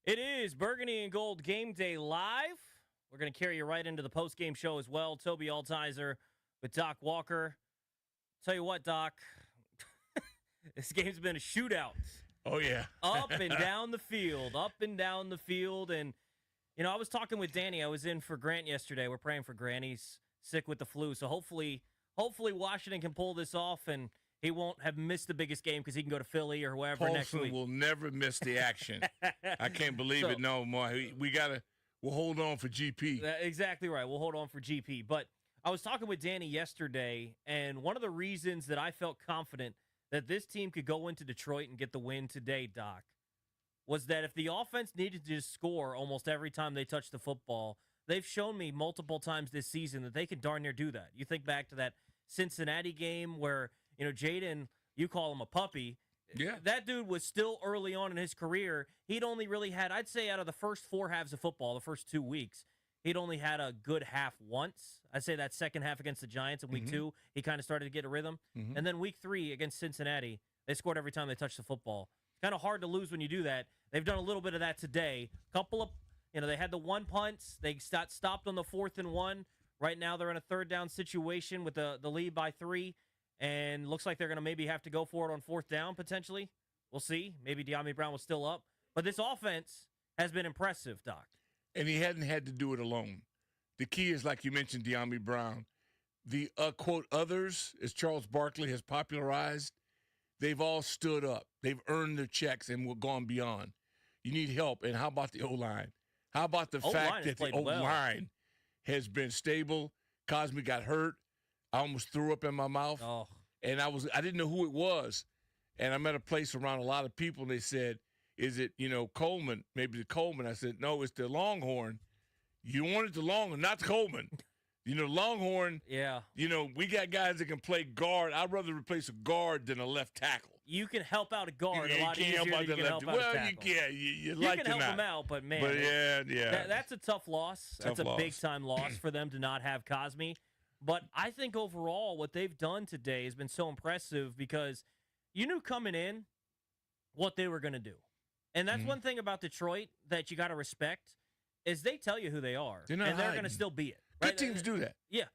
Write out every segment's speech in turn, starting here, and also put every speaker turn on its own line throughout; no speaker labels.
It is Burgundy and Gold Game Day Live. We're going to carry you right into the post-game show as well. Toby Altizer with Doc Walker. Tell you what, Doc, this game's been a shootout.
Oh, yeah.
Up and down the field, up and down the field. And, you know, I was talking with Danny. I was in for Grant yesterday. We're praying for Grant. He's sick with the flu. So hopefully Washington can pull this off and he won't have missed the biggest game because he can go to Philly or wherever next week.
Paulson will never miss the action. I can't believe it no more. We'll hold on for GP.
Exactly right. We'll hold on for GP. But I was talking with Danny yesterday, and one of the reasons that I felt confident that this team could go into Detroit and get the win today, Doc, was that if the offense needed to just score almost every time they touch the football, they've shown me multiple times this season that they can darn near do that. You think back to that Cincinnati game where, you know, Jaden, you call him a puppy.
Yeah.
That dude was still early on in his career. He'd only really had, I'd say out of the first 4 halves of football, the first 2 weeks, he'd only had a good half once. I'd say that second half against the Giants in week 2, he kind of started to get a rhythm. And then week 3 against Cincinnati, they scored every time they touched the football. It's kind of hard to lose when you do that. They've done a little bit of that today. Couple of, they had the 1 punt. They got stopped on the 4th and 1. Right now they're in a 3rd down situation with the lead by 3. And looks like they're going to maybe have to go for it on 4th down, potentially. We'll see. Maybe De'Ami Brown was still up. But this offense has been impressive, Doc.
And he hadn't had to do it alone. The key is, like you mentioned, De'Ami Brown. The, quote, others, as Charles Barkley has popularized, they've all stood up. They've earned their checks and we're gone beyond. You need help. And how about the O-line? How about the fact that the O-line has been stable? Cosme got hurt. I almost threw up in my mouth.
Oh.
And I didn't know who it was. And I'm at a place around a lot of people, and they said, is it, Coleman? Maybe the Coleman. I said, no, it's the Longhorn. You wanted the Longhorn, not the Coleman. Longhorn,
yeah.
We got guys that can play guard. I'd rather replace a guard than a left tackle.
You can help out a guard a lot easier than you can help out a tackle.
You can
help them out, but, man.
But, yeah.
That's a tough loss. That's a big-time loss for them to not have Cosme. But I think overall what they've done today has been so impressive because you knew coming in what they were going to do. And that's one thing about Detroit that you got to respect is they tell you who they are.
They're going
to still be it.
Right? Good teams do that.
Yeah.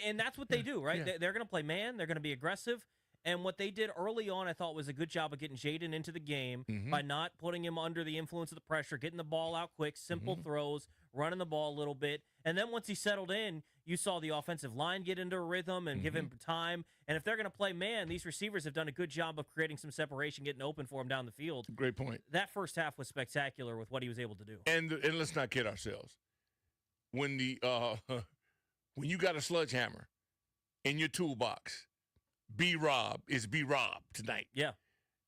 And that's what they do, right? Yeah. They're going to play man. They're going to be aggressive. And what they did early on, I thought, was a good job of getting Jaden into the game by not putting him under the influence of the pressure, getting the ball out quick, simple throws, running the ball a little bit. And then once he settled in, you saw the offensive line get into a rhythm and give him time. And if they're going to play man, these receivers have done a good job of creating some separation, getting open for him down the field.
Great point.
That first half was spectacular with what he was able to do.
And let's not kid ourselves. When when you got a sledgehammer in your toolbox, B-Rob is B-Rob tonight.
Yeah.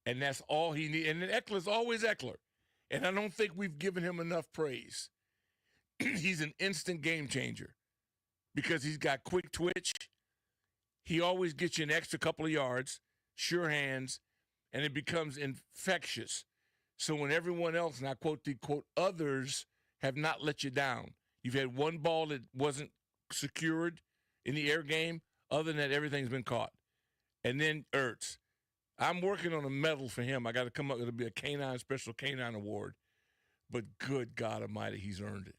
And that's all he needs. And Eckler's always Eckler. And I don't think we've given him enough praise. He's an instant game changer because he's got quick twitch. He always gets you an extra couple of yards, sure hands, and it becomes infectious. So when everyone else, and I quote the quote, others have not let you down. You've had one ball that wasn't secured in the air game. Other than that, everything's been caught. And then Ertz. I'm working on a medal for him. I got to come up. It'll be a special canine award. But good God Almighty, he's earned it.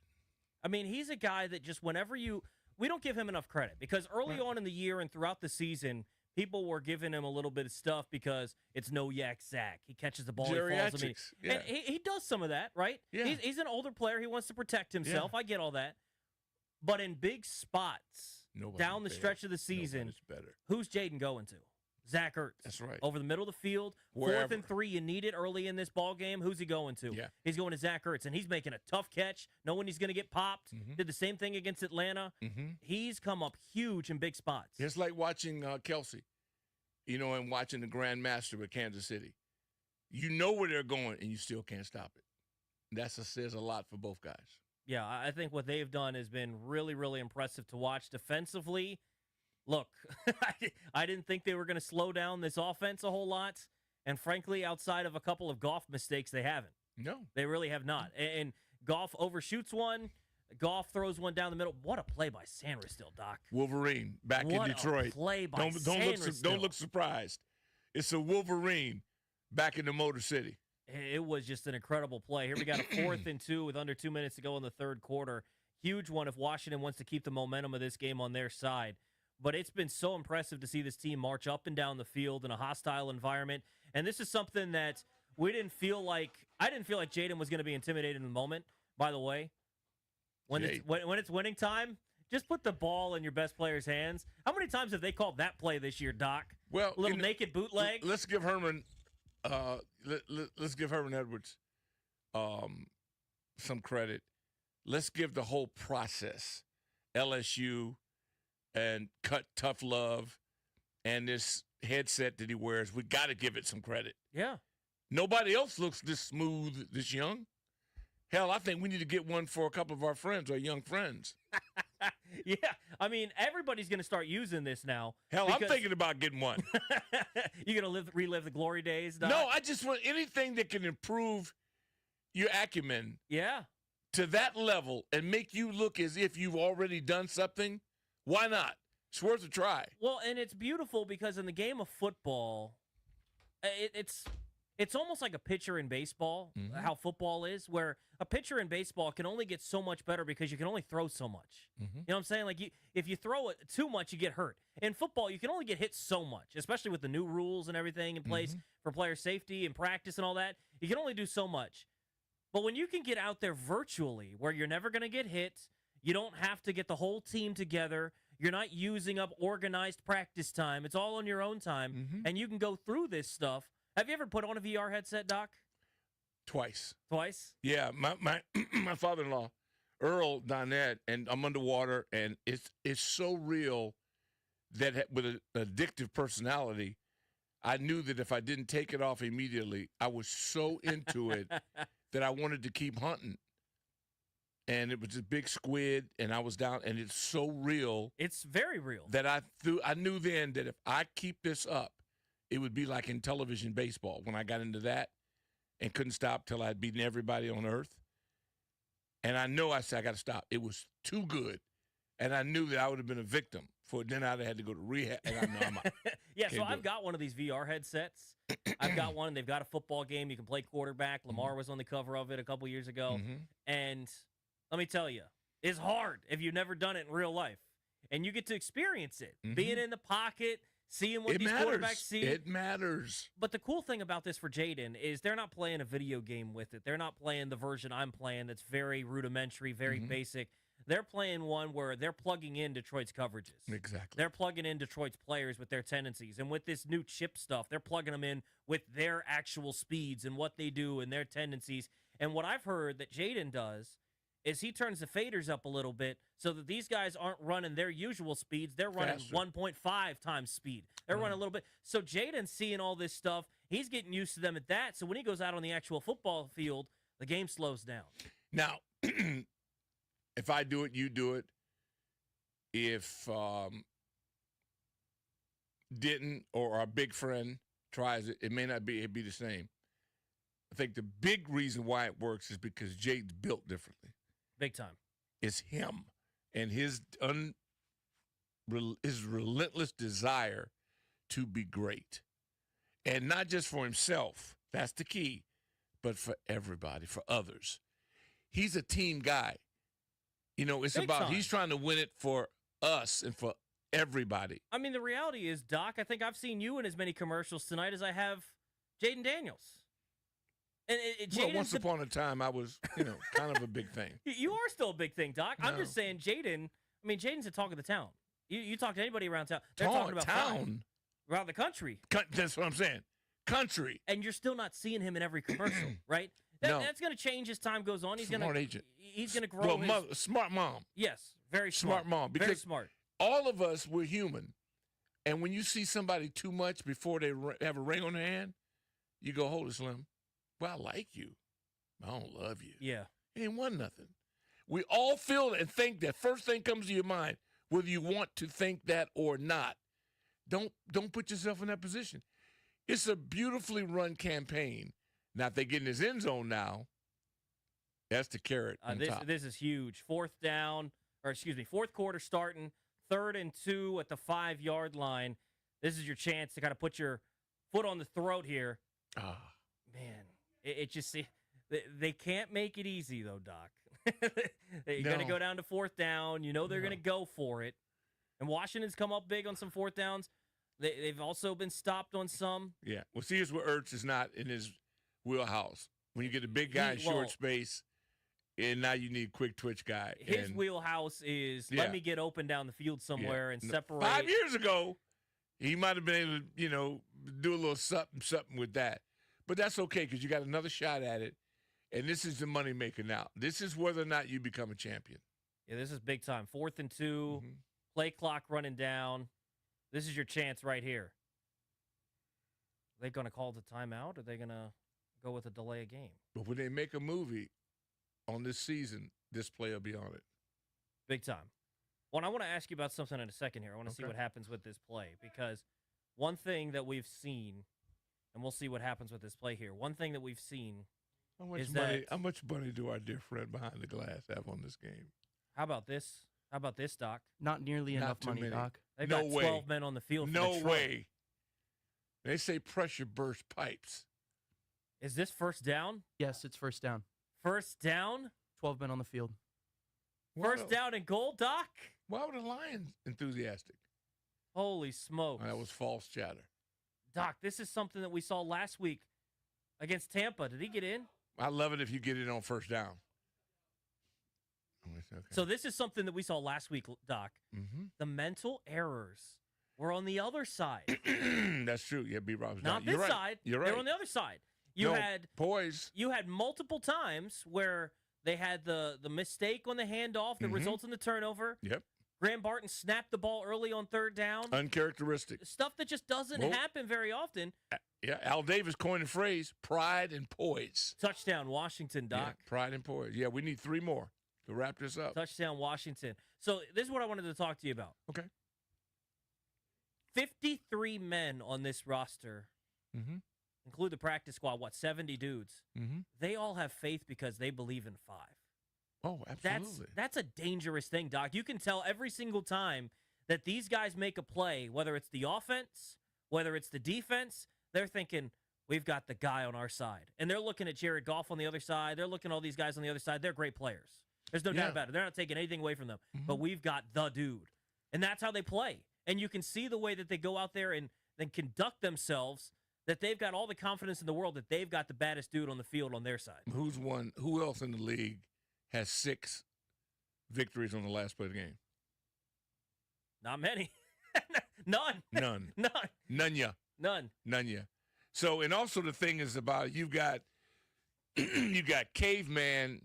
I mean, he's a guy that just we don't give him enough credit because early on in the year and throughout the season, people were giving him a little bit of stuff because it's no yak Zach. He catches the ball, he falls. And he does some of that, right?
Yeah.
He's an older player. He wants to protect himself. Yeah. I get all that. But in big spots, down the stretch of the season, who's Jaden going to? Zach Ertz.
That's right.
Over the middle of the field,
wherever.
4th and 3, you need it early in this ball game. Who's he going to?
Yeah.
He's going to Zach Ertz, and he's making a tough catch, knowing he's going to get popped. Did the same thing against Atlanta. He's come up huge in big spots.
It's like watching Kelsey, and watching the Grand Master with Kansas City. You know where they're going, and you still can't stop it. That says a lot for both guys.
Yeah, I think what they've done has been really, really impressive to watch defensively. Look, I didn't think they were going to slow down this offense a whole lot. And frankly, outside of a couple of Goff mistakes, they haven't.
No.
They really have not. And Goff overshoots one. Goff throws one down the middle. What a play by Sanders still, Doc.
Wolverine back in Detroit.
What a play by Sanders
Don't look surprised. It's a Wolverine back in the Motor City.
It was just an incredible play. Here we got a 4th and 2 with under 2 minutes to go in the third quarter. Huge one if Washington wants to keep the momentum of this game on their side. But it's been so impressive to see this team march up and down the field in a hostile environment. And this is something that I didn't feel like Jaden was going to be intimidated in the moment, by the way. When it's winning time, just put the ball in your best player's hands. How many times have they called that play this year, Doc?
Well,
a little naked bootleg.
Let's give Herman let's give Herman Edwards some credit. Let's give the whole process, LSU and Cut Tough Love and this headset that he wears, we got to give it some credit.
Yeah.
Nobody else looks this smooth, this young. Hell, I think we need to get one for a couple of our friends, our young friends.
Yeah. I mean, everybody's going to start using this now.
Hell, I'm thinking about getting one.
You going to relive the glory days, Doc?
No, I just want anything that can improve your acumen.
Yeah.
To that level and make you look as if you've already done something. Why not? It's worth a try.
Well, and it's beautiful because in the game of football, it's almost like a pitcher in baseball, how football is, where a pitcher in baseball can only get so much better because you can only throw so much. You know what I'm saying? Like, if you throw it too much, you get hurt. In football, you can only get hit so much, especially with the new rules and everything in place for player safety and practice and all that. You can only do so much. But when you can get out there virtually, where you're never going to get hit, you don't have to get the whole team together, you're not using up organized practice time, it's all on your own time, and you can go through this stuff. Have you ever put on a VR headset, Doc?
Twice.
Twice?
Yeah, my my father-in-law, Earl Donette, and I'm underwater, and it's so real that with an addictive personality, I knew that if I didn't take it off immediately, I was so into it that I wanted to keep hunting. And it was a big squid, and I was down, and it's so real.
It's very real.
That I knew then that if I keep this up, it would be like in television baseball when I got into that and couldn't stop till I'd beaten everybody on earth. And I know I said, I got to stop. It was too good. And I knew that I would have been a victim for it. Then I'd have had to go to rehab. And I know I'm out.
Yeah, so I've got one of these VR headsets. I've got one. They've got a football game. You can play quarterback. Lamar was on the cover of it a couple years ago. And let me tell you, it's hard if you've never done it in real life. And you get to experience it. Being in the pocket, seeing what these quarterbacks see.
It matters.
But the cool thing about this for Jaden is they're not playing a video game with it. They're not playing the version I'm playing that's very rudimentary, very basic. They're playing one where they're plugging in Detroit's coverages.
Exactly.
They're plugging in Detroit's players with their tendencies. And with this new chip stuff, they're plugging them in with their actual speeds and what they do and their tendencies. And what I've heard that Jaden does is he turns the faders up a little bit so that these guys aren't running their usual speeds. They're running 1.5 times speed. They're running a little bit. So Jaden's seeing all this stuff. He's getting used to them at that. So when he goes out on the actual football field, the game slows down.
Now, if I do it, you do it. If Denton or our big friend tries it, it may not be, it'd be the same. I think the big reason why it works is because Jade's built differently.
Big time.
It's him and his relentless desire to be great. And not just for himself, that's the key, but for everybody, for others. He's a team guy. You know, it's about he's trying to win it for us and for everybody.
I mean, the reality is, Doc, I think I've seen you in as many commercials tonight as I have Jaden Daniels. And
well, once upon a time, I was, kind of a big thing.
You are still a big thing, Doc.
No.
I'm just saying, Jaden's the talk of the town. You talk to anybody around town, they're talking about
town
around the country.
That's what I'm saying. Country.
And you're still not seeing him in every commercial, right?
No.
That's going to change as time goes on. He's
Smart agent.
He's going to grow.
Smart mom.
Yes, very smart.
Smart mom. Because
very smart.
All of us, we're human. And when you see somebody too much before they have a ring on their hand, you go, hold it, Slim. Well, I like you. I don't love you.
Yeah.
It ain't won nothing. We all feel and think that first thing comes to your mind, whether you want to think that or not. Don't put yourself in that position. It's a beautifully run campaign. Now, if they get in his end zone now, that's the carrot on top.
This is huge. Fourth quarter starting, 3rd and 2 at the 5-yard line. This is your chance to kind of put your foot on the throat here.
Man.
It just they can't make it easy though, Doc. You're going to go down to fourth down. You know they're going to go for it. And Washington's come up big on some fourth downs. They've also been stopped on some.
Yeah. Well, see, here's where Ertz is not in his wheelhouse. When you get a big guy in short space, and now you need quick twitch guy.
His wheelhouse is let me get open down the field somewhere and separate.
5 years ago, he might have been able to, do a little something with that. But that's okay because you got another shot at it, and this is the moneymaker now. This is whether or not you become a champion.
Yeah, this is big time. 4th and 2, play clock running down. This is your chance right here. Are they going to call the timeout? Or are they going to go with a delay of game?
But when they make a movie on this season, this play will be on it.
Big time. Well, I want to ask you about something in a second here. I want to see what happens with this play because one thing that we've seen, and we'll see what happens with this play here. One thing that we've seen
how much money do our dear friend behind the glass have on this game?
How about this? How about this, Doc?
Not nearly enough money,
many.
Doc.
They've got 12 men on the field.
No way. They say pressure burst pipes.
Is this first down?
Yes, it's first down.
First down?
12 men on the field.
First down and goal, Doc?
Why were the Lions enthusiastic?
Holy smokes.
That was false chatter.
Doc, this is something that we saw last week against Tampa. Did he get in?
I love it if you get it on first down. Okay.
So this is something that we saw last week, Doc. The mental errors were on the other side.
That's true. Yeah, B-Rob's
not this side.
You're right.
They're on the other side. You had
poise.
You had multiple times where they had the mistake on the handoff that results in the turnover.
Yep.
Graham Barton snapped the ball early on third down.
Uncharacteristic.
Stuff that just doesn't happen very often.
Yeah, Al Davis coined the phrase, pride and poise.
Touchdown, Washington, Doc.
Yeah, pride and poise. Yeah, we need 3 more to wrap this up.
Touchdown, Washington. So this is what I wanted to talk to you about.
Okay.
53 men on this roster, include the practice squad, 70 dudes. They all have faith because they believe in 5.
Oh, absolutely.
That's a dangerous thing, Doc. You can tell every single time that these guys make a play, whether it's the offense, whether it's the defense, they're thinking, we've got the guy on our side. And they're looking at Jared Goff on the other side. They're looking at all these guys on the other side. They're great players. There's no doubt about it. They're not taking anything away from them. But we've got the dude. And that's how they play. And you can see the way that they go out there and then conduct themselves, that they've got all the confidence in the world that they've got the baddest dude on the field on their side.
Who else in the league has 6 victories on the last play of the game?
Not many. None.
None.
None.
None. So, and also the thing is about you've got caveman,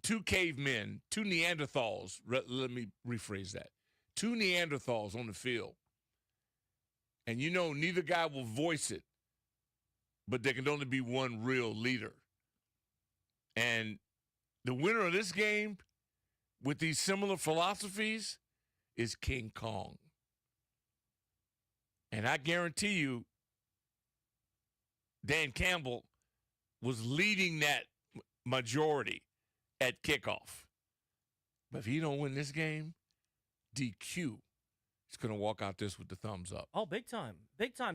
2 cavemen, 2 Neanderthals. Let me rephrase that. 2 Neanderthals on the field. And neither guy will voice it, but there can only be one real leader. And the winner of this game with these similar philosophies is King Kong. And I guarantee you, Dan Campbell was leading that majority at kickoff. But if he don't win this game, DQ is going to walk out this with the thumbs up.
Oh, big time,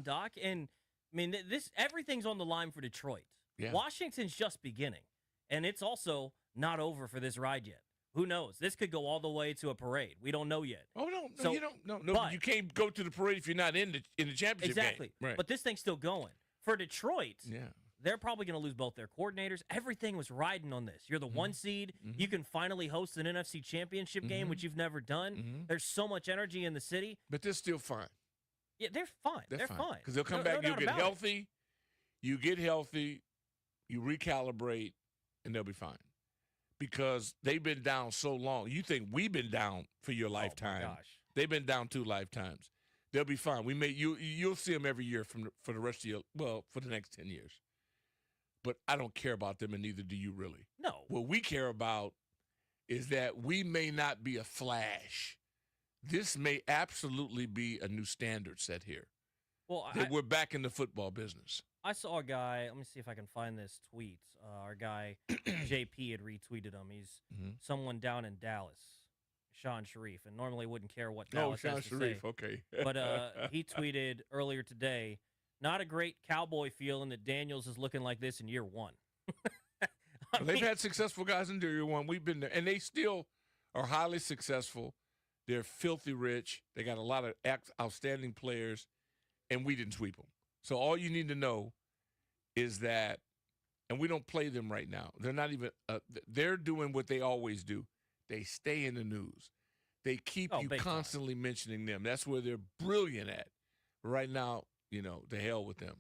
Doc. And I mean, everything's on the line for Detroit.
Yeah.
Washington's just beginning, and it's also not over for this ride yet. Who knows? This could go all the way to a parade. We don't know yet.
Oh no, you don't. No, but you can't go to the parade if you're not in the championship
exactly.
game. Right.
But this thing's still going for Detroit.
Yeah.
They're probably going to lose both their coordinators. Everything was riding on this. You're the 1 seed. You can finally host an NFC championship game, which you've never done. There's so much energy in the city.
But they're still fine.
Yeah, they're fine. They're fine.
Because they'll come back, you'll get healthy. You get healthy, you recalibrate, and they'll be fine. Because they've been down so long. You think we've been down for your lifetime.
Oh, my gosh.
They've been down 2 lifetimes. They'll be fine. You'll see them every year for the rest of for the next 10 years. But I don't care about them, and neither do you really.
No.
What we care about is that we may not be a flash. This may absolutely be a new standard set here.
Well,
we're back in the football business.
I saw a guy. Let me see if I can find this tweet. Our guy, JP, had retweeted him. He's someone down in Dallas, Sean Sharif, and normally wouldn't care what Dallas has to
Sharif,
say.
okay.
But he tweeted earlier today, not a great cowboy feeling that Daniels is looking like this in year one.
They've had successful guys in year one. We've been there, and they still are highly successful. They're filthy rich. They got a lot of outstanding players, and we didn't sweep them. So all you need to know is that, and we don't play them right now. They're not even they're doing what they always do. They stay in the news. They keep you constantly mentioning them. That's where they're brilliant at. Right now, the hell with them.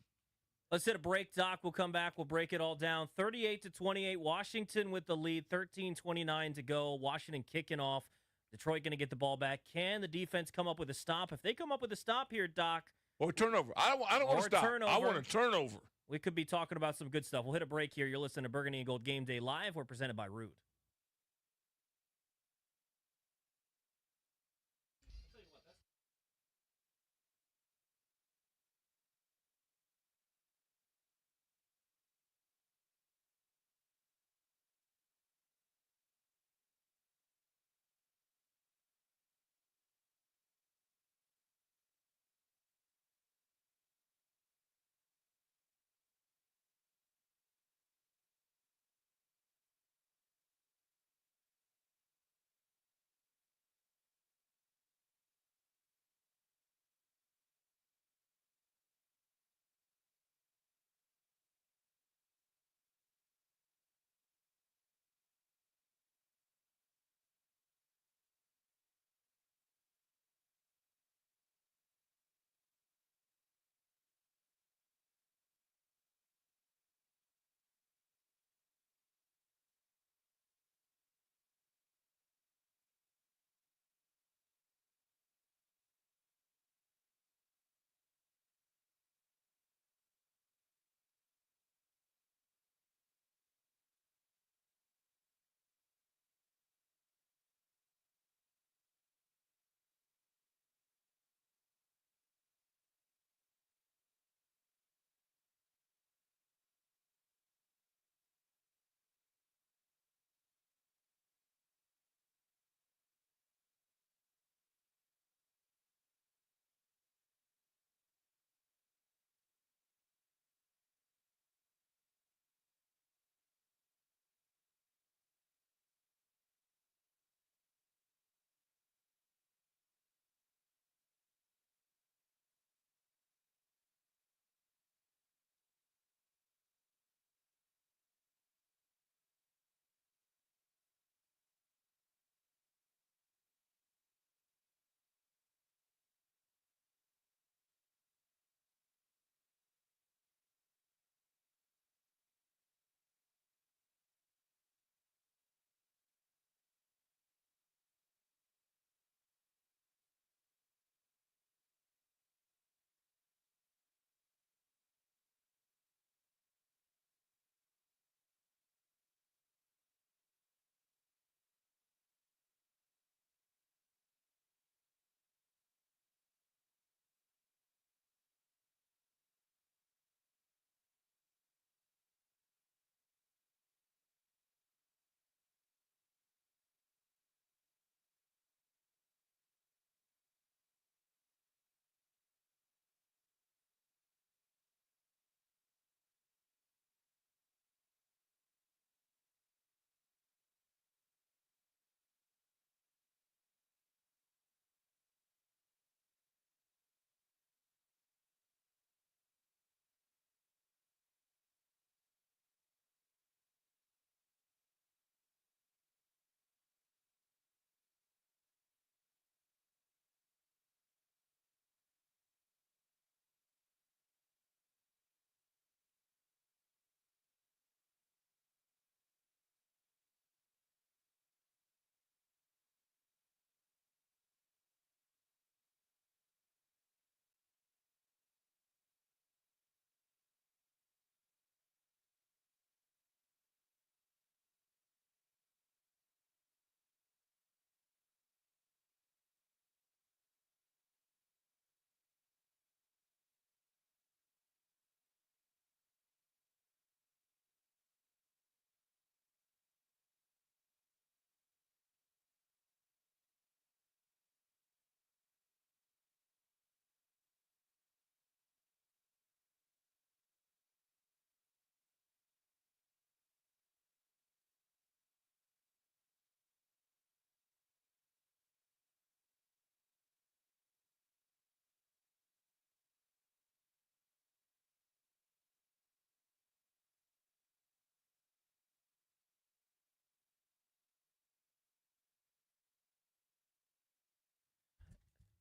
Let's hit a break, Doc. We'll come back. We'll break it all down. 38-28, Washington with the lead. 13:29 to go. Washington kicking off. Detroit going to get the ball back. Can the defense come up with a stop? If they come up with a stop here, Doc.
Or turnover. I don't want to stop.
Turnover.
I want a turnover.
We could be talking about some good stuff. We'll hit a break here. You're listening to Burgundy and Gold Game Day Live. We're presented by Root.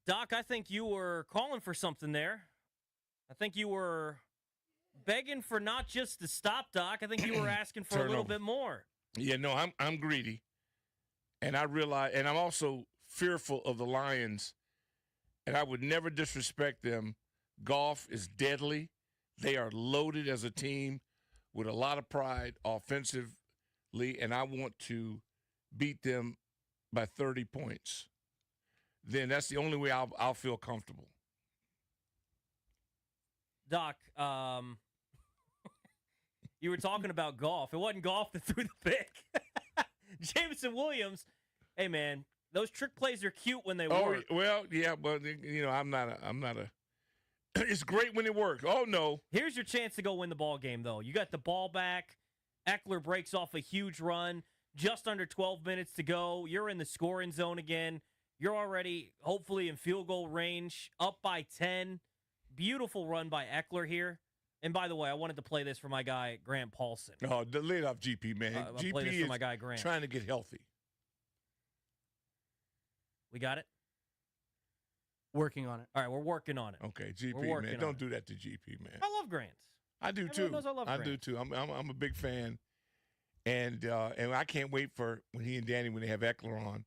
Doc, I think you were calling for something there. I think you were begging for not just the stop, Doc. I think you were asking for a little bit more.
Yeah, no, I'm greedy. And I realize, and I'm also fearful of the Lions, and I would never disrespect them. Goff is deadly. They are loaded as a team with a lot of pride offensively, and I want to beat them by 30 points. Then that's the only way I'll feel comfortable.
Doc, you were talking about Goff. It wasn't Goff that threw the pick. Jameson Williams, hey man, those trick plays are cute when they work.
Well, yeah, but I'm not a. It's great when it works. Oh no!
Here's your chance to go win the ball game, though. You got the ball back. Eckler breaks off a huge run. Just under 12 minutes to go. You're in the scoring zone again. You're already hopefully in field goal range, up by 10. Beautiful run by Eckler here. And by the way, I wanted to play this for my guy, Grant Paulson.
Oh, lay it off GP, man.
I'll
GP
play this
is
for my guy, Grant.
trying to get healthy.
We got it?
Working on it.
All right, we're working on it.
Okay, GP, man. Don't do that to GP, man.
I love Grant.
I do,
Everyone
too.
knows I love Grant.
do, too. I'm a big fan. And I can't wait for when he and Danny, when they have Eckler on.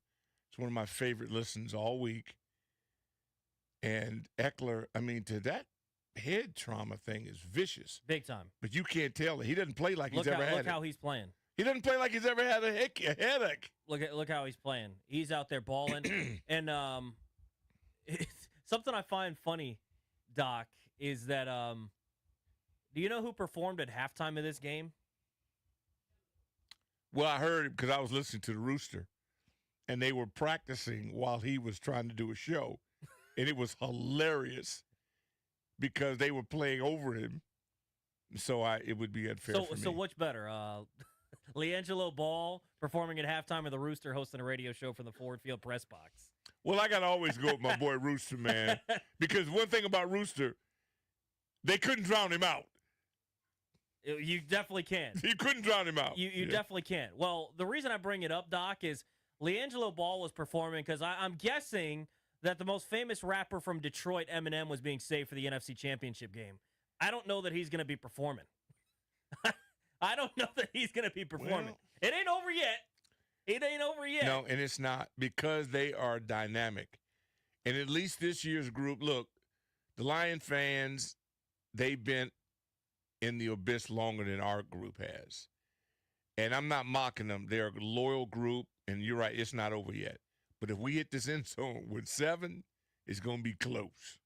It's one of my favorite listens all week. And Eckler, I mean, to that head trauma thing is vicious.
Big time.
But you can't tell it. He doesn't play like he's ever had it.
Look how he's playing.
He doesn't play like he's ever had a headache.
Look how he's playing. He's out there balling. And something I find funny, Doc, is that do you know who performed at halftime of this game?
Well, I heard because I was listening to the Rooster, and they were practicing while he was trying to do a show, and it was hilarious because they were playing over him. So it would be unfair for me.
So what's better, LiAngelo Ball performing at halftime, or the Rooster hosting a radio show from the Ford Field press box?
Well, I got to always go with my boy Rooster, man, because one thing about Rooster, they couldn't drown him out.
You definitely can.
You couldn't drown him out.
You definitely can. Well, the reason I bring it up, Doc, is LiAngelo Ball was performing because I'm guessing that the most famous rapper from Detroit, Eminem, was being saved for the NFC Championship game. I don't know that he's going to be performing. I don't know that he's going to be performing.
Well,
it ain't over yet. It ain't over yet.
No, and it's not, because they are dynamic. And at least this year's group, look, the Lion fans, they've been in the abyss longer than our group has. And I'm not mocking them. They're a loyal group, and you're right, it's not over yet. But if we hit this end zone with 7, it's going to be close.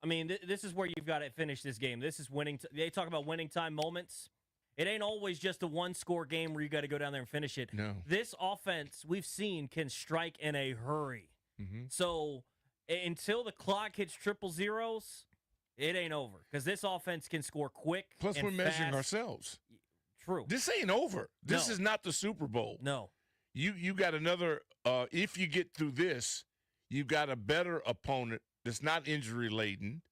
I mean, this is where you've got to finish this game. This is winning. They talk about winning time moments. It ain't always just a one-score game where you got to go down there and finish it.
No.
This offense, we've seen, can strike in a hurry.
Mm-hmm.
So until the clock hits triple zeros, it ain't over, because this offense can score quick.
Plus,
and
we're measuring
fast.
ourselves.
True.
This ain't over. This is not the Super Bowl.
No.
You got another. If you get through this, you got a better opponent that's not injury laden,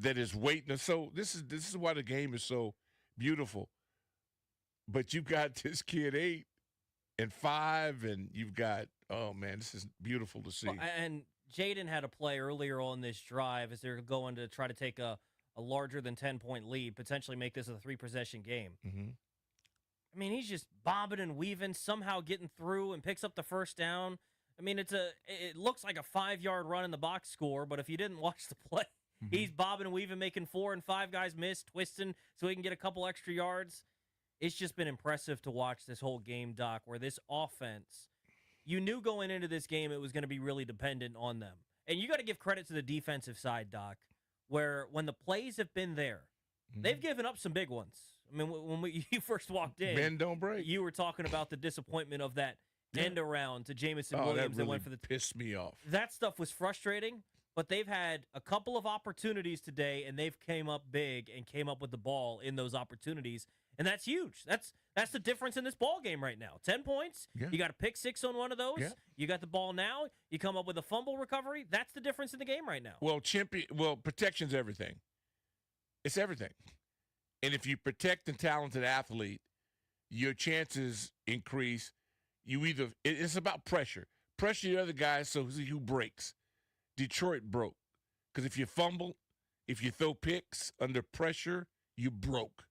that is waiting. So this is why the game is so beautiful. But you've got this kid 8 and 5, and you've got, oh man, this is beautiful to see.
Well, and Jaden had a play earlier on this drive as they're going to try to take a larger than 10-point lead, potentially make this a 3-possession game.
Mm-hmm.
I mean, he's just bobbing and weaving, somehow getting through and picks up the first down. I mean, it looks like a 5-yard run in the box score, but if you didn't watch the play,
mm-hmm.
he's bobbing and weaving, making 4 and 5 guys miss, twisting so he can get a couple extra yards. It's just been impressive to watch this whole game, Doc, where this offense, you knew going into this game it was going to be really dependent on them. And you got to give credit to the defensive side, Doc, where when the plays have been there,
mm-hmm.
they've given up some big ones. I mean, when you first walked in,
bend don't break.
You were talking about the disappointment of that end around to Jameson Williams
that really
went for the
pissed me off.
That stuff was frustrating, but they've had a couple of opportunities today, and they've came up big and came up with the ball in those opportunities, and that's huge. That's the difference in this ball game right now. 10 points.
Yeah.
You got a pick 6 on one of those.
Yeah.
You got the ball now. You come up with a fumble recovery. That's the difference in the game right now.
Well, protection's everything. It's everything. And if you protect a talented athlete, your chances increase. It's about pressure. Pressure the other guy so who breaks. Detroit broke. Because if you fumble, if you throw picks under pressure, you broke.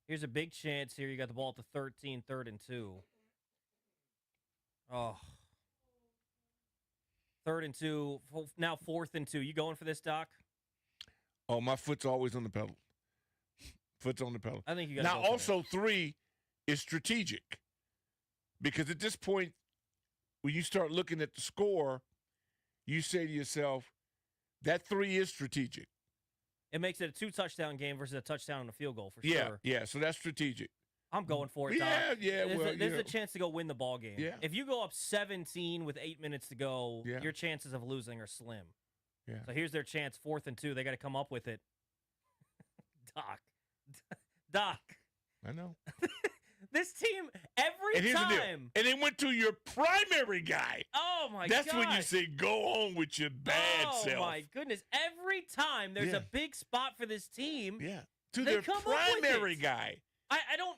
Here's a big chance here. You got the ball at the 13, 3rd and 2. Oh. 3rd and 2. Now 4th and 2. You going for this, Doc?
Oh, my foot's always on the pedal. Foot's on the pedal.
I think you got
now, also 3 is strategic. Because at this point, when you start looking at the score, you say to yourself, that 3 is strategic.
It makes it a 2-touchdown game versus a touchdown and a field goal for sure.
Yeah, so that's strategic.
I'm going for it, Doc.
Yeah,
There's a chance to go win the ball game.
Yeah.
If you go up 17 with 8 minutes to go,
Yeah.
your chances of losing are slim.
Yeah.
So here's their chance, 4th and 2. They got to come up with it. Doc.
I know.
This team, every
And here's the deal.
time.
And they went to your primary guy.
Oh, my God.
That's when you say, go home with your bad self.
Oh, my goodness. Every time there's a big spot for this team.
Yeah. To
They
their
come up with
primary
it.
guy.
I don't.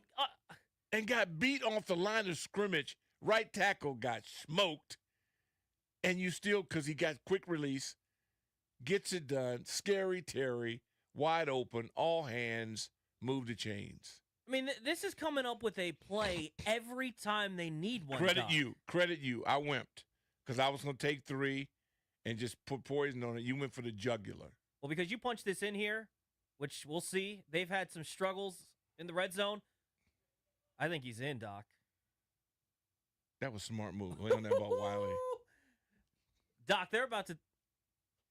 And got beat off the line of scrimmage. Right tackle got smoked. And you still, because he got quick release, gets it done. Scary Terry, wide open, all hands, move the chains.
I mean, this is coming up with a play every time they need one.
Credit
Doc.
you. Credit you. I wimped because I was going to take 3 and just put poison on it. You went for the jugular.
Well, because you punched this in here, which we'll see. They've had some struggles in the red zone. I think he's in, Doc.
That was a smart move. Lay on that ball, Wiley.
Doc, they're about to.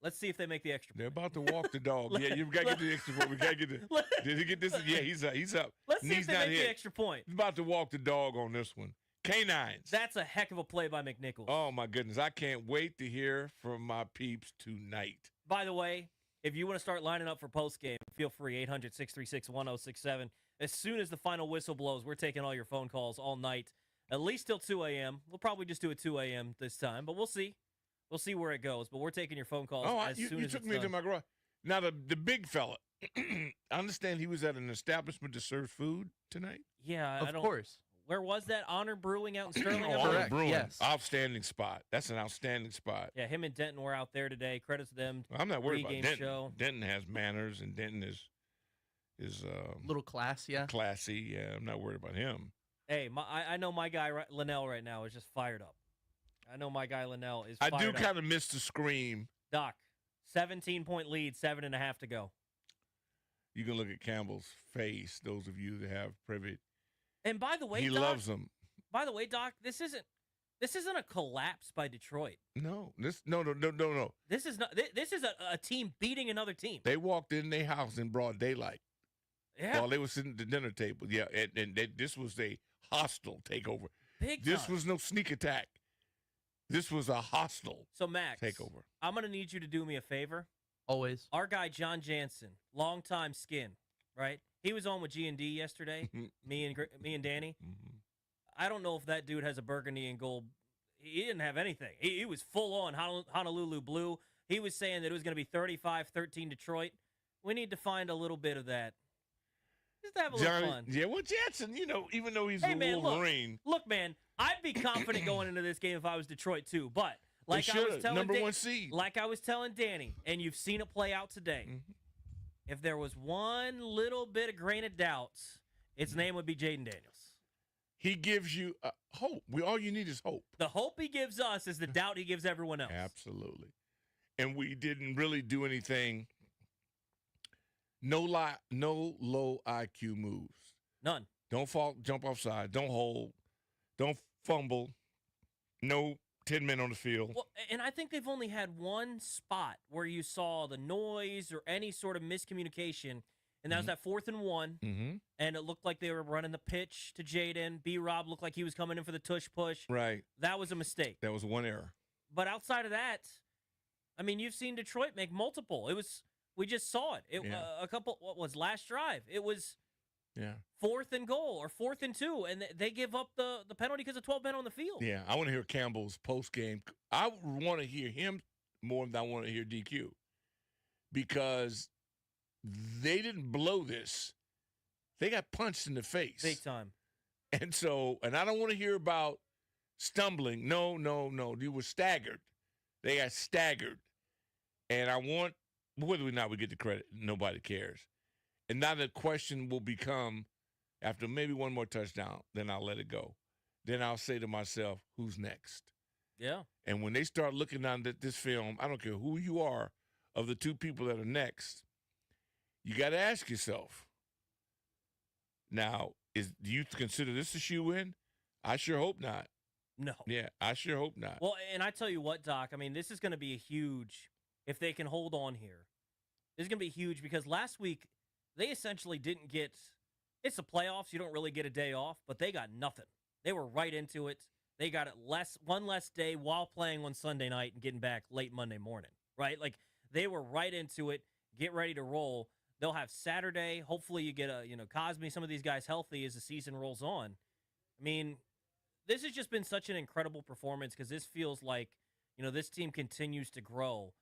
Let's see if they make the extra
They're
point.
about to walk the dog. Yeah, you got to get the extra point. We got to get the. Did he get this? Yeah, he's up. He's up.
Let's see
Knee's
if they
not
make
hit.
the extra point.
He's about to walk the dog on this one. Canines.
That's a heck of a play by McNichols.
Oh, my goodness. I can't wait to hear from my peeps tonight.
By the way, if you want to start lining up for postgame, feel free, 800-636-1067. As soon as the final whistle blows, we're taking all your phone calls all night, at least till 2 a.m. We'll probably just do it 2 a.m. this time, but we'll see. We'll see where it goes, but we're taking your phone calls as soon
you
as
took
it's
me
done.
into my garage. Now, the big fella, I understand he was at an establishment that serves food tonight.
Yeah,
Of course.
Where was that? Honor Brewing out in Sterling? I
Honor
believe?
Correct,
Brewing.
yes.
Outstanding spot. That's an outstanding spot.
Yeah, him and Denton were out there today. Credit to them.
I'm not worried about
Pre-game
Denton.
show.
Denton has manners, and Denton is
Little class, yeah.
classy. Yeah, I'm not worried about him.
Hey, I know my guy Linnell right now is just fired up. I know my guy Linnell is
I
fired
do
up.
kind of miss the scream.
Doc, 17-point lead, 7.5 to go.
You can look at Campbell's face, those of you that have privy.
And by the way,
He
Doc,
loves them.
By the way, Doc, this isn't a collapse by Detroit.
No. No.
This is not. This is a team beating another team.
They walked in their house in broad daylight
Yeah,
while they were sitting at the dinner table. Yeah, and this was a hostile takeover.
big
This
time.
was no sneak attack. This was a hostile
So Max,
takeover.
I'm gonna need you to do me a favor.
Always.
Our guy John Jansen, longtime skin, right? He was on with G&D yesterday. me and Danny.
Mhm.
I don't know if that dude has a burgundy and gold. He didn't have anything. He was full on Honolulu blue. He was saying that it was going to be 35-13 Detroit. We need to find a little bit of that. Just to have a little fun.
Yeah, well, Jansen, even though he's
Hey,
a
man,
Wolverine,
Look, man, I'd be confident going into this game if I was Detroit too. But
they
like I
should
was
have.
telling
Number 1 seed.
like I was telling Danny, and you've seen it play out today.
Mhm.
If there was one little bit of grain of doubt, its name would be Jaden Daniels.
He gives you hope. All you need is hope.
The hope he gives us is the doubt he gives everyone else.
Absolutely. And we didn't really do anything. No low IQ moves.
None.
Don't fall, jump offside. Don't hold. Don't fumble. No 10 men on the field.
Well, and I think they've only had one spot where you saw the noise or any sort of miscommunication, and that was that 4th and 1,
Mm-hmm.
and it looked like they were running the pitch to Jaden. B-Rob looked like he was coming in for the tush push.
Right.
That was a mistake.
That was one error.
But outside of that, I mean, you've seen Detroit make multiple. We just saw it.
Yeah.
What was last drive? It was
Yeah.
4th and goal or 4th and 2, and they give up the penalty because of 12 men on the field.
Yeah. I want to hear Campbell's post game. I want to hear him more than I want to hear DQ because they didn't blow this. They got punched in the face.
Big time.
And so, and I don't want to hear about stumbling. No. You were staggered. They got staggered. And I want, whether or not we get the credit, nobody cares. And now the question will become, after maybe one more touchdown, then I'll let it go. Then I'll say to myself, who's next?
Yeah.
And when they start looking down at this film, I don't care who you are, of the two people that are next, you got to ask yourself, now, do you consider this a shoe-in? I sure hope not.
No.
Yeah, I sure hope not.
Well, and I tell you what, Doc, I mean, this is going to be a huge, if they can hold on here, this is going to be huge because last week they essentially didn't get, it's the playoffs, you don't really get a day off, but they got nothing. They were right into it. They got it one less day while playing on Sunday night and getting back late Monday morning, right? Like, they were right into it, get ready to roll. They'll have Saturday. Hopefully you get Cosme, some of these guys healthy as the season rolls on. I mean, this has just been such an incredible performance because this feels like, this team continues to grow.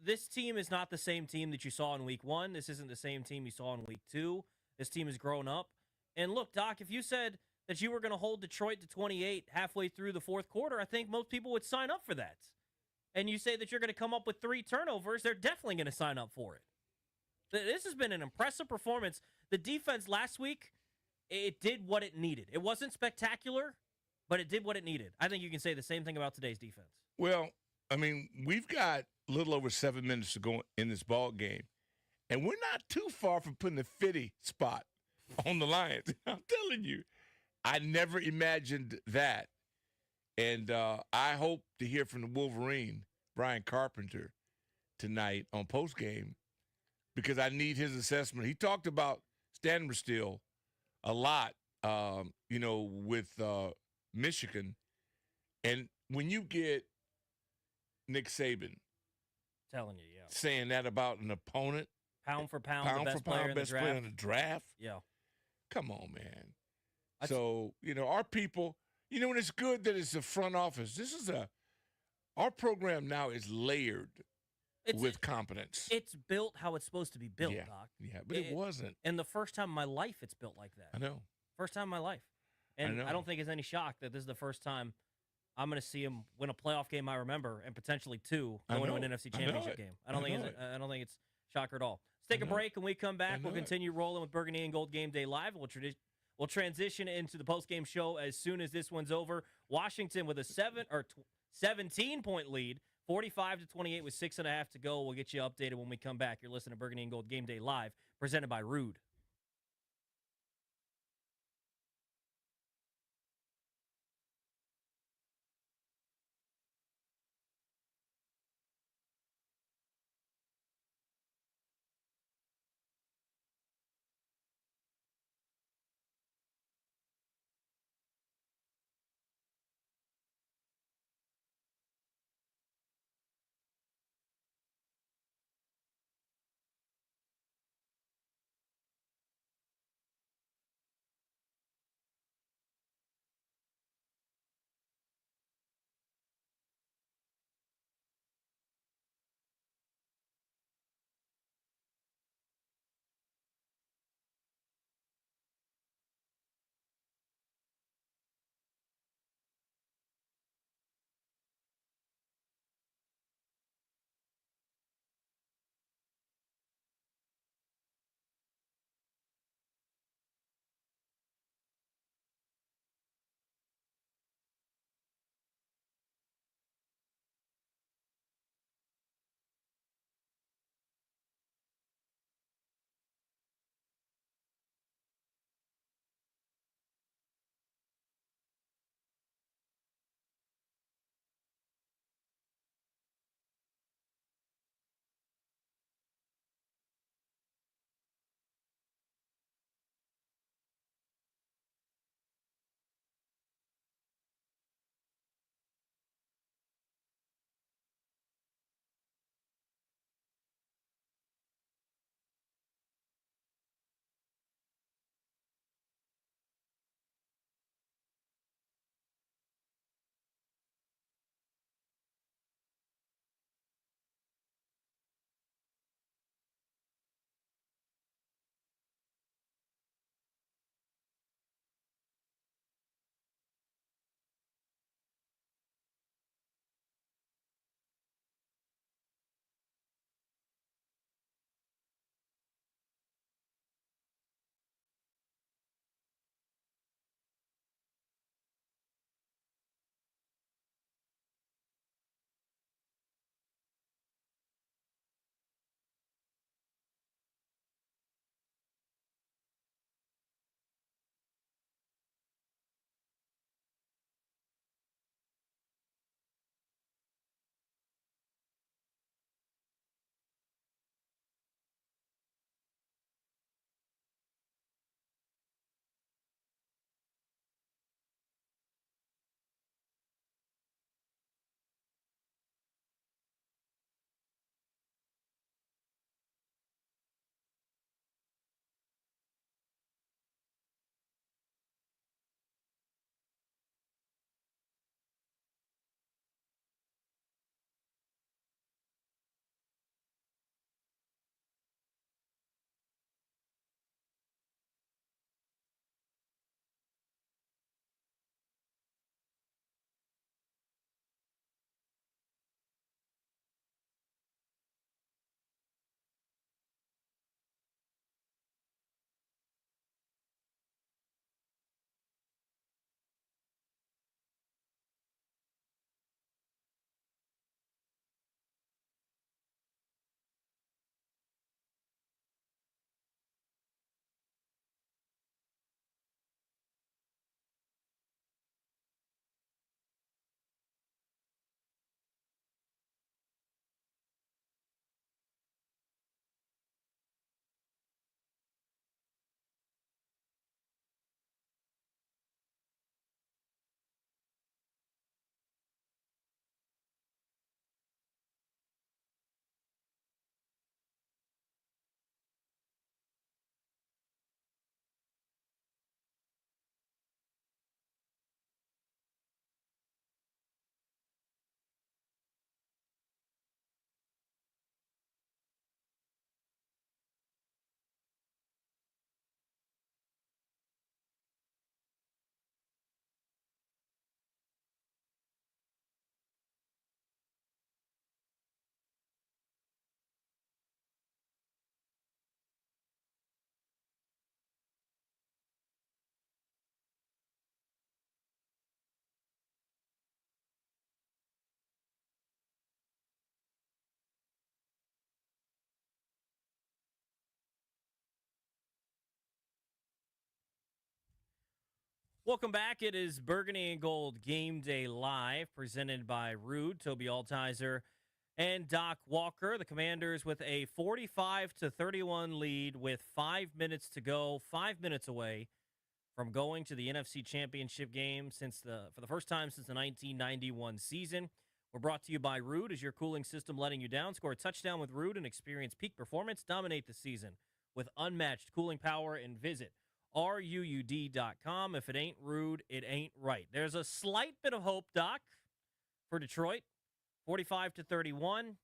This team is not the same team that you saw in week 1. This isn't the same team you saw in week 2. This team has grown up. And look, Doc, if you said that you were going to hold Detroit to 28 halfway through the fourth quarter, I think most people would sign up for that. And you say that you're going to come up with 3 turnovers, they're definitely going to sign up for it. This has been an impressive performance. The defense last week, it did what it needed. It wasn't spectacular, but it did what it needed. I think you can say the same thing about today's defense.
Well, I mean, we've got a little over 7 minutes to go in this ball game, and we're not too far from putting the 50 spot on the Lions. I'm telling you, I never imagined that. And I hope to hear from the Wolverine, Brian Carpenter, tonight on Postgame, because I need his assessment. He talked about Stanford still a lot, with Michigan. And when you get Nick Saban
Telling you, yeah.
saying that about an opponent,
Pound for pound, the best player in the draft.
player in the draft.
Yeah.
Come on, man. So, our people, and it's good that it's the front office. Our program now is layered with competence.
It's built how it's supposed to be built,
yeah,
Doc.
Yeah, but it wasn't.
And the first time in my life it's built like that.
I know.
First time in my life. And I don't think it's any shock that this is the first time I'm going to see him win a playoff game I remember, and potentially 2 going to an NFC Championship game. I don't think it's shocker at all. Let's take a break. When we come back, we'll continue rolling with Burgundy and Gold Game Day Live. We'll transition into the post-game show as soon as this one's over. Washington with a 17-point lead, 45-28 with 6.5 to go. We'll get you updated when we come back. You're listening to Burgundy and Gold Game Day Live, presented by Rude. Welcome back. It is Burgundy and Gold Game Day Live, presented by Rude, Toby Altizer, and Doc Walker. The Commanders with a 45-31 lead with 5 minutes to go, 5 minutes away from going to the NFC Championship game for the first time since the 1991 season. We're brought to you by Rude. Is your cooling system letting you down? Score a touchdown with Rude and experience peak performance. Dominate the season with unmatched cooling power and visit RUUD.com. If it ain't Rude, it ain't right. There's a slight bit of hope, Doc, for Detroit. 45-31.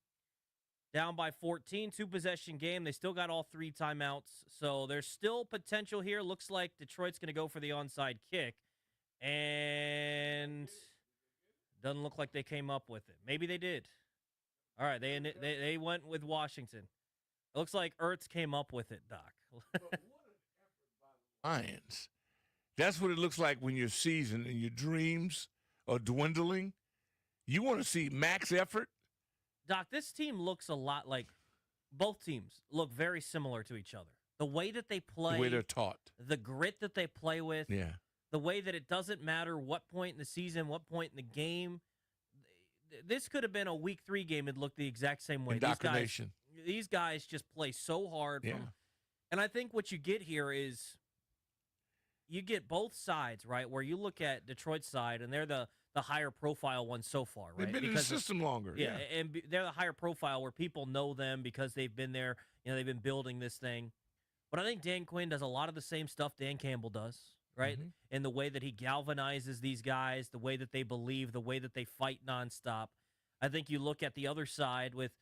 Down by 14, two-possession game. They still got all 3 timeouts, so there's still potential here. Looks like Detroit's going to go for the onside kick, and doesn't look like they came up with it. Maybe they did. All right, they went with Washington. It looks like Ertz came up with it, Doc.
Lions. That's what it looks like when your season and your dreams are dwindling. You want to see max effort?
Doc, this team looks a lot like both teams look very similar to each other. The way that they play,
The way they're taught.
the grit that they play with,
Yeah.
the way that it doesn't matter what point in the season, what point in the game. This could have been a week 3 game. It looked the exact same way.
Indoctrination.
These guys just play so hard.
Yeah.
And I think what you get here is you get both sides, right? Where you look at Detroit's side, and they're the higher profile one so far, right?
They've been in the system longer.
Yeah, and they're the higher profile where people know them because they've been there. They've been building this thing. But I think Dan Quinn does a lot of the same stuff Dan Campbell does, right?
Mhm.
In the way that he galvanizes these guys, the way that they believe, the way that they fight nonstop. I think you look at the other side with,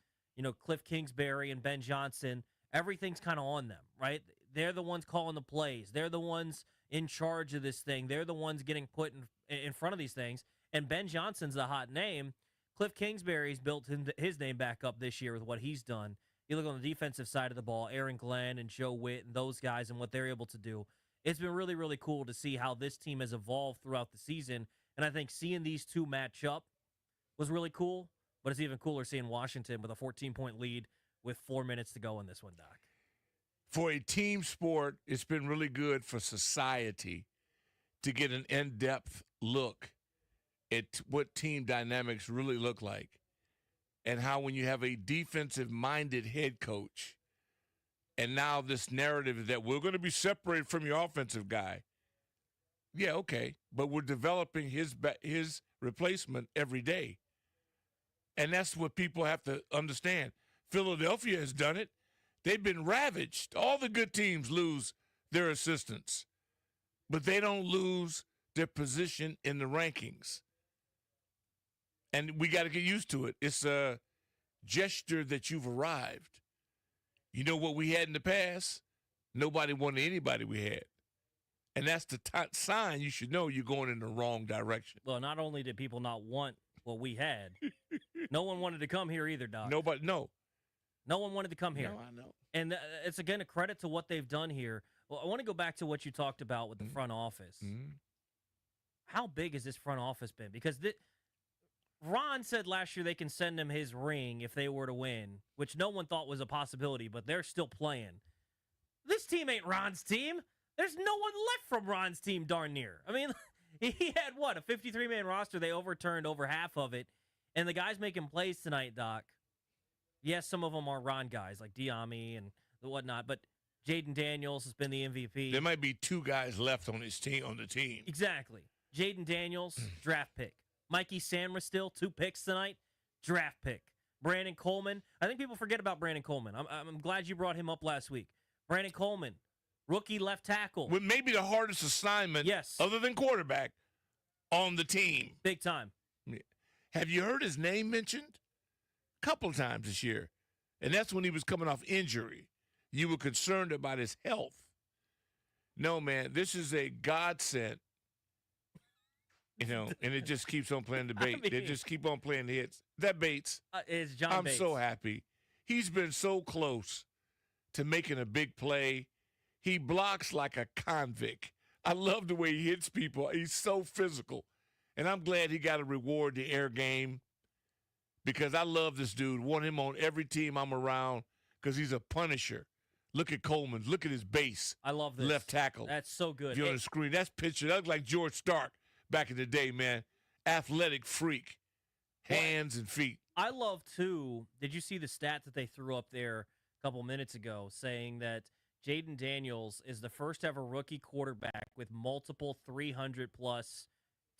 Cliff Kingsbury and Ben Johnson. Everything's kind of on them, right? They're the ones calling the plays. They're the ones in charge of this thing. They're the ones getting put in front of these things. And Ben Johnson's a hot name. Cliff Kingsbury's built his name back up this year with what he's done. You look on the defensive side of the ball, Aaron Glenn and Joe Witt and those guys and what they're able to do. It's been really, really cool to see how this team has evolved throughout the season. And I think seeing these two match up was really cool. But it's even cooler seeing Washington with a 14-point lead with 4 minutes to go in this one, Doc.
For a team sport, it's been really good for society to get an in-depth look at what team dynamics really look like and how when you have a defensive-minded head coach and now this narrative that we're going to be separated from your offensive guy. Yeah, okay, but we're developing his replacement every day. And that's what people have to understand. Philadelphia has done it. They've been ravaged. All the good teams lose their assistants, but they don't lose their position in the rankings. And we got to get used to it. It's a gesture that you've arrived. You know what we had in the past? Nobody wanted anybody we had. And that's the sign you should know you're going in the wrong direction.
Well, not only did people not want what we had, no one wanted to come here either, Doc.
Nobody, no.
No one wanted to come here.
No, I know.
And it's, again, a credit to what they've done here. Well, I want to go back to what you talked about with the front office.
Mm-hmm.
How big has this front office been? Because Ron said last year they can send him his ring if they were to win, which no one thought was a possibility, but they're still playing. This team ain't Ron's team. There's no one left from Ron's team, darn near. I mean, he had, a 53-man roster. They overturned over half of it. And the guys making plays tonight, Doc, yes, some of them are Ron guys, like Diami and whatnot, but Jaden Daniels has been the MVP.
There might be 2 guys left on his team, on the team.
Exactly. Jaden Daniels, draft pick. Mikey Samra still, 2 picks tonight, draft pick. Brandon Coleman. I think people forget about Brandon Coleman. I'm glad you brought him up last week. Brandon Coleman, rookie left tackle.
With maybe the hardest assignment,
yes,
other than quarterback, on the team.
Big time.
Have you heard his name mentioned? A couple times this year. And that's when he was coming off injury. You were concerned about his health. No, man, this is a godsend. And it just keeps on playing the bait. They just keep on playing the hits. That Bates,
is John
I'm
Bates.
so happy. He's been so close to making a big play. He blocks like a convict. I love the way he hits people. He's so physical. And I'm glad he got to reward the air game because I love this dude. Want him on every team I'm around because he's a punisher. Look at Coleman. Look at his base.
I love this.
Left tackle.
That's so good.
If you're on the screen, that's picture. That looked like George Stark back in the day, man. Athletic freak. Hands and feet.
I love, too, did you see the stat that they threw up there a couple minutes ago saying that Jaden Daniels is the first ever rookie quarterback with multiple 300-plus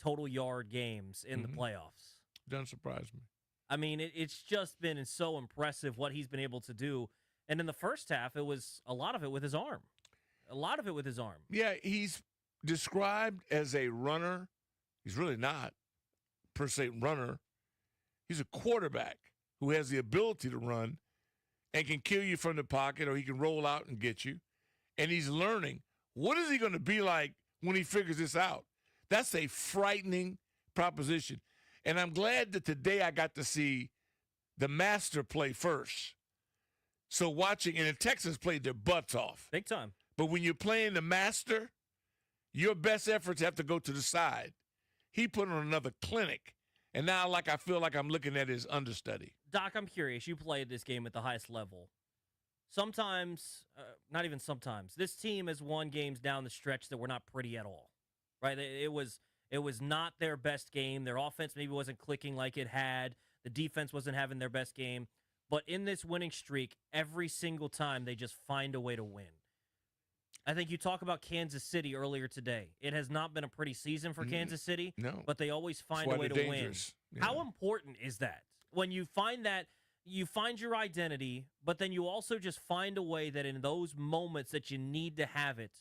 total yard games in the playoffs?
Doesn't surprise me.
I mean, it's just been so impressive what he's been able to do. And in the first half, it was a lot of it with his arm.
Yeah, he's described as a runner. He's really not, per se, runner. He's a quarterback who has the ability to run and can kill you from the pocket, or he can roll out and get you. And he's learning. What is he going to be like when he figures this out? That's a frightening proposition. And I'm glad that today I got to see the master play first. So watching, and the Texans played their butts off.
Big time.
But when you're playing the master, your best efforts have to go to the side. He put on another clinic. And now, I feel like I'm looking at his understudy.
Doc, I'm curious. You played this game at the highest level. Sometimes, not even sometimes, this team has won games down the stretch that were not pretty at all, right? It was not their best game. Their offense maybe wasn't clicking like it had. The defense wasn't having their best game. But in this winning streak, every single time they just find a way to win. I think you talk about Kansas City earlier today. It has not been a pretty season for Kansas City,
no,
but they always find a way to win.
Yeah.
How important is that? When you find that, you find your identity, but then you also just find a way that in those moments that you need to have it,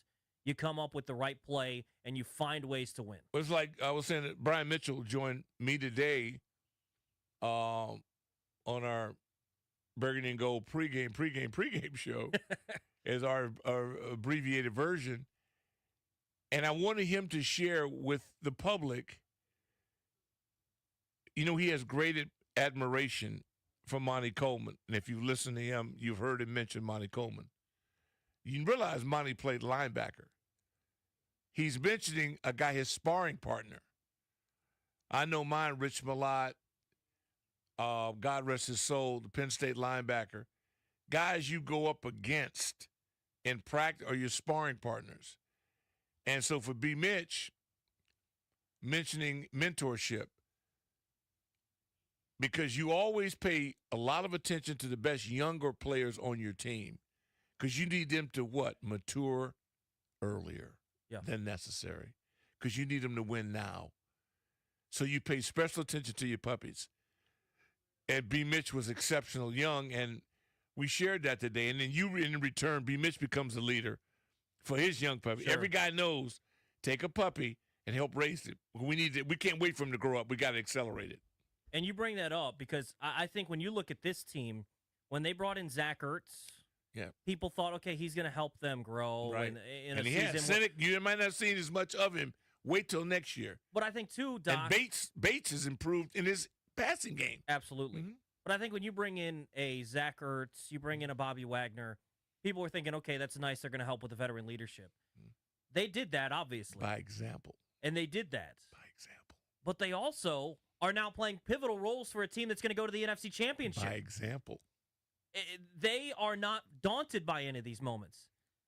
you come up with the right play and you find ways to win.
It's like I was saying that Brian Mitchell joined me today on our Burgundy and Gold pregame show as our abbreviated version. And I wanted him to share with the public, he has great admiration for Monty Coleman. And if you listen to him, you've heard him mention Monty Coleman. You realize Monty played linebacker. He's mentioning a guy, his sparring partner. I know mine, Rich Malott, God rest his soul, the Penn State linebacker. Guys you go up against in practice are your sparring partners. And so for B. Mitch, mentioning mentorship, because you always pay a lot of attention to the best younger players on your team, because you need them to what? Mature earlier than necessary, because you need them to win now. So you pay special attention to your puppies. And B. Mitch was exceptional young, and we shared that today. And then you, in return, B. Mitch becomes the leader for his young puppy.
Sure.
Every guy knows, take a puppy and help raise it. We can't wait for him to grow up. We got to accelerate it.
And you bring that up because I think when you look at this team, when they brought in Zach Ertz, people thought, okay, he's going to help them grow.
Right.
In
and
a
he
season
has. Cynic, you might not have seen as much of him. Wait till next year.
But I think, too, Doc.
And Bates has improved in his passing game.
Absolutely. Mm-hmm. But I think when you bring in a Zach Ertz, you bring in a Bobby Wagner, people were thinking, okay, that's nice. They're going to help with the veteran leadership. Mm-hmm. They did that, obviously.
By example.
And they did that.
By example.
But they also are now playing pivotal roles for a team that's going to go to the NFC Championship.
By example.
They are not daunted by any of these moments.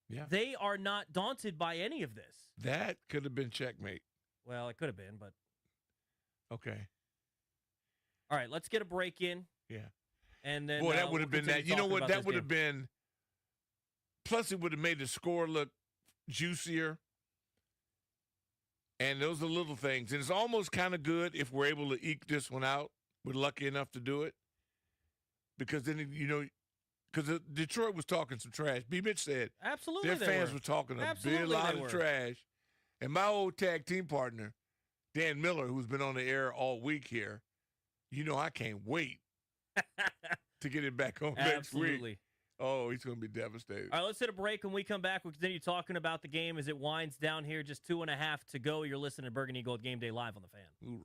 Yeah.
They are not daunted by any of this.
That could have been checkmate.
Well, it could have been, but.
Okay.
All right, let's get a break in.
Yeah.
And then.
Boy, that would have been that. You know what? That would have been. Plus, it would have made the score look juicier. And those are little things. And it's almost kind of good if we're able to eke this one out. We're lucky enough to do it. Because then, because Detroit was talking some trash. B. Mitch said.
Absolutely.
Their fans were talking a big lot of trash. And my old tag team partner, Dan Miller, who's been on the air all week here, I can't wait to get him back on next week. Oh, he's going to be devastated.
All right, let's hit a break. When we come back, we'll continue talking about the game as it winds down here. Just 2.5 to go. You're listening to Burgundy Gold Game Day live on The Fan.
Hoorah.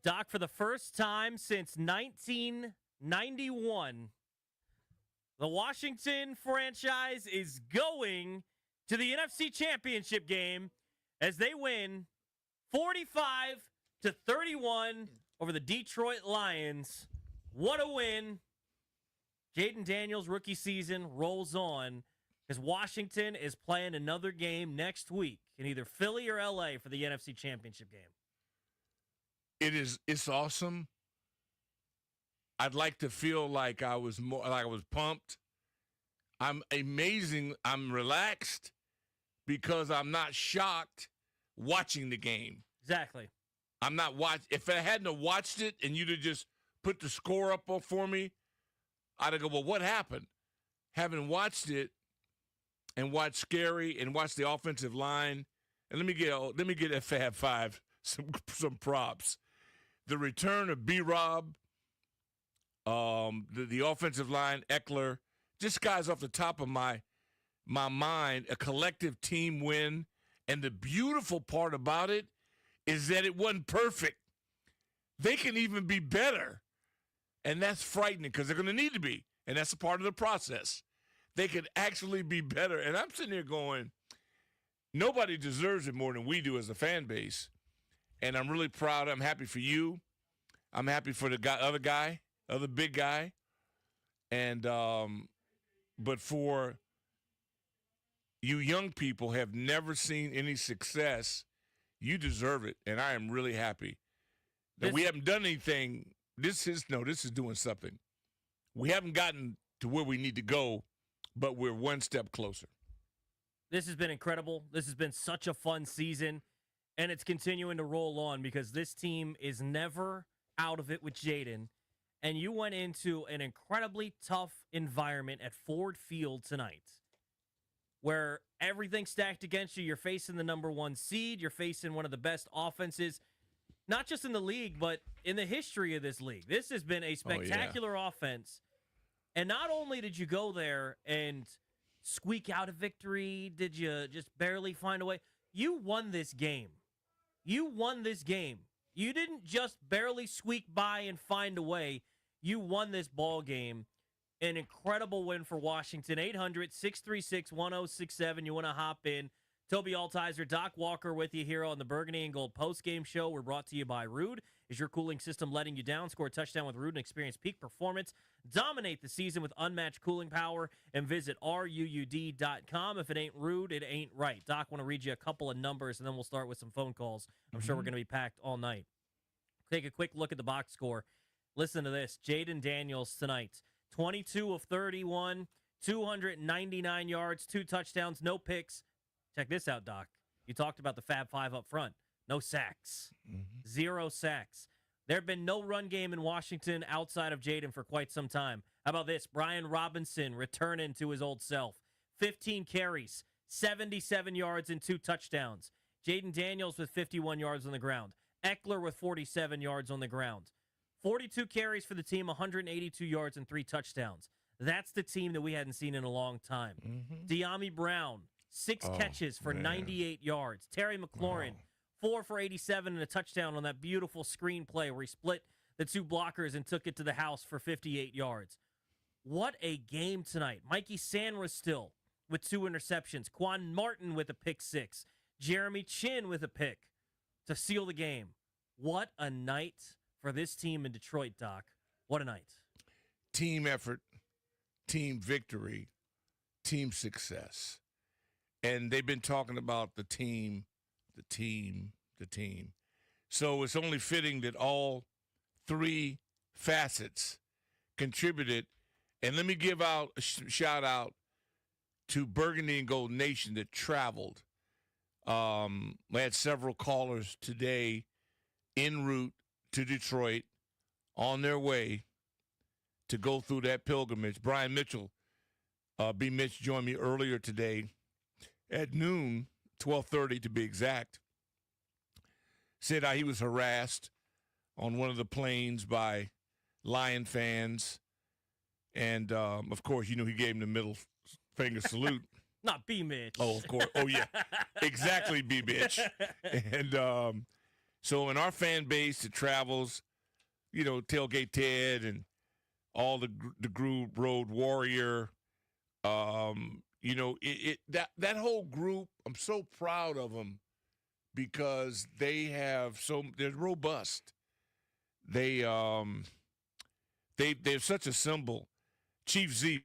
Doc, for the first time since 1991, the Washington franchise is going to the NFC Championship game as they win 45-31 over the Detroit Lions. What a win. Jaden Daniels' rookie season rolls on because Washington is playing another game next week in either Philly or LA for the NFC Championship game.
It's awesome. I'd like to feel like I was pumped. I'm amazing. I'm relaxed because I'm not shocked watching the game.
Exactly.
I'm not if I hadn't watched it and you'd have just put the score up for me, I'd have go, well, what happened? Having watched it and watched Scary and watched the offensive line, and let me get a Fab Five some props. The return of B-Rob, the offensive line, Eckler, just guys off the top of my mind, a collective team win. And the beautiful part about it is that it wasn't perfect. They can even be better. And that's frightening because they're going to need to be. And that's a part of the process. They could actually be better. And I'm sitting here going, nobody deserves it more than we do as a fan base. And I'm really proud. I'm happy for you. I'm happy for the other big guy. And but for you young people have never seen any success, you deserve it. And I am really happy that we haven't done anything. This is doing something. We haven't gotten to where we need to go, but we're one step closer.
This has been incredible. This has been such a fun season, and it's continuing to roll on because this team is never out of it with Jaden. And you went into an incredibly tough environment at Ford Field tonight where everything's stacked against you. You're facing the number one seed. You're facing one of the best offenses, not just in the league, but in the history of this league. This has been a spectacular offense. And not only did you go there and squeak out a victory, did you just barely find a way? You won this game. You won this game. You didn't just barely squeak by and find a way. You won this ball game. An incredible win for Washington. 800-636-1067. You want to hop in. Toby Altizer, Doc Walker with you here on the Burgundy and Gold postgame show. We're brought to you by Rude. Is your cooling system letting you down? Score a touchdown with Rude and experience peak performance. Dominate the season with unmatched cooling power and visit RUUD.com. If it ain't Rude, it ain't right. Doc, want to read you a couple of numbers, and then we'll start with some phone calls. I'm sure we're going to be packed all night. Take a quick look at the box score. Listen to this. Jaden Daniels tonight, 22 of 31, 299 yards, 2 touchdowns, no picks. Check this out, Doc. You talked about the Fab Five up front. No sacks. 0 sacks. There have been no run game in Washington outside of Jaden for quite some time. How about this? Brian Robinson returning to his old self. 15 carries, 77 yards, and 2 touchdowns. Jaden Daniels with 51 yards on the ground. Eckler with 47 yards on the ground. 42 carries for the team, 182 yards, and 3 touchdowns. That's the team that we hadn't seen in a long time. De'Ami Brown, 6 catches for 98 yards. Terry McLaurin, 4 for 87 and a touchdown on that beautiful screen play where he split the 2 blockers and took it to the house for 58 yards. What a game tonight. Mikey Sanders still with 2 interceptions. Quan Martin with a pick 6. Jeremy Chin with a pick to seal the game. What a night for this team in Detroit, Doc. What a night.
Team effort, team victory, team success. And they've been talking about the team. So it's only fitting that all 3 facets contributed. And let me give out a shout out to Burgundy and Gold Nation that traveled. We had several callers today en route to Detroit on their way to go through that pilgrimage. Brian Mitchell, B. Mitch, joined me earlier today at noon, 12:30 to be exact. Said how he was harassed on one of the planes by Lion fans. And, of course, he gave him the middle finger salute.
Not B. Mitch.
Oh, of course. Oh, yeah. Exactly, B. Mitch. And So in our fan base that travels, Tailgate Ted and all the group Road Warrior, that whole group, I'm so proud of them because they're robust. They're such a symbol. Chief Z.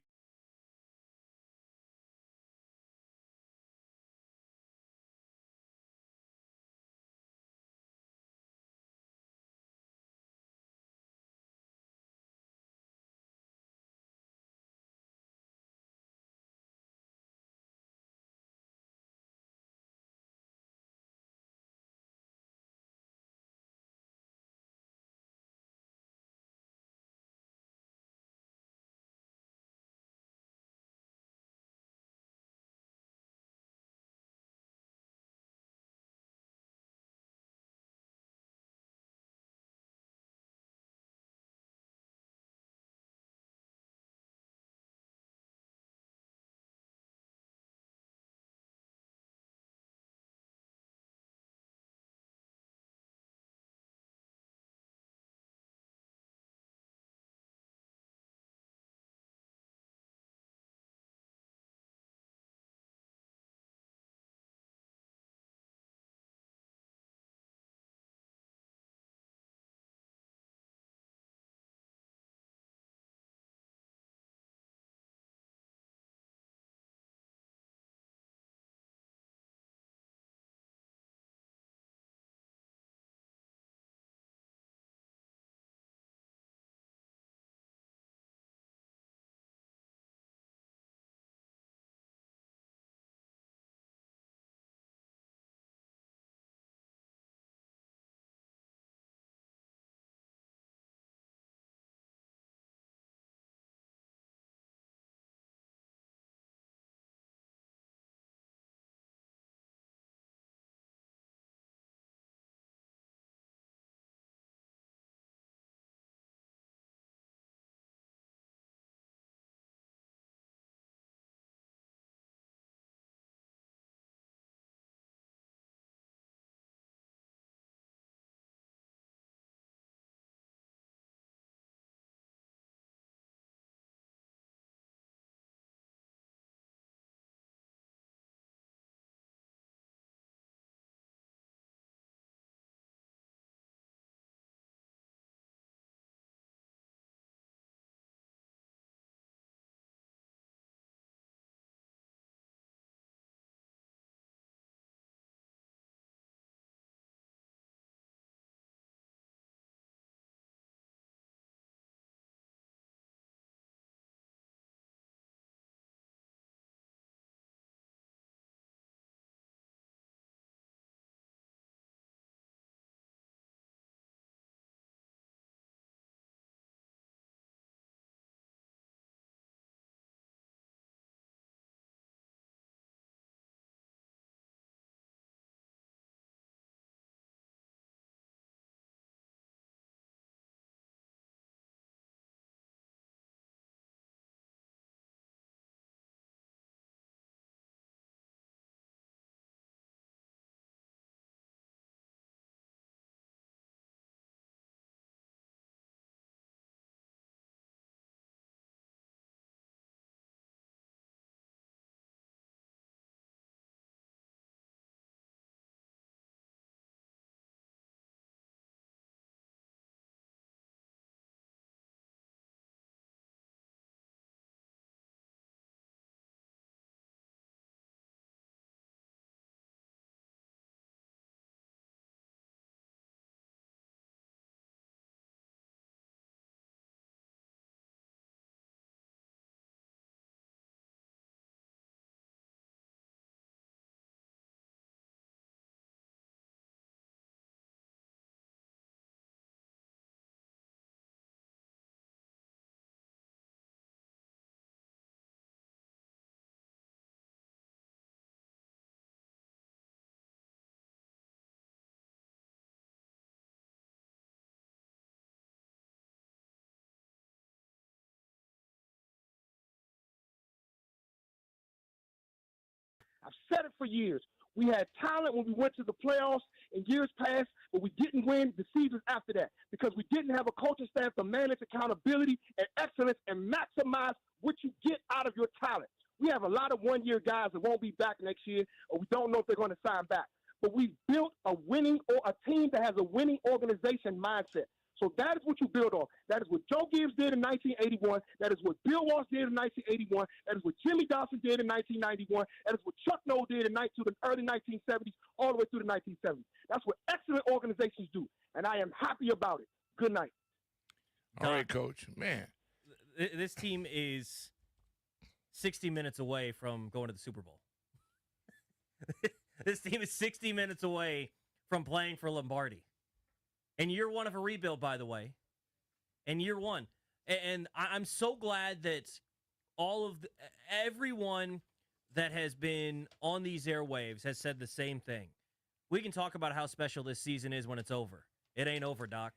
I've said it for years. We had talent when we went to the playoffs in years past, but we didn't win the seasons after that because we didn't have a coaching staff to manage accountability and excellence and maximize what you get out of your talent. We have a lot of one-year guys that won't be back next year, or we don't know if they're going to sign back. But we built a team that has a winning organization mindset. So that is what you build on. That is what Joe Gibbs did in 1981. That is what Bill Walsh did in 1981. That is what Jimmy Dawson did in 1991. That is what Chuck Noll did in the early 1970s, all the way through the 1970s. That's what excellent organizations do, and I am happy about it. Good night.
All right, Coach. Man.
This team is 60 minutes away from going to the Super Bowl. This team is 60 minutes away from playing for Lombardi. And year one of a rebuild, by the way. And year one. And I'm so glad that everyone that has been on these airwaves has said the same thing. We can talk about how special this season is when it's over. It ain't over, Doc.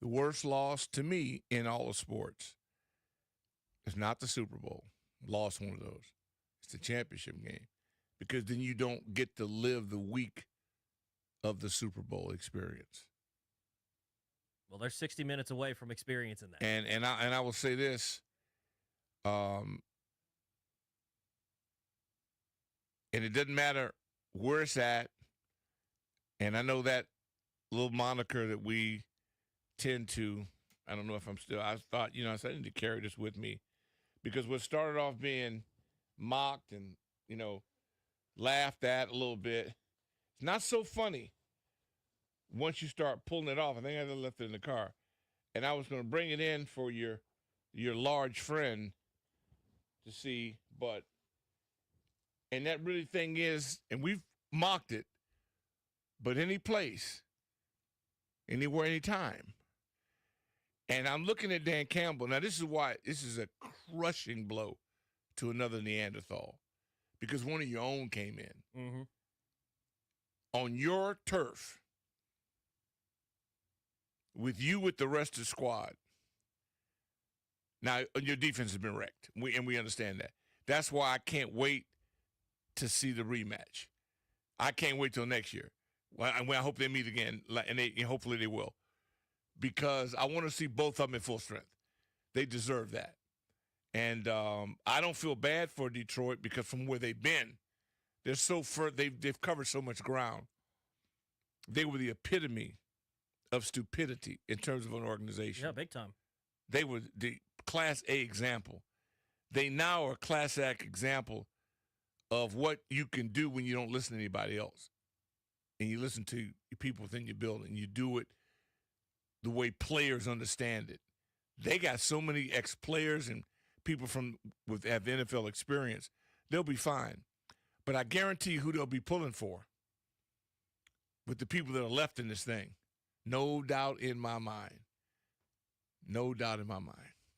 The worst loss to me in all of sports is not the Super Bowl. Lost one of those. It's the championship game. Because then you don't get to live the week of the Super Bowl experience.
Well, they're 60 minutes away from experiencing that.
And I will say this, and it doesn't matter where it's at, and I know that little moniker that we tend to, I don't know if I thought, I said I need to carry this with me, because what started off being mocked and, laughed at a little bit, it's not so funny once you start pulling it off. I think I left it in the car. And I was going to bring it in for your large friend to see, and that really thing is, and we've mocked it, but any place, anywhere, anytime. And I'm looking at Dan Campbell. Now, this is why this is a crushing blow to another Neanderthal, because one of your own came in.
Mm-hmm.
On your turf, with the rest of the squad. Now, your defense has been wrecked, and we understand that. That's why I can't wait to see the rematch. I can't wait till next year. Well, I hope they meet again, and hopefully they will, because I want to see both of them in full strength. They deserve that. And I don't feel bad for Detroit, because from where they've been, they're so they've covered so much ground. They were the epitome of stupidity in terms of an organization.
Yeah, big time.
They were the Class A example. They now are a Class A example of what you can do when you don't listen to anybody else. And you listen to people within your building. You do it the way players understand it. They got so many ex-players and people have NFL experience. They'll be fine. But I guarantee you who they'll be pulling for with the people that are left in this thing. No doubt in my mind. No doubt in my mind.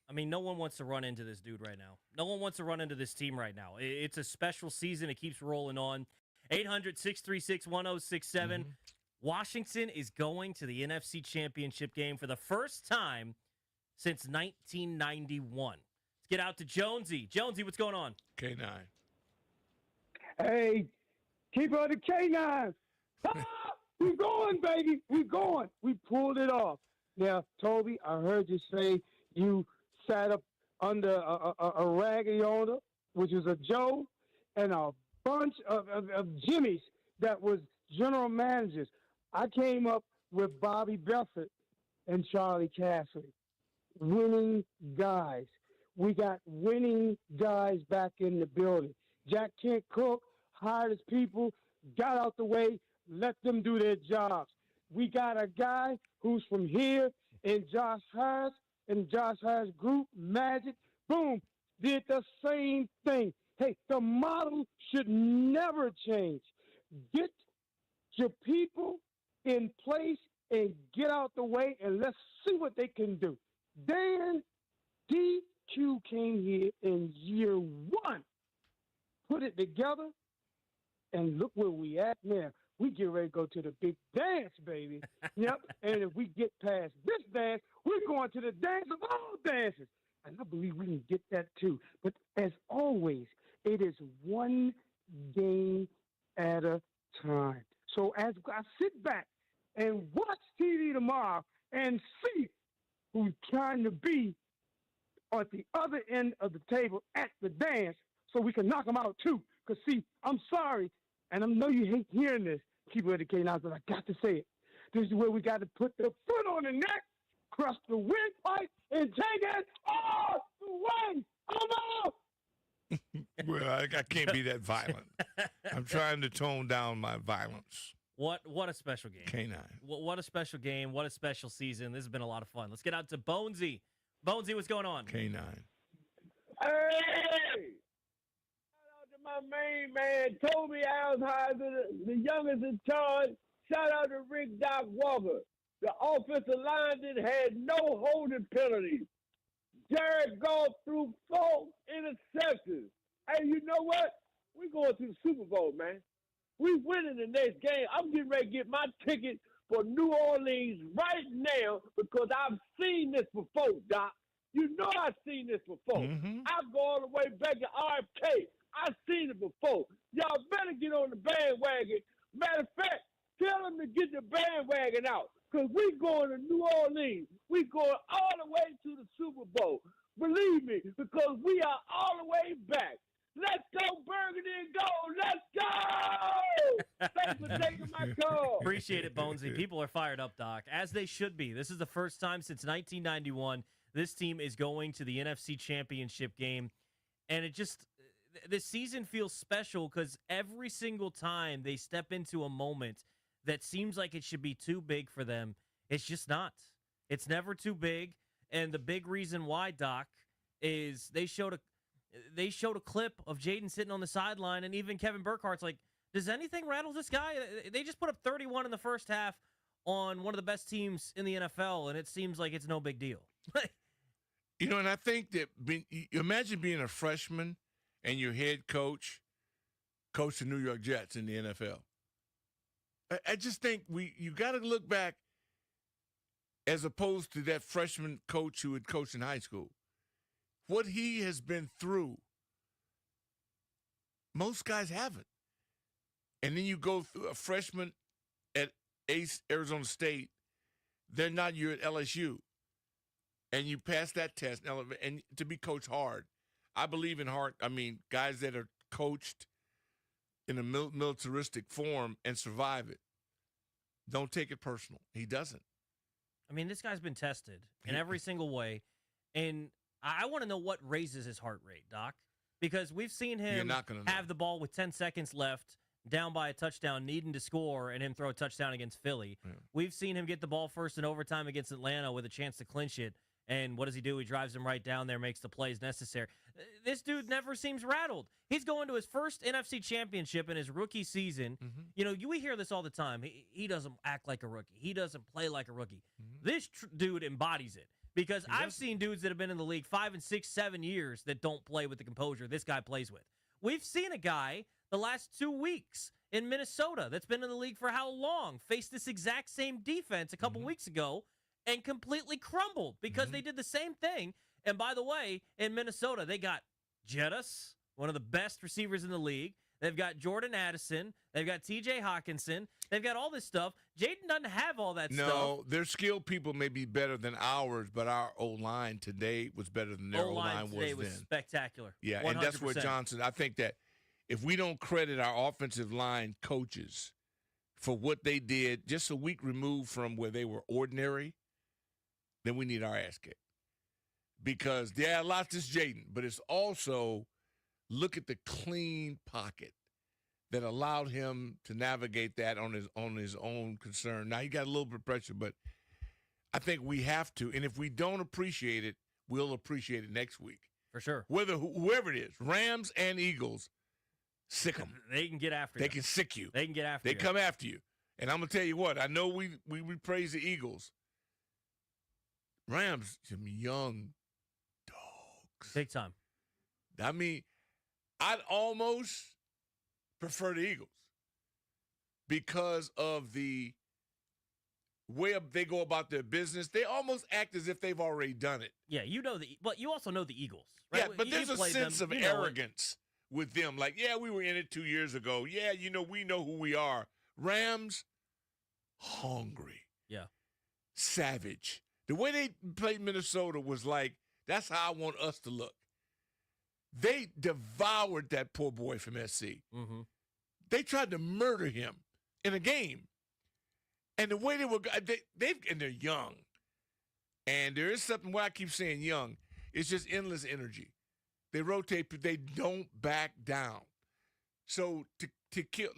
I mean, no one wants to run into this dude right now. No one wants to run into this team right now. It's a special season. It keeps rolling on. 800-636-1067. Mm-hmm. Washington is going to the NFC Championship game for the first time since 1991. Let's get out to Jonesy. Jonesy, what's going on?
K9.
Hey, keep on the K9. We going, baby. We going. We pulled it off. Now, Toby, I heard you say you sat up under a raggedy owner, which was a Joe, and a bunch of Jimmys that was general managers. I came up with Bobby Buffett and Charlie Casserly. Winning guys. We got winning guys back in the building. Jack Kent Cook hired his people, got out the way, let them do their jobs. We got a guy who's from here in Josh Harris and Josh Harris Group, Magic, boom, did the same thing. Hey, the model should never change. Get your people in place and get out the way, and let's see what they can do. Dan DQ came here in year one, put it together, and look where we at now. We get ready to go to the big dance, baby. Yep. And if we get past this dance, we're going to the dance of all dances. And I believe we can get that too. But as always, it is one game at a time. So as I sit back and watch TV tomorrow and see who's trying to be at the other end of the table at the dance so we can knock them out too. Because, see, I'm sorry, and I know you hate hearing this, people at the K9s, but I got to say it. This is where we got to put the foot on the neck, crush the windpipe, and take it all the way. I'm out.
Well, I can't be that violent. I'm trying to tone down my violence.
What a special game.
K9.
What a special game. What a special season. This has been a lot of fun. Let's get out to Bonesy. Bonesy, what's going on?
K9.
Hey! Shout out to my main man, Toby Alsheimer, the youngest in charge. Shout out to Rick Doc Walker. The offensive lineman had no holding penalties. Jared Goff threw 4 interceptions. Hey, you know what? We're going to the Super Bowl, man. We winning the next game. I'm getting ready to get my ticket for New Orleans right now because I've seen this before, Doc. You know I've seen this before. I go all the way back to RFK. I've seen it before. Y'all better get on the bandwagon. Matter of fact, tell them to get the bandwagon out because we going to New Orleans. We going all the way to the Super Bowl. Believe me, because we are all the way back. Let's go, Burgundy, and go. Let's go. Thanks for taking my call.
Appreciate it, Bonesy. People are fired up, Doc, as they should be. This is the first time since 1991 this team is going to the NFC Championship game. And this season feels special because every single time they step into a moment that seems like it should be too big for them, it's just not. It's never too big. And the big reason why, Doc, is they showed a clip of Jaden sitting on the sideline, and even Kevin Burkhardt's like, does anything rattle this guy? They just put up 31 in the first half on one of the best teams in the NFL, and it seems like it's no big deal.
You know, and I think that imagine being a freshman and your head coach the New York Jets in the NFL. I just think you got to look back as opposed to that freshman coach who had coached in high school. What he has been through, most guys haven't. And then you go through a freshman at Arizona State, they're not you at LSU. And you pass that test, and to be coached hard. I believe in hard. I mean, guys that are coached in a militaristic form and survive it. Don't take it personal. He doesn't.
I mean, this guy's been tested in every single way. And I want to know what raises his heart rate, Doc, because we've seen him have the ball with 10 seconds left, down by a touchdown, needing to score, and him throw a touchdown against Philly. Yeah. We've seen him get the ball first in overtime against Atlanta with a chance to clinch it. And what does he do? He drives him right down there, makes the plays necessary. This dude never seems rattled. He's going to his first NFC championship in his rookie season. You know, we hear this all the time. He doesn't act like a rookie. He doesn't play like a rookie. This dude embodies it. Because I've seen dudes that have been in the league 5 and 6, 7 years that don't play with the composure this guy plays with. We've seen a guy the last 2 weeks in Minnesota that's been in the league for how long face this exact same defense a couple weeks ago and completely crumbled because they did the same thing. And by the way, in Minnesota, they got Jettis, one of the best receivers in the league. They've got Jordan Addison. They've got T.J. Hawkinson. They've got all this stuff. Jaden doesn't have all that stuff.
No, their skilled people may be better than ours, but our O-line today was better than their O-line
today was
then.
Spectacular.
Yeah,
100%.
And that's what Johnson, I think that if we don't credit our offensive line coaches for what they did just a week removed from where they were ordinary, then we need our ass kicked. Because, yeah, a lot is Jaden, but it's also look at the clean pocket that allowed him to navigate that on his own concern. Now, he got a little bit of pressure, but I think we have to. And if we don't appreciate it, we'll appreciate it next week.
For sure.
Whoever it is, Rams and Eagles, sick them.
They can get after you.
They can sick you.
They can get after you.
They come after you. And I'm going to tell you what, I know we praise the Eagles. Rams, some young dogs.
Big time.
I mean, I'd almost prefer the Eagles because of the way they go about their business. They almost act as if they've already done it.
Yeah, but you also know the Eagles, right?
Yeah, but there's a sense of arrogance with them. Like, yeah, we were in it 2 years ago. Yeah, we know who we are. Rams, hungry.
Yeah.
Savage. The way they played Minnesota was like, that's how I want us to look. They devoured that poor boy from SC.
Mm-hmm.
They tried to murder him in a game. And the way they were, and they're young. And there is something, why I keep saying young, it's just endless energy. They rotate, but they don't back down. So to kill,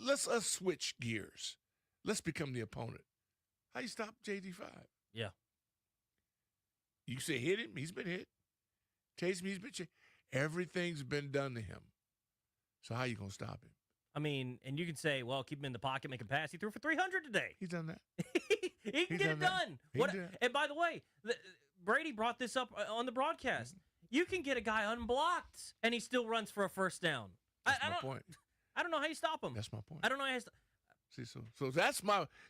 let's us switch gears. Let's become the opponent. How you stop JD5?
Yeah.
You say hit him, he's been hit. Chase him, he's been chased. Everything's been done to him. So how you going to stop him?
I mean, and you can say, well, keep him in the pocket, make him pass. He threw for 300 today.
He's done that.
He can get it done. And by the way, Brady brought this up on the broadcast. You can get a guy unblocked, and he still runs for a first down.
That's my point.
I don't know how you stop him.
That's my point.
I don't know how you stop.
See, so that's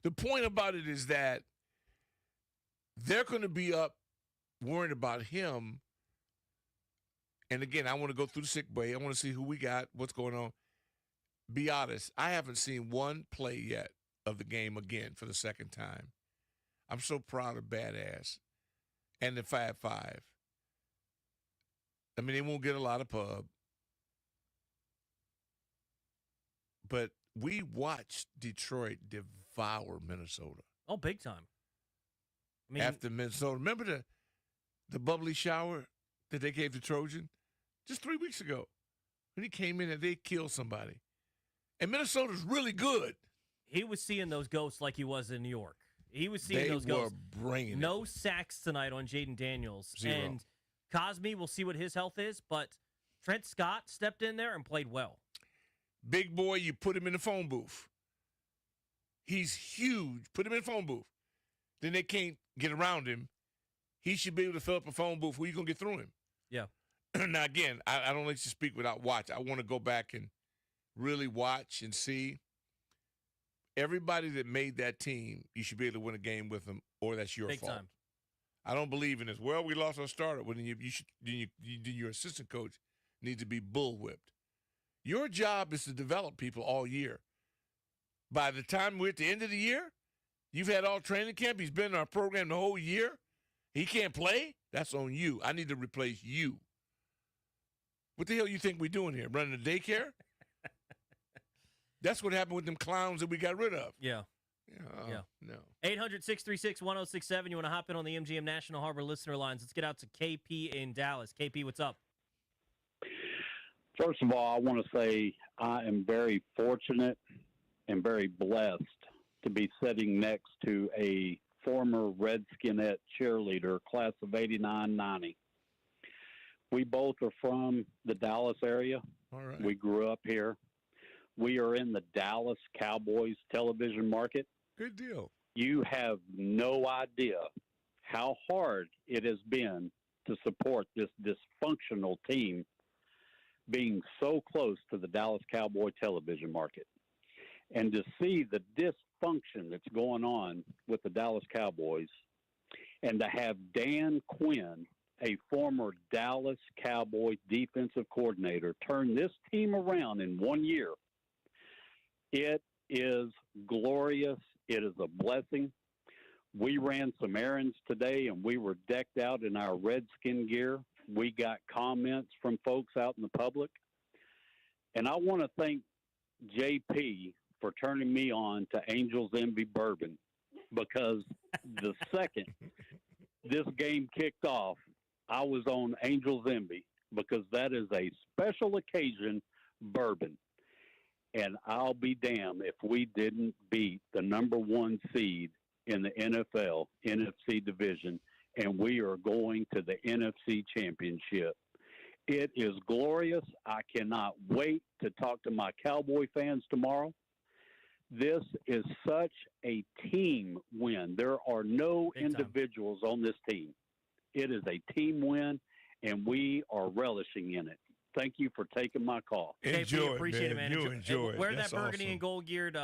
the point about it is that they're going to be up worrying about him. And again, I want to go through the sick bay. I want to see who we got, what's going on. Be honest, I haven't seen one play yet of the game again for the second time. I'm so proud of Badass and the 5-5. I mean, they won't get a lot of pub. But we watched Detroit devour Minnesota.
Oh, big time. I mean,
after Minnesota. Remember the bubbly shower that they gave the Trojan just 3 weeks ago when he came in and they killed somebody. And Minnesota's really good.
He was seeing those ghosts like he was in New York. He was seeing those ghosts.
They were bringing
no sacks tonight on Jaden Daniels.
0.
And Cosme, we'll see what his health is, but Trent Scott stepped in there and played well.
Big boy, you put him in the phone booth. He's huge. Put him in the phone booth. Then they can't get around him. He should be able to fill up a phone booth. Who you going to get through him?
Yeah.
Now, again, I don't like to speak without watch. I want to go back and really watch and see. Everybody that made that team, you should be able to win a game with them, or that's your
Big
fault.
time.
I don't believe in this. Well, we lost our starter. Well, then your assistant coach needs to be bullwhipped. Your job is to develop people all year. By the time we're at the end of the year, you've had all training camp. He's been in our program the whole year. He can't play? That's on you. I need to replace you. What the hell you think we're doing here? Running a daycare? That's what happened with them clowns that we got rid of.
Yeah.
Yeah. No.
800-636-1067. You want to hop in on the MGM National Harbor listener lines. Let's get out to KP in Dallas. KP, what's up?
First of all, I want to say I am very fortunate and very blessed to be sitting next to a former Redskinette cheerleader, class of 89-90. We both are from the Dallas area.
All right.
We grew up here. We are in the Dallas Cowboys television market.
Good deal.
You have no idea how hard it has been to support this dysfunctional team being so close to the Dallas Cowboy television market. And to see the dysfunction that's going on with the Dallas Cowboys, and to have Dan Quinn, a former Dallas Cowboy defensive coordinator, turn this team around in 1 year, it is glorious. It is a blessing. We ran some errands today, and we were decked out in our Redskin gear. We got comments from folks out in the public. And I want to thank JP for turning me on to Angels Envy Bourbon, because the second this game kicked off, I was on Angels Envy, because that is a special occasion bourbon. And I'll be damned if we didn't beat the number 1 seed in the NFL NFC division, and we are going to the NFC championship. It is glorious. I cannot wait to talk to my Cowboy fans tomorrow. This is such a team win. There are no individuals on this team. It is a team win, and we are relishing in it. Thank you for taking my call.
Enjoy,
appreciate
man.
it, man.
You enjoy it.
Wear
That's
that burgundy
awesome.
and gold geared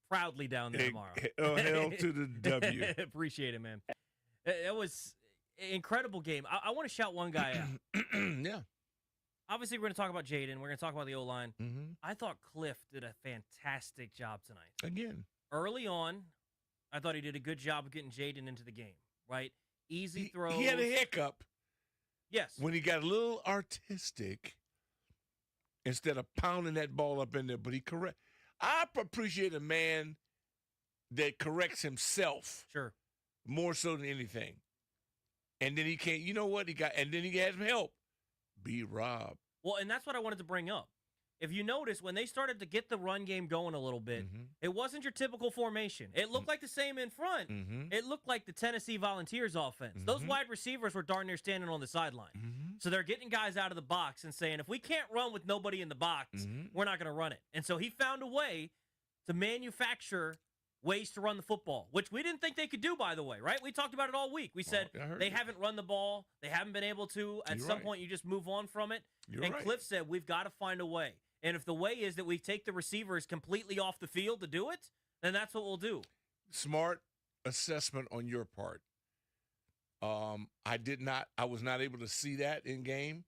proudly down there tomorrow.
Hell to the W.
Appreciate it, man. It was an incredible game. I want to shout one guy out.
Yeah.
Obviously, we're going to talk about Jaden. We're going to talk about the O-line.
Mm-hmm.
I thought Cliff did a fantastic job tonight.
Again.
Early on, I thought he did a good job of getting Jaden into the game, right? Easy throws.
He had a hiccup.
Yes.
When he got a little artistic instead of pounding that ball up in there, but I appreciate a man that corrects himself.
Sure.
More so than anything. And then he can't, you know what? And then he had some help. B-Rob.
Well, and that's what I wanted to bring up. If you notice, when they started to get the run game going a little bit, it wasn't your typical formation. It looked like the same in front. It looked like the Tennessee Volunteers offense. Those wide receivers were darn near standing on the sideline. So they're getting guys out of the box and saying, if we can't run with nobody in the box, we're not going to run it. And so he found a way to manufacture ways to run the football, which we didn't think they could do, by the way, right? We talked about it all week. We said they haven't run the ball. They haven't been able to. At some point, you just move on from it. And Cliff said, we've got to find a way. And if the way is that we take the receivers completely off the field to do it, then that's what we'll do.
Smart assessment on your part. I was not able to see that in game.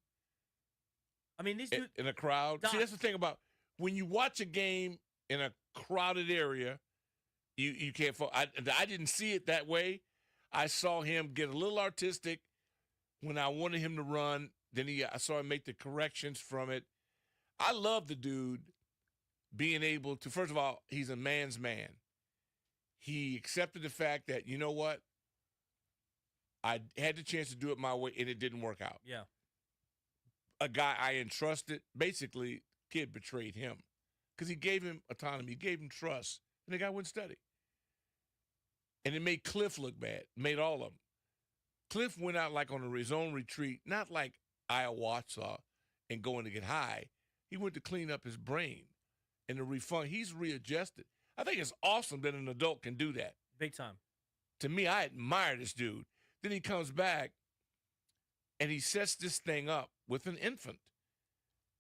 I mean, these dudes
in a crowd. See, that's the thing about when you watch a game in a crowded area, you can't. I didn't see it that way. I saw him get a little artistic when I wanted him to run. Then I saw him make the corrections from it. I love the dude being able to, first of all, he's a man's man. He accepted the fact that, you know what, I had the chance to do it my way, and it didn't work out.
Yeah.
A guy I entrusted, basically, kid betrayed him because he gave him autonomy, he gave him trust, and the guy wouldn't study. And it made Cliff look bad, made all of them. Cliff went out like on his own retreat, not like ayahuasca and going to get high. He went to clean up his brain and to refund. He's readjusted. I think it's awesome that an adult can do that.
Big time.
To me, I admire this dude. Then he comes back and he sets this thing up with an infant.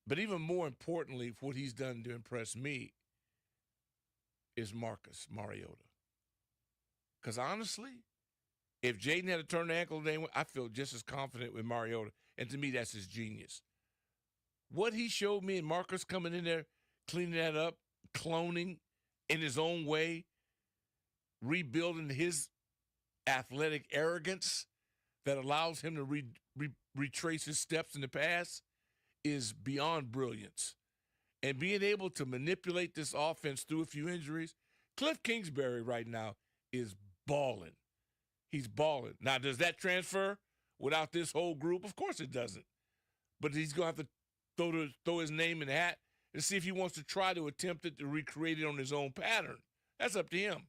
But even more importantly, what he's done to impress me is Marcus Mariota. Because honestly, if Jaden had a turned ankle today, I feel just as confident with Mariota. And to me, that's his genius. What he showed me and Marcus coming in there, cleaning that up, cloning in his own way, rebuilding his athletic arrogance that allows him to retrace his steps in the past is beyond brilliance. And being able to manipulate this offense through a few injuries, Cliff Kingsbury right now is balling. He's balling. Now, does that transfer without this whole group? Of course it doesn't. But he's going to have to throw his name in the hat and see if he wants to try to attempt it to recreate it on his own pattern. That's up to him.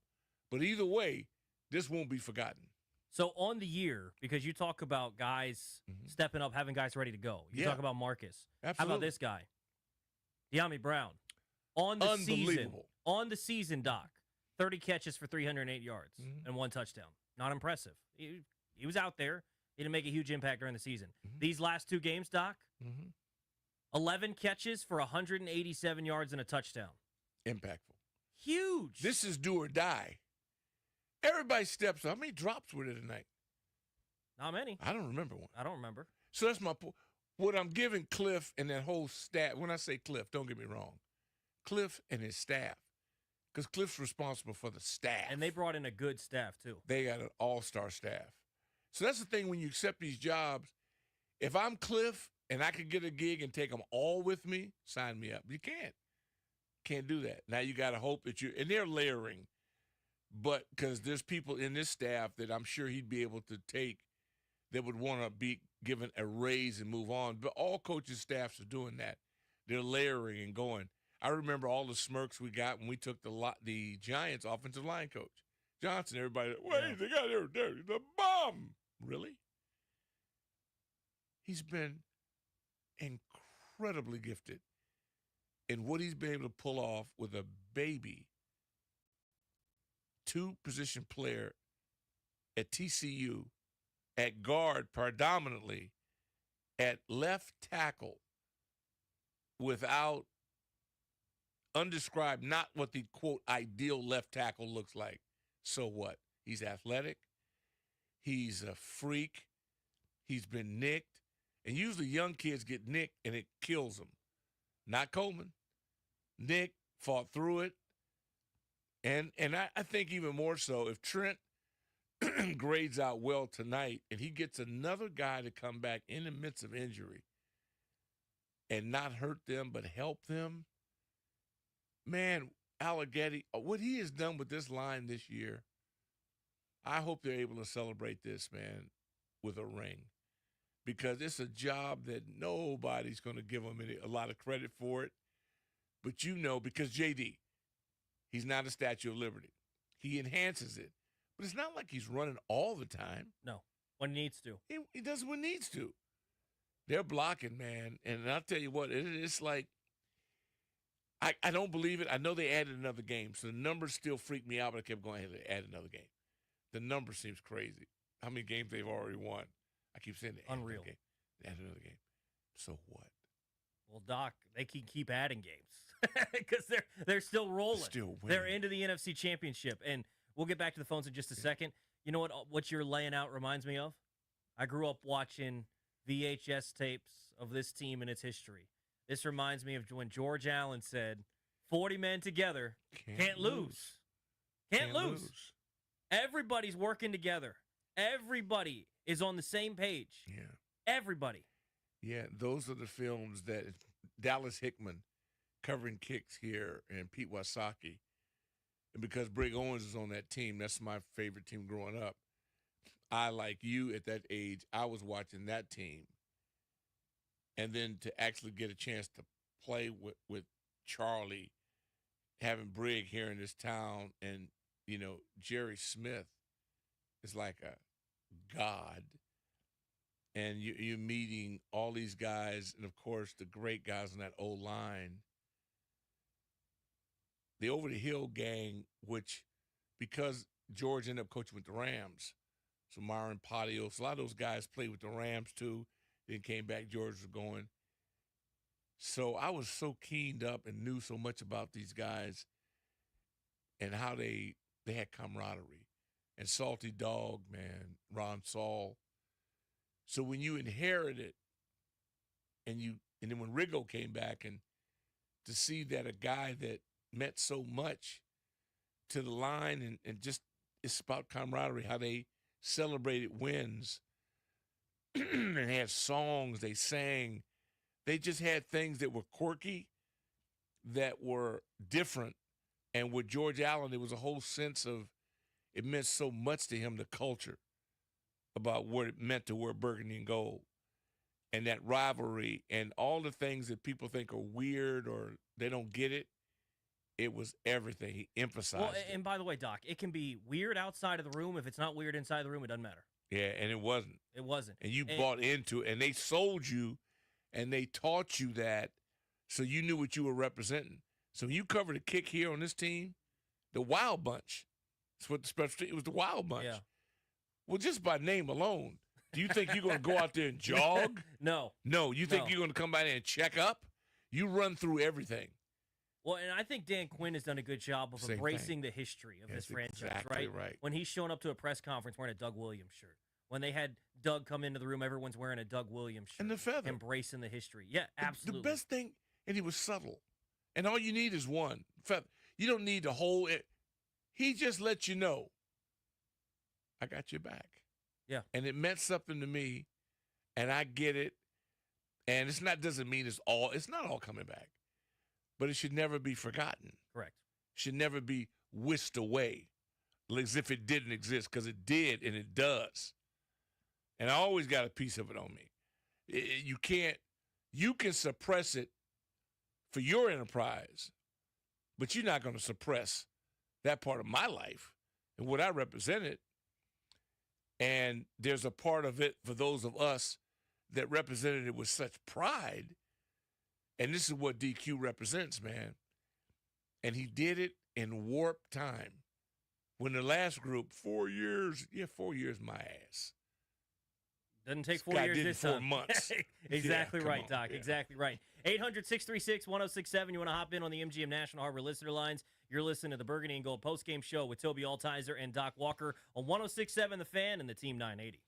But either way, this won't be forgotten.
So on the year, because you talk about guys stepping up, having guys ready to go. You talk about Marcus.
Absolutely.
How about this guy? De'Ami Brown. On the season, Doc. 30 catches for 308 yards and 1 touchdown. Not impressive. He was out there. He didn't make a huge impact during the season. These last 2 games, Doc, 11 catches for 187 yards and a touchdown.
Impactful.
Huge.
This is do or die. Everybody steps up. How many drops were there tonight?
Not many.
I don't remember one.
I don't remember.
So that's my point. What I'm giving Cliff and that whole staff, when I say Cliff, don't get me wrong, Cliff and his staff, because Cliff's responsible for the staff.
And they brought in a good staff, too.
They got an all-star staff. So that's the thing when you accept these jobs. If I'm Cliff and I could get a gig and take them all with me, sign me up. You can't. Can't do that. Now you got to hope that and they're layering, but because there's people in this staff that I'm sure he'd be able to take that would want to be given a raise and move on. But all coaches' staffs are doing that. They're layering and going. I remember all the smirks we got when we took the Giants offensive line coach, Johnson. Everybody, wait, they got the bomb. Really? He's been incredibly gifted in what he's been able to pull off with a baby 2-position player at TCU, at guard predominantly, at left tackle without undescribed, not what the, quote, ideal left tackle looks like. So what? He's athletic. He's a freak. He's been nicked. And usually young kids get nicked and it kills them. Not Coleman. Nick fought through it. And I think even more so, if Trent grades out well tonight and he gets another guy to come back in the midst of injury and not hurt them but help them, man, Allegretti, what he has done with this line this year, I hope they're able to celebrate this, man, with a ring. Because it's a job that nobody's going to give him a lot of credit for it. But you know, because JD, he's not a Statue of Liberty. He enhances it. But it's not like he's running all the time.
No, when he needs to.
He does what he needs to. They're blocking, man. And I'll tell you what, it's like, I don't believe it. I know they added another game, so the numbers still freak me out, but I kept going ahead and add another game. The number seems crazy. How many games they've already won? I keep saying they
Unreal.
Add another game. So what?
Well, Doc, they can keep adding games because they're still rolling.
Still winning.
They're into the NFC Championship, and we'll get back to the phones in just a second. You know what you're laying out reminds me of? I grew up watching VHS tapes of this team and its history. This reminds me of when George Allen said, 40 men together can't lose. Can't lose. Everybody's working together. Everybody is on the same page.
Yeah.
Everybody.
Yeah, those are the films that Dallas Hickman covering kicks here and Pete Wasaki. And because Brig Owens is on that team, that's my favorite team growing up. I, like you at that age, I was watching that team. And then to actually get a chance to play with Charlie, having Brig here in this town, and, you know, Jerry Smith is like a god. And you're meeting all these guys, and, of course, the great guys on that O-line. The over-the-hill gang, which, because George ended up coaching with the Rams, so Myron Patios, a lot of those guys played with the Rams, too. Then came back, George was going. So I was so keened up and knew so much about these guys and how they had camaraderie. And Salty Dog, man, Ron Saul. So when you inherit it, and then when Riggo came back, and to see that a guy that meant so much to the line, and just it's about camaraderie, how they celebrated wins and had songs they sang. They just had things that were quirky, that were different. And with George Allen, there was a whole sense of, it meant so much to him, the culture, about what it meant to wear burgundy and gold, and that rivalry, and all the things that people think are weird or they don't get it. It was everything. He emphasized it.
And by the way, Doc, it can be weird outside of the room. If it's not weird inside the room, it doesn't matter.
Yeah, and it wasn't.
It wasn't.
And you bought into it, and they sold you, and they taught you that, so you knew what you were representing. So when you covered a kick here on this team, the Wild Bunch, that's what the special, it was the Wild Bunch.
Yeah.
Well, just by name alone, do you think you're going to go out there and jog?
No.
No. You think
No.
you're going to come by there and check up? You run through everything.
Well, and I think Dan Quinn has done a good job of
Same
embracing the history of this
That's
franchise,
exactly right.
When he's showing up to a press conference wearing a Doug Williams shirt. When they had Doug come into the room, everyone's wearing a Doug Williams shirt.
And the feather.
Embracing the history. Yeah, absolutely.
The best thing, and he was subtle. And all you need is one feather. You don't need the whole. He just let you know, I got your back.
Yeah.
And it meant something to me, and I get it. And doesn't mean it's not all coming back. But it should never be forgotten.
Correct.
Should never be whisked away as if it didn't exist, because it did, and it does. And I always got a piece of it on me. You can suppress it for your enterprise, but you're not going to suppress that part of my life and what I represented. And there's a part of it for those of us that represented it with such pride. And this is what DQ represents, man. And he did it in warp time. When the last group, 4 years, 4 years, my ass.
Doesn't take
This
4
guy
years
did it
this
4
time.
months.
Exactly
Yeah,
right,
come
Doc.
on. Yeah.
Exactly right. 800-636-1067. You want to hop in on the MGM National Harbor listener lines. You're listening to the Burgundy and Gold postgame show with Toby Altizer and Doc Walker on 106.7 The Fan and the Team 980.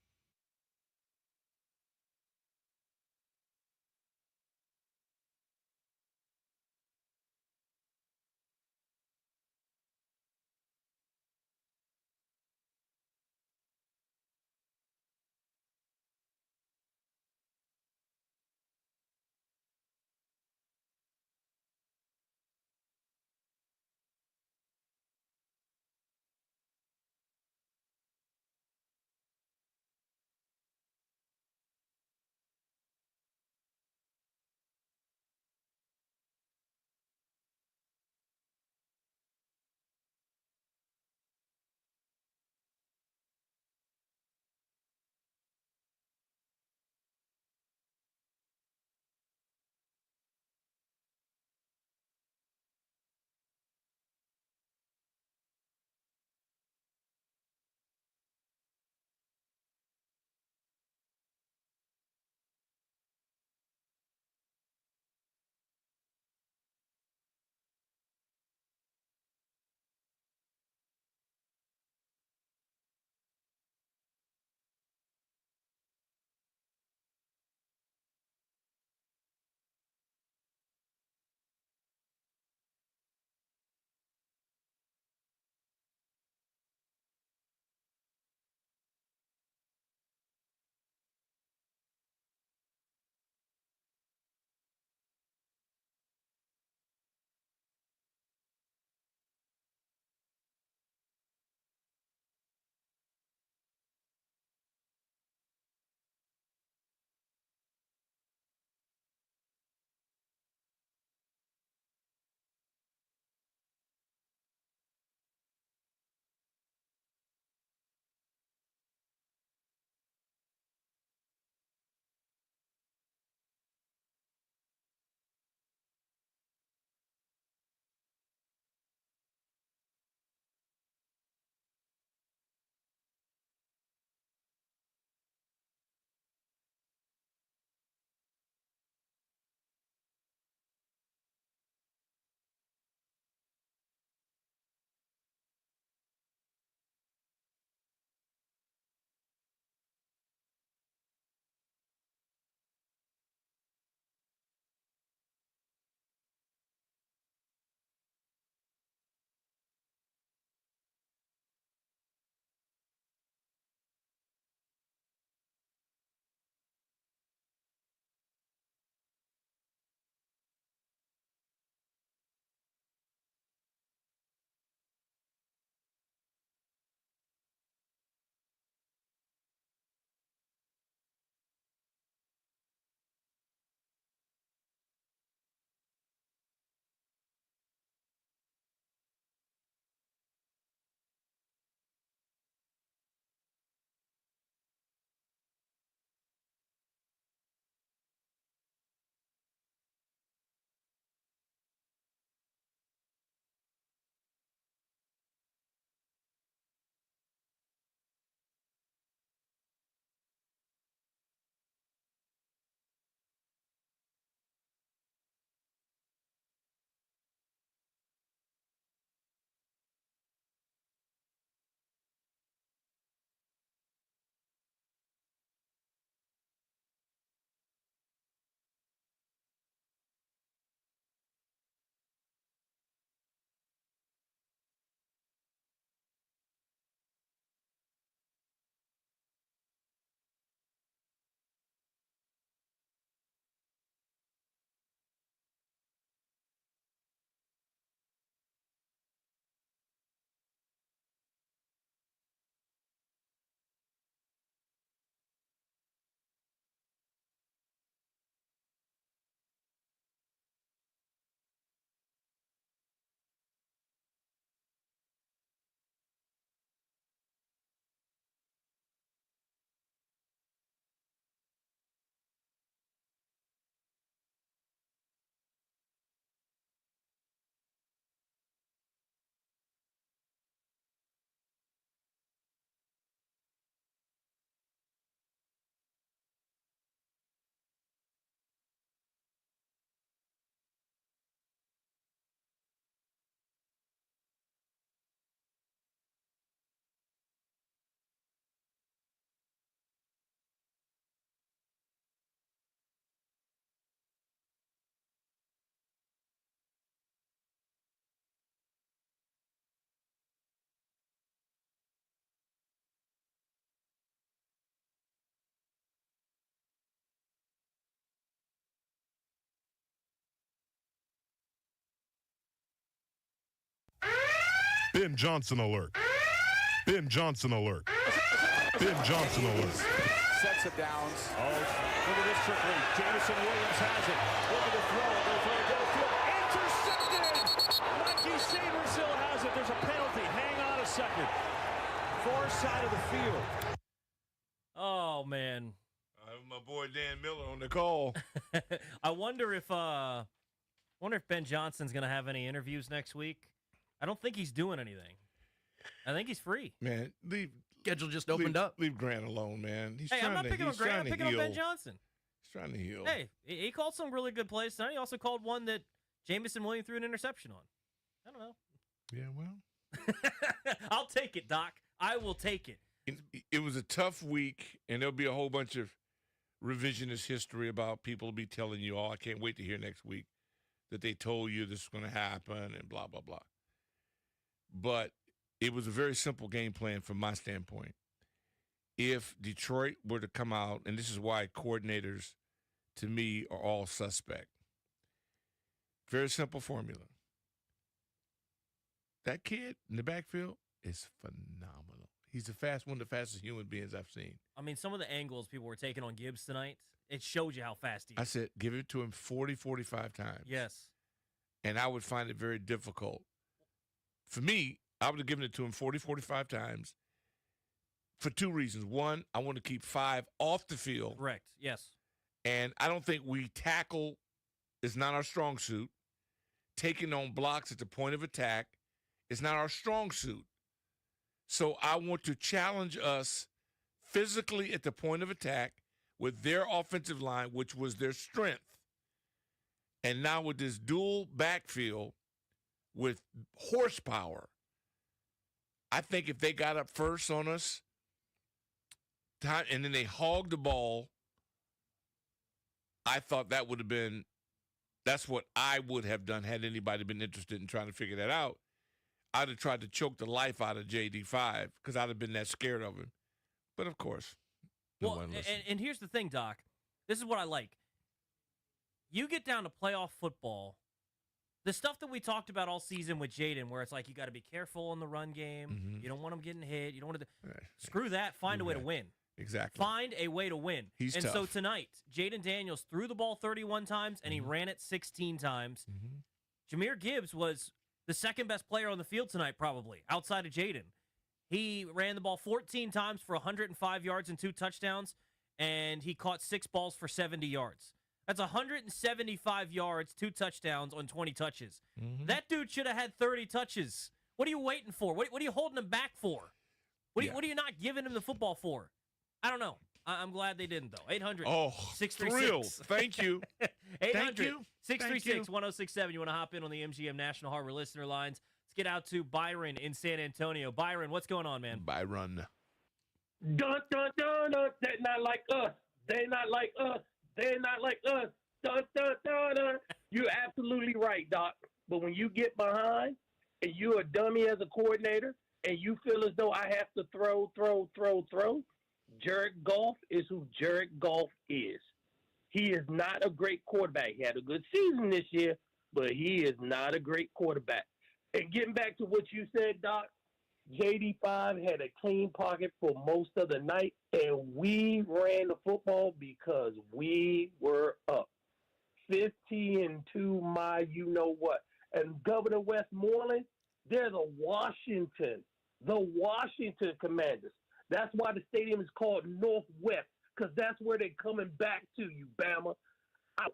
Ben Johnson alert. Ben Johnson alert. Ben Johnson alert.
Sets it downs. Oh, look at this trick lead. Jamison Williams has it. Look at the throw. They're trying to get a field. Intercepted! Mikey Sabersill has it. There's a penalty. Hang on a second. Far side of the field.
Oh, man.
My boy Dan Miller on the call.
I wonder if Ben Johnson's going to have any interviews next week. I don't think he's doing anything. I think he's free.
Man,
Schedule just opened up.
Leave Grant alone, man. He's
Hey,
trying
I'm not picking on Grant. I'm picking on Ben Johnson.
He's trying to heal.
Hey, he called some really good plays tonight. He also called one that Jamison Williams threw an interception on. I don't know.
Yeah, well.
I'll take it, Doc. I will take it.
It was a tough week, and there'll be a whole bunch of revisionist history about people will be telling you, I can't wait to hear next week that they told you this is going to happen and blah, blah, blah. But it was a very simple game plan from my standpoint. If Detroit were to come out, and this is why coordinators, to me, are all suspect. Very simple formula. That kid in the backfield is phenomenal. He's one of the fastest human beings I've seen.
I mean, some of the angles people were taking on Gibbs tonight, it showed you how fast he is.
I said, give it to him 40, 45 times.
Yes.
And I would find it very difficult. For me, I would have given it to him 40, 45 times for two reasons. One, I want to keep 5 off the field.
Correct. Yes.
And I don't think we tackle is not our strong suit. Taking on blocks at the point of attack is not our strong suit. So I want to challenge us physically at the point of attack with their offensive line, which was their strength. And now with this dual backfield with horsepower, I think if they got up first on us, and then they hogged the ball, I thought that would have been, that's what I would have done had anybody been interested in trying to figure that out. I'd have tried to choke the life out of JD5 because I'd have been that scared of him. But, of course, no one listened.
And here's the thing, Doc. This is what I like. You get down to playoff football, the stuff that we talked about all season with Jaden, where it's like you got to be careful in the run game.
Mm-hmm.
You don't want him getting hit. You don't want to screw that. Find a way to win.
Exactly.
Find a way to win.
He's
and
tough.
so tonight, Jaden Daniels threw the ball 31 times, and he ran it 16 times. Jahmyr Gibbs was the second best player on the field tonight, probably, outside of Jaden. He ran the ball 14 times for 105 yards and 2 touchdowns, and he caught 6 balls for 70 yards. That's 175 yards, 2 touchdowns on 20 touches. That dude should have had 30 touches. What are you waiting for? What are you holding him back for? What are you not giving him the football for? I don't know. I'm glad they didn't, though. 800
thrilled. Thank you.
800 636 1067. You want to hop in on the MGM National Harbor listener lines? Let's get out to Byron in San Antonio. Byron, what's going on, man?
Byron.
Dun, dun, dun, dun. They're not like us. They're not like us. They're not like us. Dun, dun, dun, dun. You're absolutely right, Doc. But when you get behind and you're a dummy as a coordinator and you feel as though I have to throw, Jared Goff is who Jared Goff is. He is not a great quarterback. He had a good season this year, but he is not a great quarterback. And getting back to what you said, Doc, JD5 had a clean pocket for most of the night, and we ran the football because we were up 50-2, my you-know-what. And Governor Westmoreland, they're the Washington Commanders. That's why the stadium is called Northwest, because that's where they're coming back to, you Bama. Out.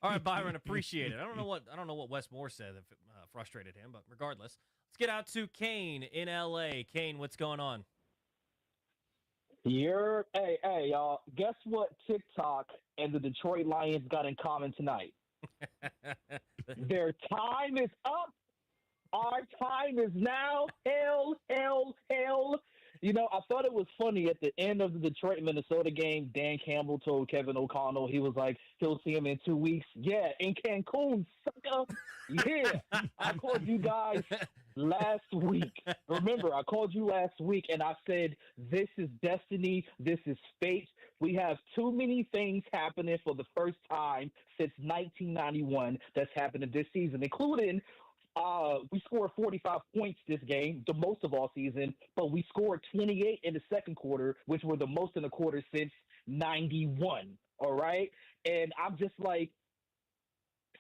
All right, Byron, appreciate it. I don't know what Wes Moore said if it frustrated him, but regardless, let's get out to Kane in L.A. Kane, what's going on?
Hey, y'all. Guess what TikTok and the Detroit Lions got in common tonight? Their time is up. Our time is now. Hell. You know, I thought it was funny at the end of the Detroit-Minnesota game, Dan Campbell told Kevin O'Connell, he was like, he'll see him in 2 weeks. Yeah, in Cancun, sucker. Yeah, I called you guys last week. Remember, I called you last week, and I said, this is destiny, this is fate. We have too many things happening for the first time since 1991 that's happening this season, including We scored 45 points this game, the most of all season, but we scored 28 in the second quarter, which were the most in a quarter since 91. All right? And I'm just like,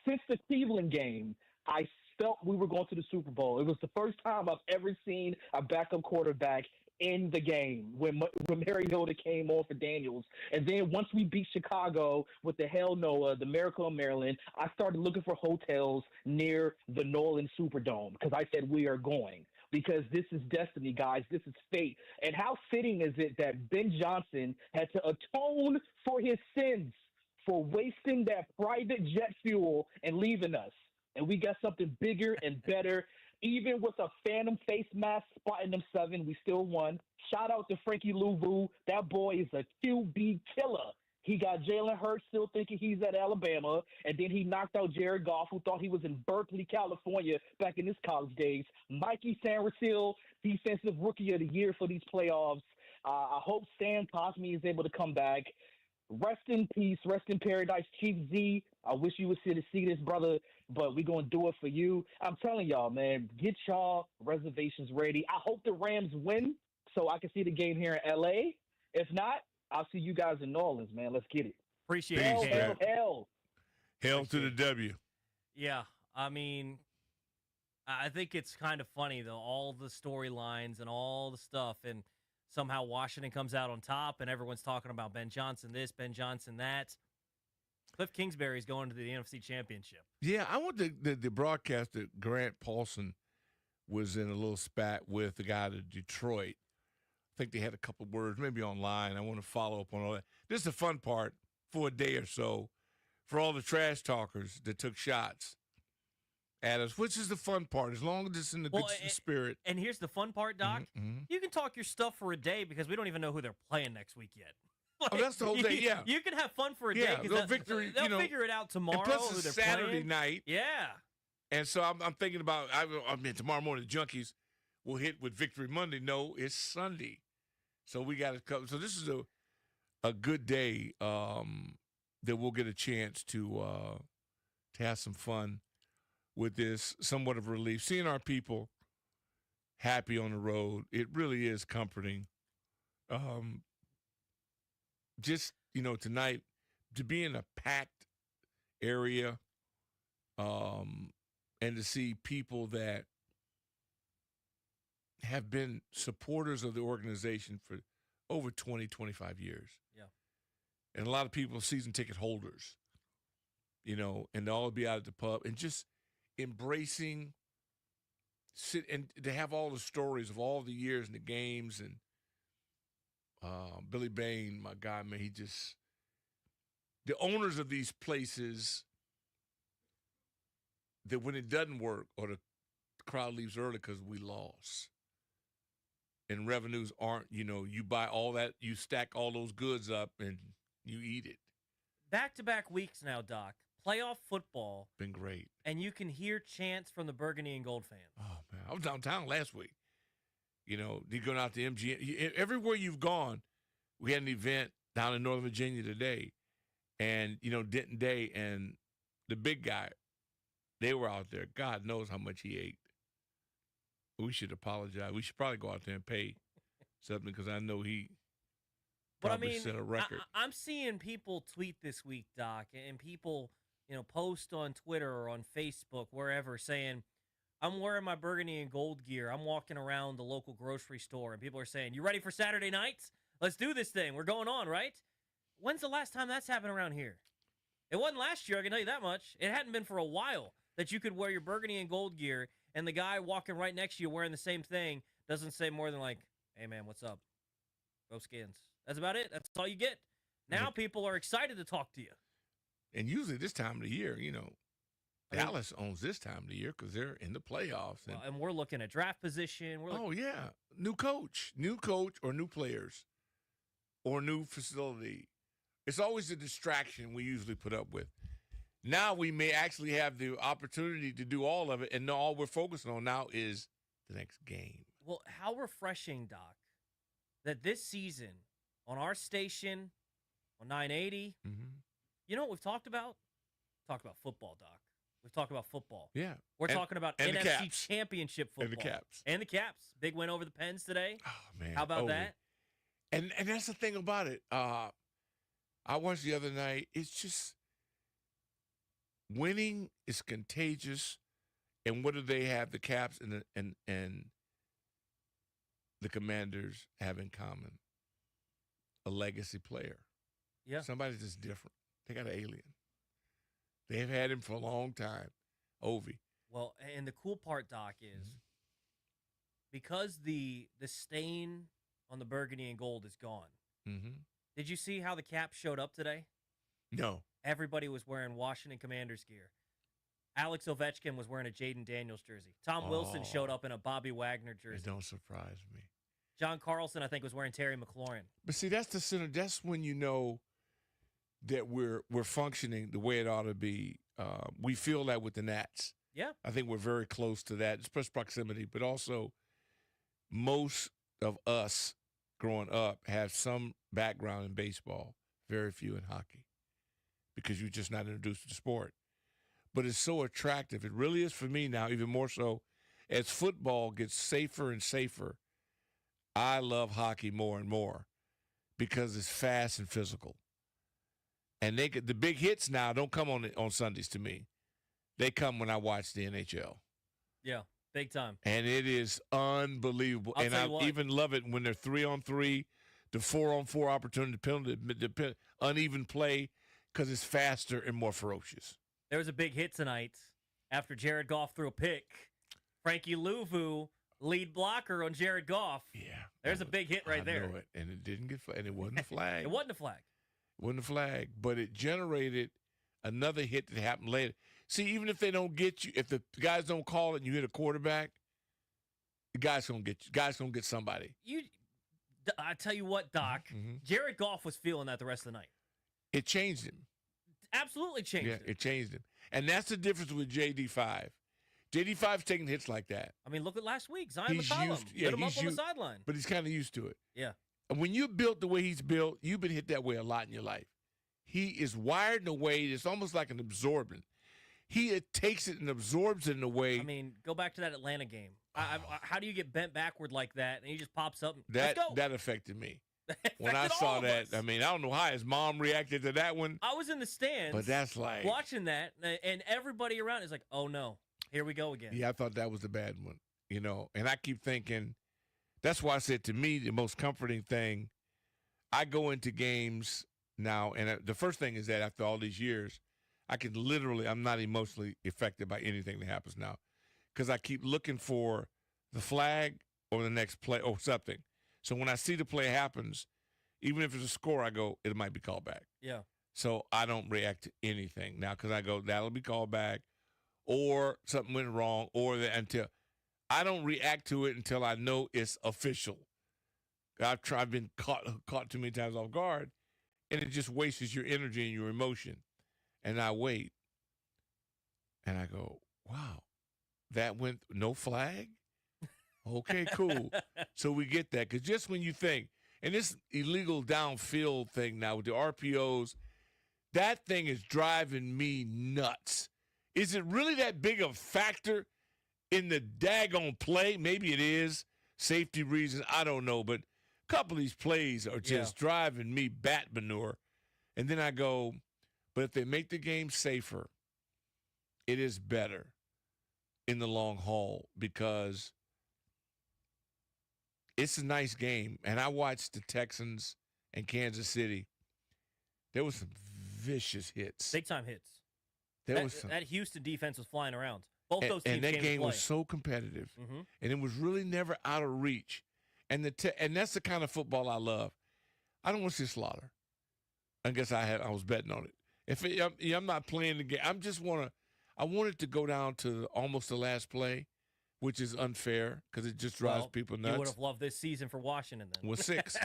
since the Cleveland game, I felt we were going to the Super Bowl. It was the first time I've ever seen a backup quarterback in the game when Mariota came on for Daniels. And then once we beat Chicago with the Hell Noah, the Miracle in Maryland, I started looking for hotels near the Nolan Superdome because I said we are going. Because this is destiny, guys. This is fate. And how fitting is it that Ben Johnson had to atone for his sins for wasting that private jet fuel and leaving us? And we got something bigger and better. Even with a phantom face mask spotting them 7, we still won. Shout out to Frankie Louvu. That boy is a QB killer. He got Jalen Hurts still thinking he's at Alabama, and then he knocked out Jared Goff, who thought he was in Berkeley, California, back in his college days. Mikey Sandersill, Defensive Rookie of the Year for these playoffs. I hope Stan Cosme is able to come back. Rest in peace, rest in paradise, Chief Z. I wish you would see this, brother, but we're going to do it for you. I'm telling y'all, man, get y'all reservations ready. I hope the Rams win so I can see the game here in L.A. If not, I'll see you guys in New Orleans, man. Let's get it.
Appreciate
it.
Hell to the W.
Yeah, I mean, I think it's kind of funny, though, all the storylines and all the stuff, and somehow Washington comes out on top, and everyone's talking about Ben Johnson this, Ben Johnson that. Cliff Kingsbury's going to the NFC Championship.
Yeah, I want the broadcaster, Grant Paulson, was in a little spat with the guy to Detroit. I think they had a couple of words, maybe online. I want to follow up on all that. This is the fun part for a day or so for all the trash talkers that took shots at us, which is the fun part, as long as it's in the good spirit.
And here's the fun part, Doc.
Mm-hmm.
You can talk your stuff for a day because we don't even know who they're playing next week yet.
Like, that's the whole day, yeah.
You can have fun for a day because they'll figure it out tomorrow.
And plus
who
it's
they're
Saturday
playing.
night.
Yeah.
And so I'm thinking about, I mean, tomorrow morning, the Junkies will hit with Victory Monday. No, it's Sunday. So we got to cover. So this is a good day that we'll get a chance to have some fun with this, somewhat of relief. Seeing our people happy on the road, it really is comforting. Just, tonight, to be in a packed area and to see people that have been supporters of the organization for over 20, 25 years.
Yeah.
And a lot of people, season ticket holders, and they'll all be out at the pub and just embracing, and to have all the stories of all the years and the games. And Billy Bain, my guy, man, the owners of these places, that when it doesn't work or the crowd leaves early because we lost and revenues aren't, you buy all that, you stack all those goods up and you eat it.
Back-to-back weeks now, Doc. Playoff football.
Been great.
And you can hear chants from the Burgundy and Gold fans.
Oh, man. I was downtown last week. You going out to MGM. Everywhere you've gone, we had an event down in Northern Virginia today. And, Denton Day and the big guy, they were out there. God knows how much he ate. We should apologize. We should probably go out there and pay something because I know he probably set a record.
I'm seeing people tweet this week, Doc, and people, post on Twitter or on Facebook, wherever, saying, I'm wearing my Burgundy and Gold gear. I'm walking around the local grocery store, and people are saying, you ready for Saturday nights? Let's do this thing. We're going on, right? When's the last time that's happened around here? It wasn't last year, I can tell you that much. It hadn't been for a while that you could wear your Burgundy and Gold gear, and the guy walking right next to you wearing the same thing doesn't say more than like, hey, man, what's up? Go Skins. That's about it. That's all you get. Now people are excited to talk to you.
And usually this time of the year, Dallas owns this time of the year because they're in the playoffs.
And we're looking at draft position.
New coach or new players or new facility. It's always a distraction we usually put up with. Now we may actually have the opportunity to do all of it, and all we're focusing on now is the next game.
Well, how refreshing, Doc, that this season on our station, on 980, you know what we've talked about? Talked about football, Doc. We've talked about football.
Yeah.
We're talking about
and the
NFC
Caps.
Championship football.
And the Caps.
And the Caps. Big win over the Pens today.
Oh, man.
How about that?
And that's the thing about it. I watched the other night. It's just winning is contagious. And what do they have? The Caps and the Commanders have in common? A legacy player.
Yeah.
Somebody that's different. They got an alien. They've had him for a long time. Ovi.
Well, and the cool part, Doc, is because the stain on the burgundy and gold is gone.
Mm-hmm.
Did you see how the Caps showed up today?
No.
Everybody was wearing Washington Commanders gear. Alex Ovechkin was wearing a Jaden Daniels jersey. Tom Wilson showed up in a Bobby Wagner jersey.
It don't surprise me.
John Carlson, I think, was wearing Terry McLaurin.
But see, that's the center. That's when you know that we're functioning the way it ought to be. We feel that with the Nats.
Yeah.
I think we're very close to that, especially proximity. But also, most of us growing up have some background in baseball, very few in hockey, because you're just not introduced to the sport. But it's so attractive. It really is for me now, even more so. As football gets safer and safer, I love hockey more and more because it's fast and physical. And the big hits now don't come on Sundays to me. They come when I watch the NHL.
Yeah, big time.
And it is unbelievable.
I'll
and
tell
I
you what.
even love it when they're 3-on-3, the 4-on-4 opportunity, penalty, the uneven play, because it's faster and more ferocious.
There was a big hit tonight after Jared Goff threw a pick. Frankie Louvu, lead blocker on Jared Goff.
Yeah.
There's a big hit right there.
I know it. And it didn't get and it wasn't a flag.
It wasn't a flag.
It wasn't a flag, but it generated another hit that happened later. See, even if they don't get you, if the guys don't call it and you hit a quarterback, the guy's gonna get you. Guy's gonna get somebody.
I tell you what, Doc, Jared Goff was feeling that the rest of the night.
It changed him.
Absolutely changed him.
Yeah, it changed him. And that's the difference with JD5. JD5's taking hits like that.
I mean, look at last week. Zion McCollum lit him up on the sideline.
But he's kind of used to it.
Yeah.
And when you're built the way he's built, you've been hit that way a lot in your life. He is wired in a way that's almost like an absorbent. He takes it and absorbs it in a way.
I mean, go back to that Atlanta game. How do you get bent backward like that and he just pops up?
That
Let's go.
that affected me. When I saw that, I mean, I don't know how his mom reacted to that one.
I was in the stands.
But that's like
watching that, and everybody around is like, oh, no, here we go again.
Yeah, I thought that was the bad one, and I keep thinking, that's why I said to me the most comforting thing, I go into games now, and the first thing is that after all these years, I'm not emotionally affected by anything that happens now because I keep looking for the flag or the next play or something. So when I see the play happens, even if it's a score, I go, it might be called back.
Yeah.
So I don't react to anything now because I go, that'll be called back, or something went wrong, until I don't react to it until I know it's official. I've been caught too many times off guard, and it just wastes your energy and your emotion. And I wait, and I go, wow, that went no flag? Okay, cool. So we get that. Because just when you think, and this illegal downfield thing now with the RPOs, that thing is driving me nuts. Is it really that big of a factor in the daggone play? Maybe it is. Safety reasons, I don't know. But a couple of these plays are just driving me bat manure. And then I go, but if they make the game safer, it is better in the long haul because it's a nice game. And I watched the Texans and Kansas City. There was some vicious hits.
Big-time hits. That Houston defense was flying around. Both those teams
and that game
play.
was so competitive.
Mm-hmm.
And it was really never out of reach. And and that's the kind of football I love. I don't want to see slaughter. I guess I was betting on it. I'm not playing the game. I want it to go down to almost the last play, which is unfair because it just drives people nuts.
You would have loved this season for Washington then.
Well, 6.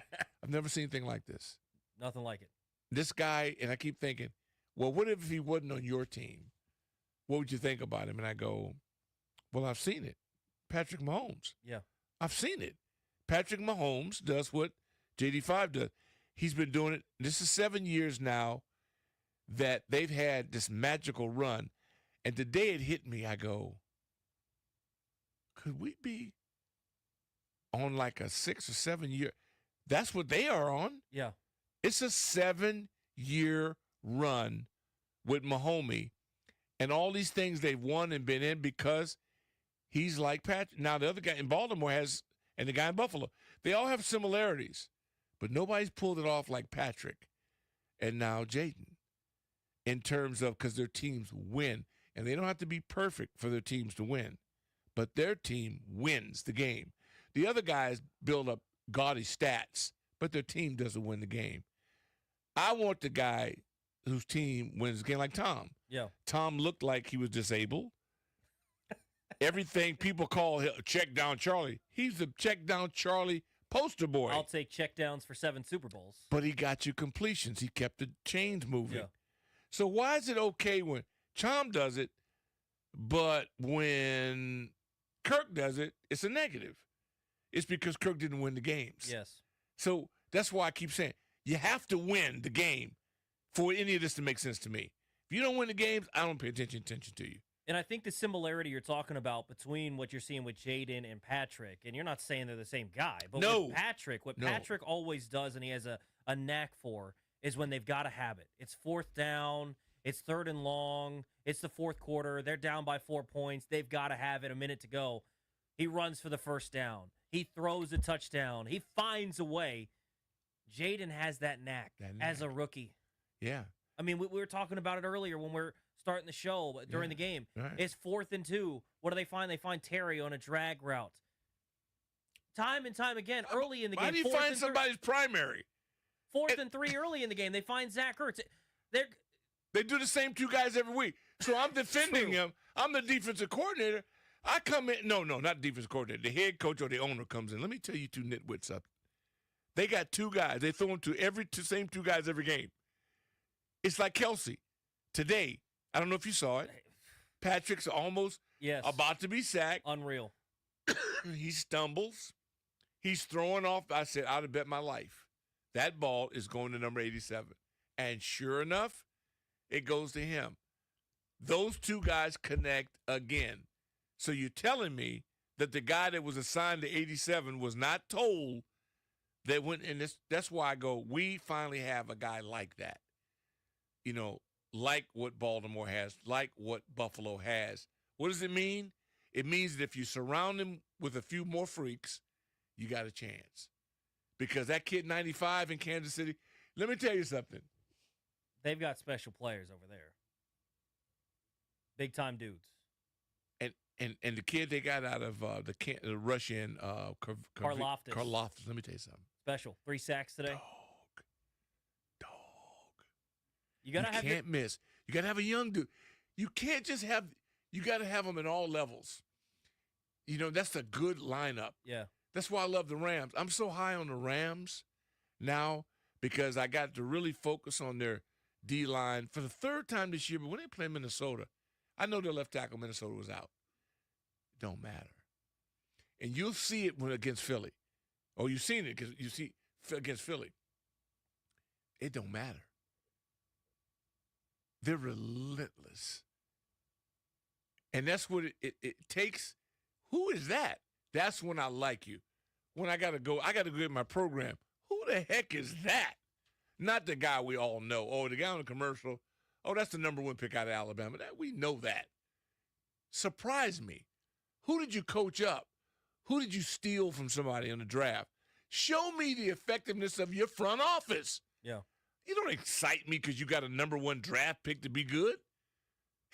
I've never seen anything like this.
Nothing like it.
This guy, and I keep thinking, well, what if he wasn't on your team? What would you think about him? And I go, well, I've seen it. Patrick Mahomes.
Yeah.
I've seen it. Patrick Mahomes does what JD5 does. He's been doing it. This is 7 years now that they've had this magical run. And the day it hit me, I go, could we be on like a 6 or 7 year? That's what they are on.
Yeah.
It's a 7-year run with Mahomie and all these things they've won and been in because he's like Patrick. Now, the other guy in Baltimore has, and the guy in Buffalo, they all have similarities, but nobody's pulled it off like Patrick and now Jaden in terms of because their teams win. And they don't have to be perfect for their teams to win, but their team wins the game. The other guys build up gaudy stats, but their team doesn't win the game. I want the guy whose team wins the game like Tom.
Yeah.
Tom looked like he was disabled. Everything people call him check down Charlie. He's the check down Charlie poster boy.
I'll take checkdowns for 7 Super Bowls.
But he got you completions. He kept the chains moving.
Yeah.
So why is it okay when Tom does it, but when Kirk does it, it's a negative? It's because Kirk didn't win the games.
Yes.
So that's why I keep saying you have to win the game for any of this to make sense to me. If you don't win the games, I don't pay attention to you.
And I think the similarity you're talking about between what you're seeing with Jaden and Patrick, and you're not saying they're the same guy, but with Patrick, Patrick always does and he has a knack for is when they've got a habit. It's 4th down. It's 3rd and long. It's the 4th quarter. They're down by 4 points. They've got to have it, a minute to go. He runs for the first down. He throws a touchdown. He finds a way. Jaden has that knack as a rookie.
Yeah.
I mean, we were talking about it earlier when we're starting the show during the game.
Right.
It's 4th and 2. What do they find? They find Terry on a drag route. Time and time again, early in the game.
Why do you find somebody's primary?
4th and 3 early in the game. They find Zach Ertz.
They do the same 2 guys every week. So I'm defending him. I'm the defensive coordinator. I come in. No, not defensive coordinator. The head coach or the owner comes in. Let me tell you 2 nitwits something. They got 2 guys. They throw them to same 2 guys every game. It's like Kelsey. Today, I don't know if you saw it. Patrick's almost about to be sacked.
Unreal.
He stumbles. He's throwing off. I said, I'd have bet my life. That ball is going to number 87. And sure enough, it goes to him. Those 2 guys connect again. So you're telling me that the guy that was assigned to 87 was not told that when, and that's why I go, we finally have a guy like that. You know, like what Baltimore has, like what Buffalo has. What does it mean? It means that if you surround him with a few more freaks, you got a chance. Because that kid 95 in Kansas City, let me tell you something.
They've got special players over there. Big time dudes.
And the kid they got out of the Russian Karloftis. Let me tell you something.
Special. 3 sacks today.
Dog.
You can't
miss. You gotta have a young dude. You can't just have. You gotta have them in all levels. You know that's a good lineup.
Yeah.
That's why I love the Rams. I'm so high on the Rams now because I got to really focus on their D-line for the 3rd time this year. But when they play Minnesota, I know their left tackle Minnesota was out. It don't matter. And you'll see it when against Philly. Or you've seen it because you see against Philly. It don't matter. They're relentless. And that's what it takes. Who is that? That's when I like you. When I got to get my program. Who the heck is that? Not the guy we all know. Oh, the guy on the commercial. Oh, that's the number 1 pick out of Alabama. We know that. Surprise me. Who did you coach up? Who did you steal from somebody in the draft? Show me the effectiveness of your front office.
Yeah.
You don't excite me because you got a number 1 draft pick to be good.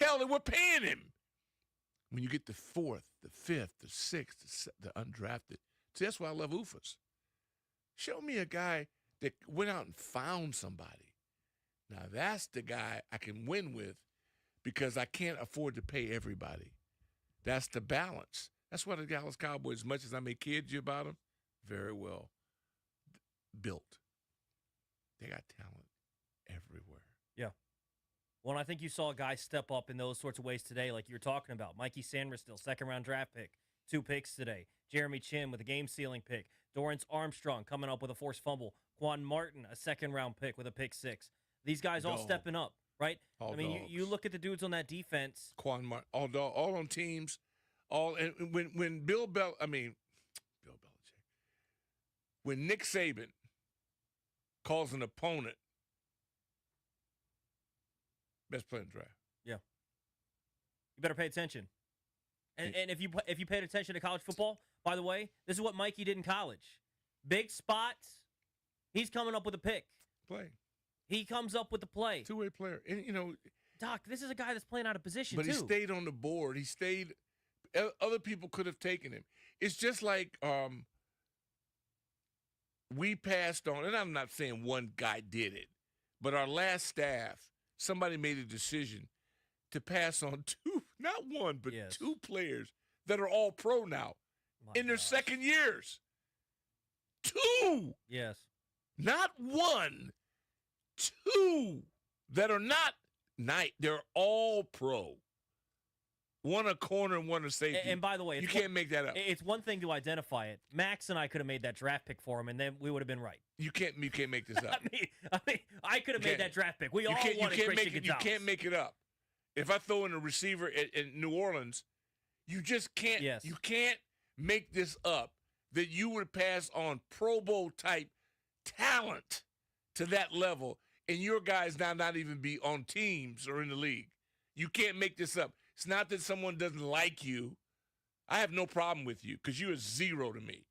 Hell, they were paying him. When you get the 4th, the 5th, the 6th, the undrafted. See, that's why I love UFAs. Show me a guy that went out and found somebody. Now, that's the guy I can win with because I can't afford to pay everybody. That's the balance. That's why the Dallas Cowboys, as much as I may kid you about them, very well built. They got talent everywhere.
Yeah. Well, and I think you saw a guy step up in those sorts of ways today, like you were talking about. Mikey Sanders still, 2nd-round draft pick, 2 picks today. Jeremy Chin with a game-sealing pick. Dorrance Armstrong coming up with a forced fumble. Quan Martin, a 2nd-round pick with a pick 6. These guys all stepping up, right?
All
I mean, you
dogs.
look at the dudes on that defense.
All on teams, and when Bill Belichick, when Nick Saban calls an opponent best player in the draft.
Yeah, you better pay attention. And if you paid attention to college football, by the way, this is what Mikey did in college. Big spots, he's coming up with a pick.
Play.
He comes up with the play.
Two-way player. And,
Doc, this is a guy that's playing out of position,
but
too.
he stayed on the board. He stayed. Other people could have taken him. It's just like we passed on, and I'm not saying one guy did it, but our last staff, somebody made a decision to pass on two, not one, but two players that are all pro now in their second years. Two.
Yes.
Not one. Two that are not night. They're all pro. One a corner and one a safety.
And by the way,
you can't make that up.
It's one thing to identify it. Max and I could have made that draft pick for him, and then we would have been right.
You can't make this up.
I could have made that draft pick. We all wanted Christian Gonzalez.
You can't make it up. If I throw in a receiver in New Orleans, you just can't.
Yes.
You can't make this up that you would pass on Pro Bowl type talent to that level, and your guys now not even be on teams or in the league. You can't make this up. It's not that someone doesn't like you. I have no problem with you because you're a zero to me.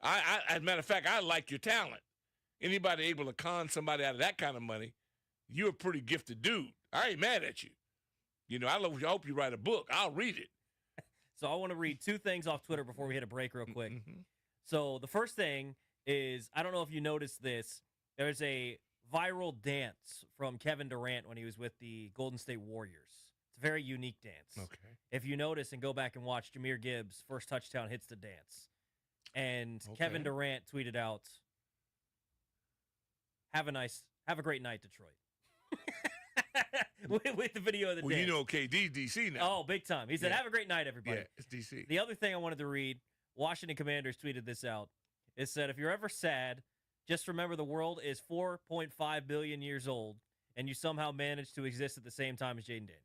As a matter of fact, I like your talent. Anybody able to con somebody out of that kind of money, you're a pretty gifted dude. I ain't mad at you. I hope you write a book. I'll read it.
So I want to read two things off Twitter before we hit a break real quick.
Mm-hmm.
So the first thing is, I don't know if you noticed this, there's a viral dance from Kevin Durant when he was with the Golden State Warriors. It's a very unique dance.
Okay.
If you notice and go back and watch, Jahmyr Gibbs' first touchdown hits the dance. And Kevin Durant tweeted out, have a great night, Detroit. with the video of the dance.
KD's DC now.
Oh, big time. He said, have a great night, everybody.
Yeah, it's DC.
The other thing I wanted to read, Washington Commanders tweeted this out. It said, if you're ever sad, just remember the world is 4.5 billion years old, and you somehow managed to exist at the same time as Jaden Daniels.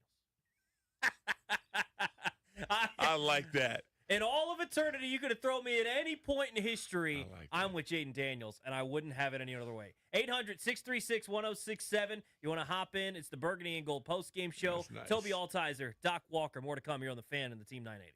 I like that.
In all of eternity, you could have thrown me at any point in history. I'm with Jaden Daniels, and I wouldn't have it any other way. 800-636-1067. You want to hop in? It's the Burgundy and Gold postgame show.
Nice.
Toby Altizer, Doc Walker, more to come here on The Fan and the Team 980.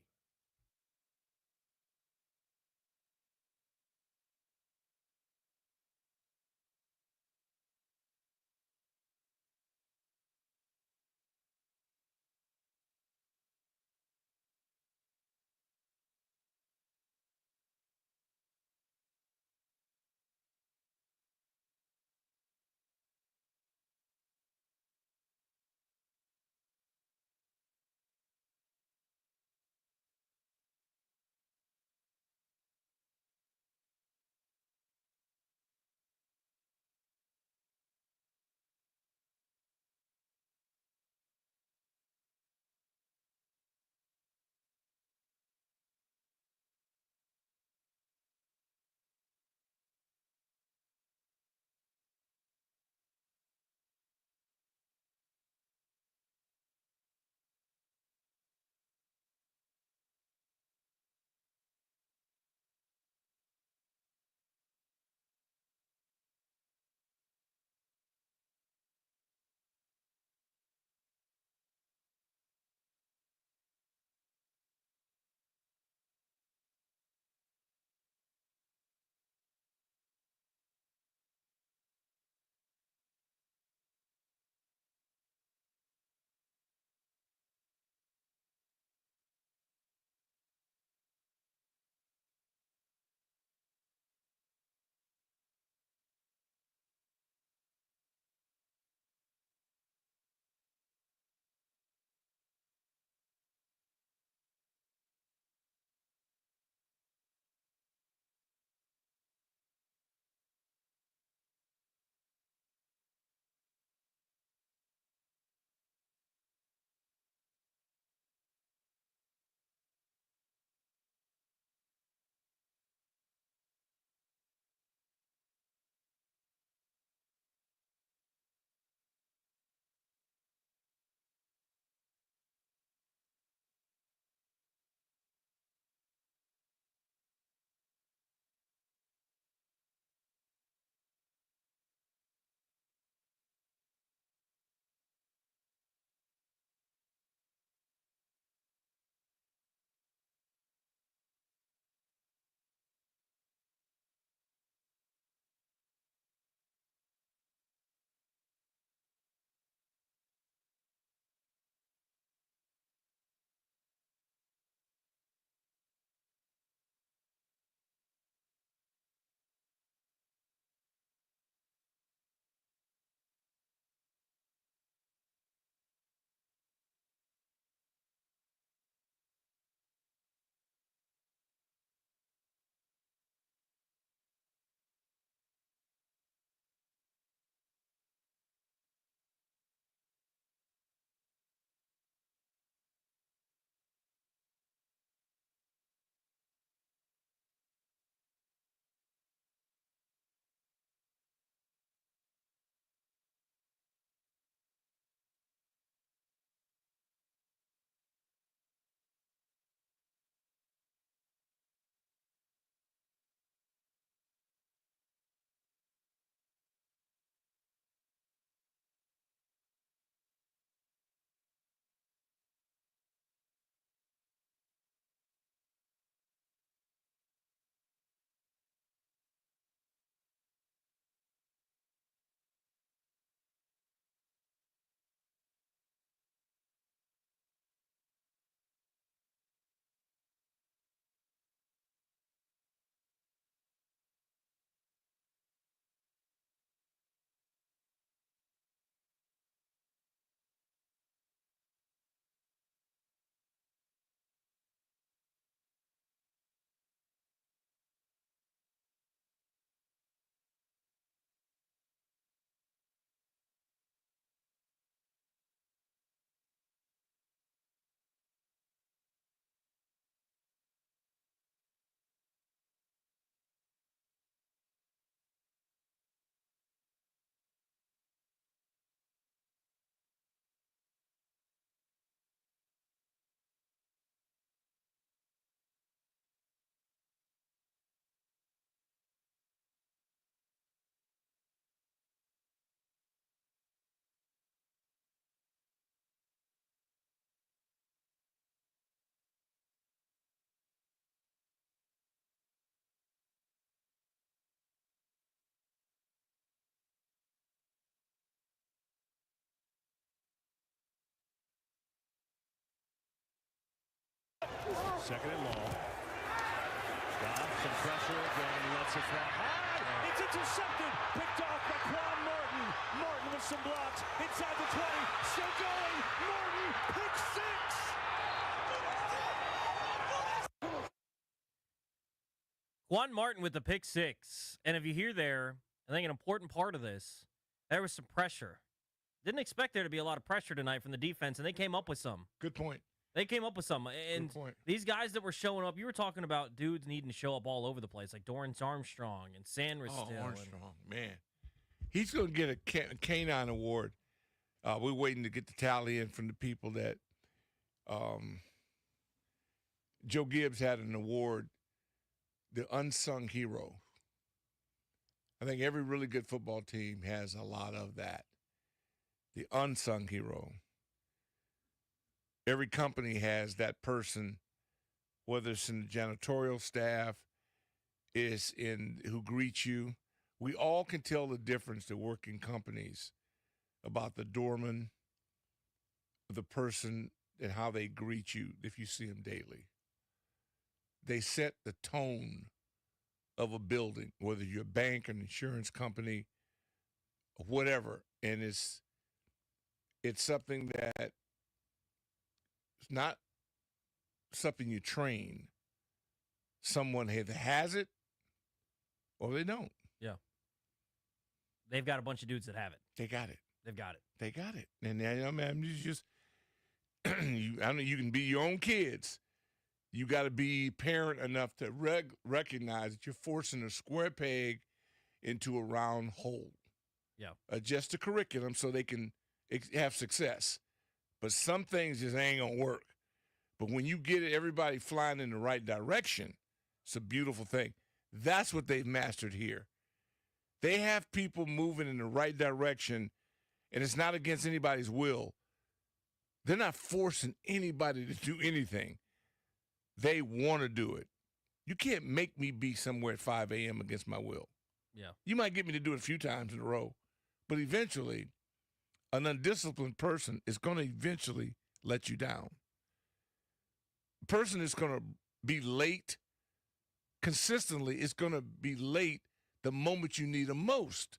Second and long. Goff, some pressure again, lets it fly high. It's intercepted, picked off by Quan Martin. Martin with some blocks, inside the 20, still going. Martin, pick six.
Quan Martin with the pick six. And if you hear there, I think an important part of this, there was some pressure. Didn't expect there to be a lot of pressure tonight from the defense, and they came up with some.
Good point.
They came up with some. And these guys that were showing up, you were talking about dudes needing to show up all over the place, like Dorrance Armstrong and Sanders.
Armstrong, man. He's going to get a canine award. We're waiting to get the tally in from the people that Joe Gibbs had an award, the Unsung Hero. I think every really good football team has a lot of that. The Unsung Hero. Every company has that person, whether it's in the janitorial staff, is in who greets you. We all can tell the difference that work in companies about the doorman, the person, and how they greet you if you see them daily. They set the tone of a building, whether you're a bank, an insurance company, whatever. And it's something that it's not something you train. Someone either has it or they don't.
Yeah. They've got a bunch of dudes that have it.
They got it.
They've got it.
They got it. And I mean, you just you can be your own kids. You got to be parent enough to recognize that you're forcing a square peg into a round hole.
Yeah.
Adjust the curriculum so they can have success. But some things just ain't going to work. But when you get everybody flying in the right direction, it's a beautiful thing. That's what they've mastered here. They have people moving in the right direction, and it's not against anybody's will. They're not forcing anybody to do anything. They want to do it. You can't make me be somewhere at 5 a.m. against my will.
Yeah.
You might get me to do it a few times in a row, but eventually an undisciplined person is going to eventually let you down. A person is going to be late consistently. It's going to be late the moment you need them most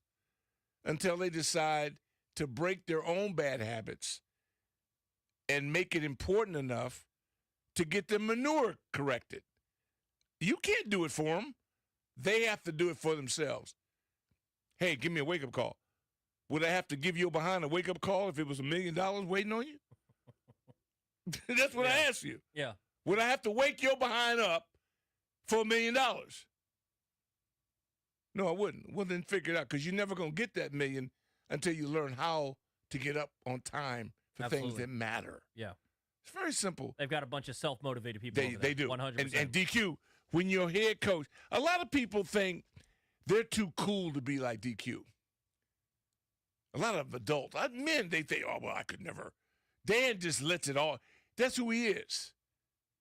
until they decide to break their own bad habits and make it important enough to get their manure corrected. You can't do it for them. They have to do it for themselves. Hey, give me a wake-up call. Would I have to give you behind a wake-up call if it was $1 million waiting on you? That's what I asked you.
Yeah.
Would I have to wake your behind up for $1 million? No, I wouldn't. Well, then figure it out, because you're never going to get that million until you learn how to get up on time for things that matter.
Yeah.
It's very simple.
They've got a bunch of self-motivated people.
They do.
100%.
And DQ, when you're head coach, a lot of people think they're too cool to be like DQ. A lot of adults, men, they think, oh, well, I could never. Dan just lets it all. That's who he is.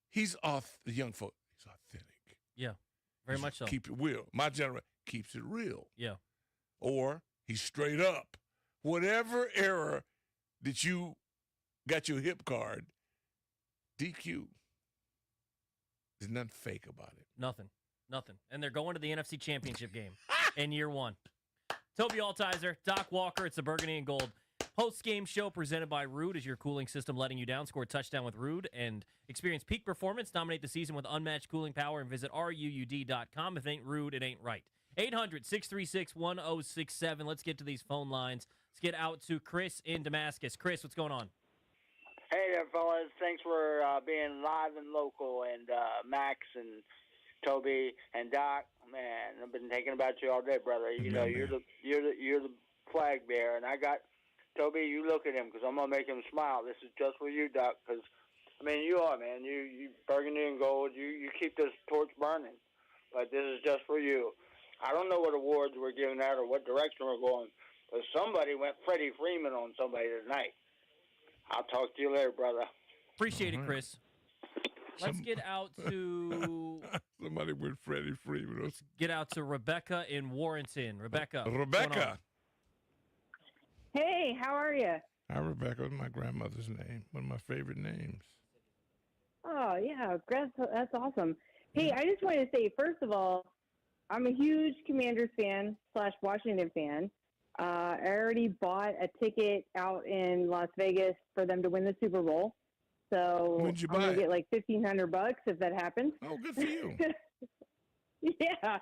He's off the young folk. He's authentic.
Yeah, very much so.
Keep it real. My generation keeps it real.
Yeah.
Or he's straight up. Whatever era that you got your hip card, DQ. There's nothing fake about it.
Nothing. And they're going to the NFC Championship game in year one. Toby Altizer, Doc Walker, it's the Burgundy and Gold post-game show presented by Rude. Is your cooling system letting you down? Score a touchdown with Rude and experience peak performance. Dominate the season with unmatched cooling power and visit RUUD.com. If it ain't Rude, it ain't right. 800-636-1067. Let's get to these phone lines. Let's get out to Chris in Damascus. Chris, what's going on?
Hey there, fellas. Thanks for being live and local. And Max and Toby and Doc, man, I've been thinking about you all day, brother. You know, you're the flag bearer, and I got Toby. You look at him, because I'm gonna make him smile. This is just for you, Doc. Because I mean, you are, man. You Burgundy and Gold. You keep this torch burning. But this is just for you. I don't know what awards we're giving out or what direction we're going, but somebody went Freddie Freeman on somebody tonight. I'll talk to you later, brother.
Appreciate it, Chris. Let's get out to...
Somebody went Freddie Freeman.
Let's get out to Rebecca in Warrenton. Rebecca.
Hey, how are you?
Hi, Rebecca. That's my grandmother's name. One of my favorite names.
Oh, yeah, that's awesome. Hey, I just wanted to say, first of all, I'm a huge Commanders fan / Washington fan. I already bought a ticket out in Las Vegas for them to win the Super Bowl. So
When'd you
I'm going
buy
to get like $1,500 if that happens.
Oh, good for you.
Yeah.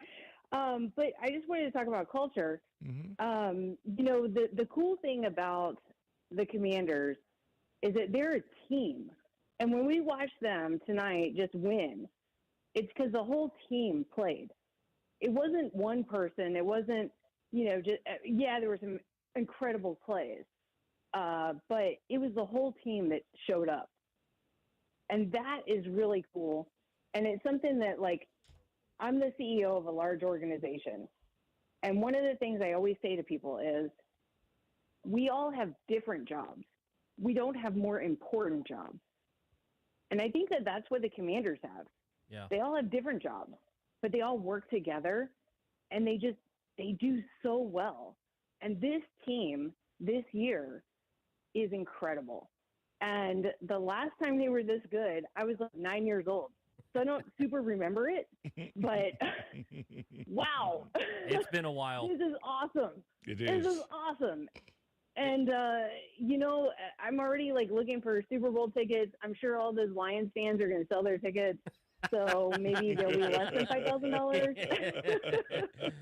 But I just wanted to talk about culture.
Mm-hmm.
The cool thing about the Commanders is that they're a team. And when we watch them tonight just win, it's because the whole team played. It wasn't one person. It wasn't, there were some incredible plays. But it was the whole team that showed up. And that is really cool. And it's something that, like, I'm the CEO of a large organization. And one of the things I always say to people is we all have different jobs. We don't have more important jobs. And I think that that's what the Commanders have.
Yeah.
They all have different jobs, but they all work together, and they do so well. And this team this year is incredible. And the last time they were this good, I was like 9 years old. So I don't super remember it, but wow.
It's been a while.
This is awesome.
It is.
This is awesome. And, I'm already like looking for Super Bowl tickets. I'm sure all those Lions fans are going to sell their tickets. So maybe they'll be less than $5,000.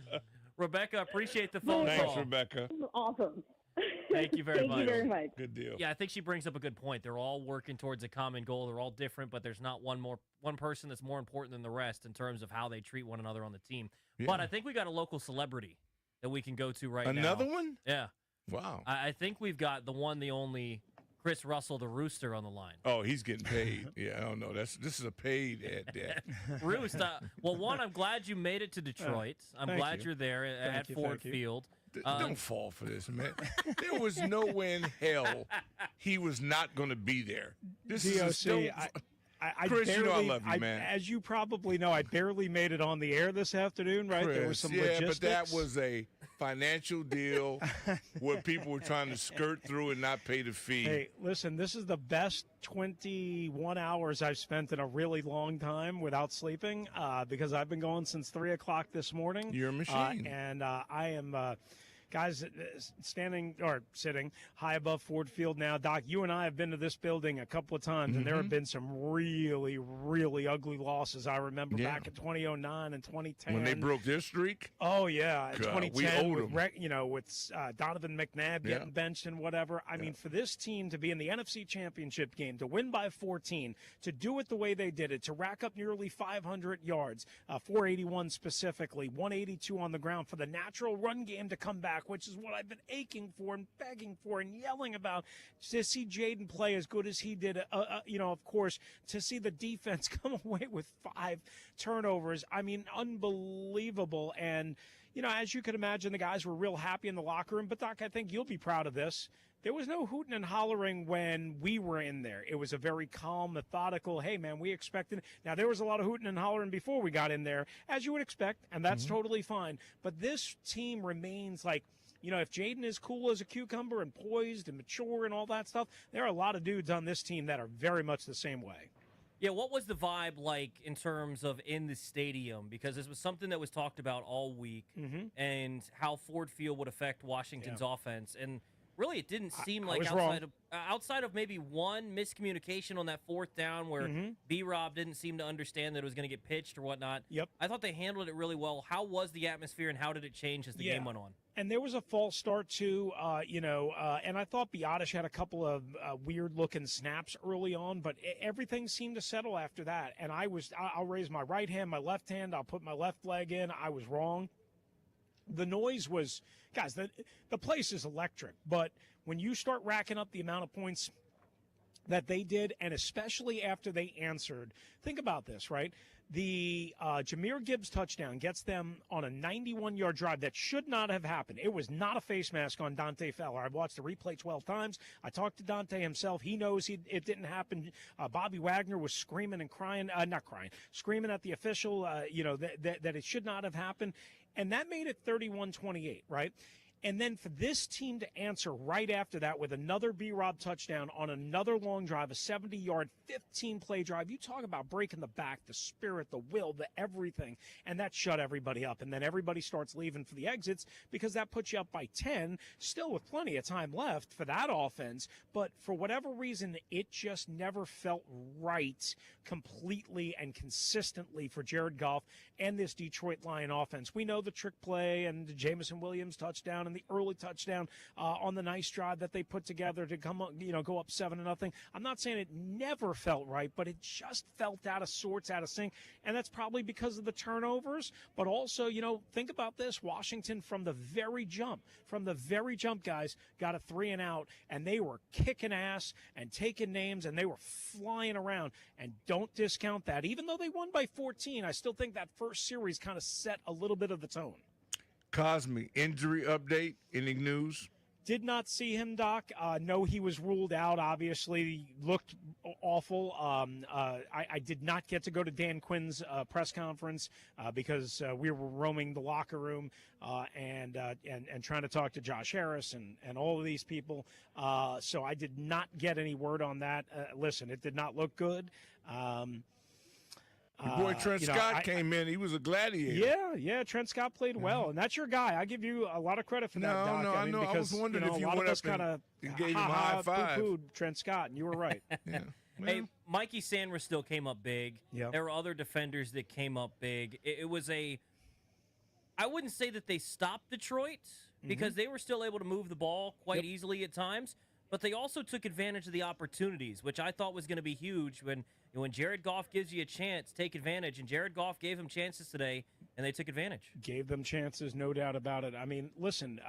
Rebecca, appreciate the phone call.
Thanks, Rebecca.
This is awesome.
Thank you very much.
Thank you very much.
Good deal.
Yeah, I think she brings up a good point. They're all working towards a common goal. They're all different, but there's not one person that's more important than the rest in terms of how they treat one another on the team.
Yeah.
But I think we got a local celebrity that we can go to right now.
Another one?
Yeah.
Wow.
I think we've got the one, the only Chris Russell, the Rooster, on the line.
Oh, he's getting paid. Yeah, I don't know. This is a paid ad.
Roost, well, one, I'm glad you made it to Detroit. I'm glad you're there at Ford Field.
Don't fall for this, man. There was nowhere in hell he was not going to be there. This
DOC,
Chris,
barely,
I love you, man.
As you probably know, I barely made it on the air this afternoon, right?
Chris,
There was some
yeah,
logistics.
but that was a financial deal where people were trying to skirt through and not pay the fee.
Hey, listen, this is the best 21 hours I've spent in a really long time without sleeping because I've been going since 3 o'clock this morning.
You're a machine.
And I am... guys, sitting high above Ford Field now. Doc, you and I have been to this building a couple of times, and there have been some really, really ugly losses. I remember back in 2009 and 2010.
When they broke their streak?
Oh, yeah. In 2010,
we owed them.
with Donovan McNabb getting benched and whatever. I mean, for this team to be in the NFC Championship game, to win by 14, to do it the way they did it, to rack up nearly 500 yards, 481 specifically, 182 on the ground, for the natural run game to come back, which is what I've been aching for and begging for and yelling about, to see Jaden play as good as he did, of course, to see the defense come away with 5 turnovers. I mean, unbelievable. And, as you can imagine, the guys were real happy in the locker room. But, Doc, I think you'll be proud of this. There was no hooting and hollering when we were in there. It was a very calm, methodical, hey, man, we expected. Now, there was a lot of hooting and hollering before we got in there, as you would expect, and that's totally fine. But this team remains like, if Jaden is cool as a cucumber and poised and mature and all that stuff, there are a lot of dudes on this team that are very much the same way.
Yeah, what was the vibe like in terms of in the stadium? Because this was something that was talked about all week, and how Ford Field would affect Washington's offense. And really, it didn't seem like outside of maybe one miscommunication on that fourth down where B-Rob didn't seem to understand that it was going to get pitched or whatnot.
Yep.
I thought they handled it really well. How was the atmosphere, and how did it change as the game went on?
And there was a false start, too, and I thought Biotish had a couple of weird-looking snaps early on, but everything seemed to settle after that. And I'll raise my right hand, my left hand, I'll put my left leg in. I was wrong. The noise was, guys, the place is electric, but when you start racking up the amount of points that they did, and especially after they answered, think about this, right? The Jahmyr Gibbs touchdown gets them on a 91-yard drive that should not have happened. It was not a face mask on Dante Fowler. I've watched the replay 12 times. I talked to Dante himself. He knows it didn't happen. Bobby Wagner was screaming and crying, screaming at the official, that it should not have happened. And that made it 31-28, right? And then for this team to answer right after that with another B-Rob touchdown on another long drive, a 70-yard, 15-play drive. You talk about breaking the back, the spirit, the will, the everything, and that shut everybody up. And then everybody starts leaving for the exits because that puts you up by 10, still with plenty of time left for that offense. But for whatever reason, it just never felt right completely and consistently for Jared Goff and this Detroit Lion offense. We know the trick play and the Jameson Williams touchdown and the early touchdown on the nice drive that they put together to come, go up 7-0. I'm not saying it never felt right, but it just felt out of sorts, out of sync, and that's probably because of the turnovers. But also, think about this: Washington from the very jump, guys, got a 3-and-out, and they were kicking ass and taking names, and they were flying around. And don't discount that. Even though they won by 14, I still think that first series kind of set a little bit of the tone.
Cosme, injury update, any news?
Did not see him, Doc. No, he was ruled out, obviously. He looked awful. I did not get to go to Dan Quinn's press conference because we were roaming the locker room and trying to talk to Josh Harris and all of these people. So I did not get any word on that. Listen, it did not look good.
Your boy Trent Scott came in. He was a gladiator.
Yeah. Trent Scott played well, and that's your guy. I give you a lot of credit for that, Doc.
I know.
Because,
I was wondering if you went up and gave him a high five.
Poo-pooed Trent Scott, and you were right.
Yeah.
Hey, Mikey Sanders still came up big.
Yeah.
There were other defenders that came up big. It was I wouldn't say that they stopped Detroit because they were still able to move the ball quite easily at times, but they also took advantage of the opportunities, which I thought was going to be huge when Jared Goff gives you a chance, take advantage. And Jared Goff gave him chances today, and they took advantage.
Gave them chances, no doubt about it. I mean, listen,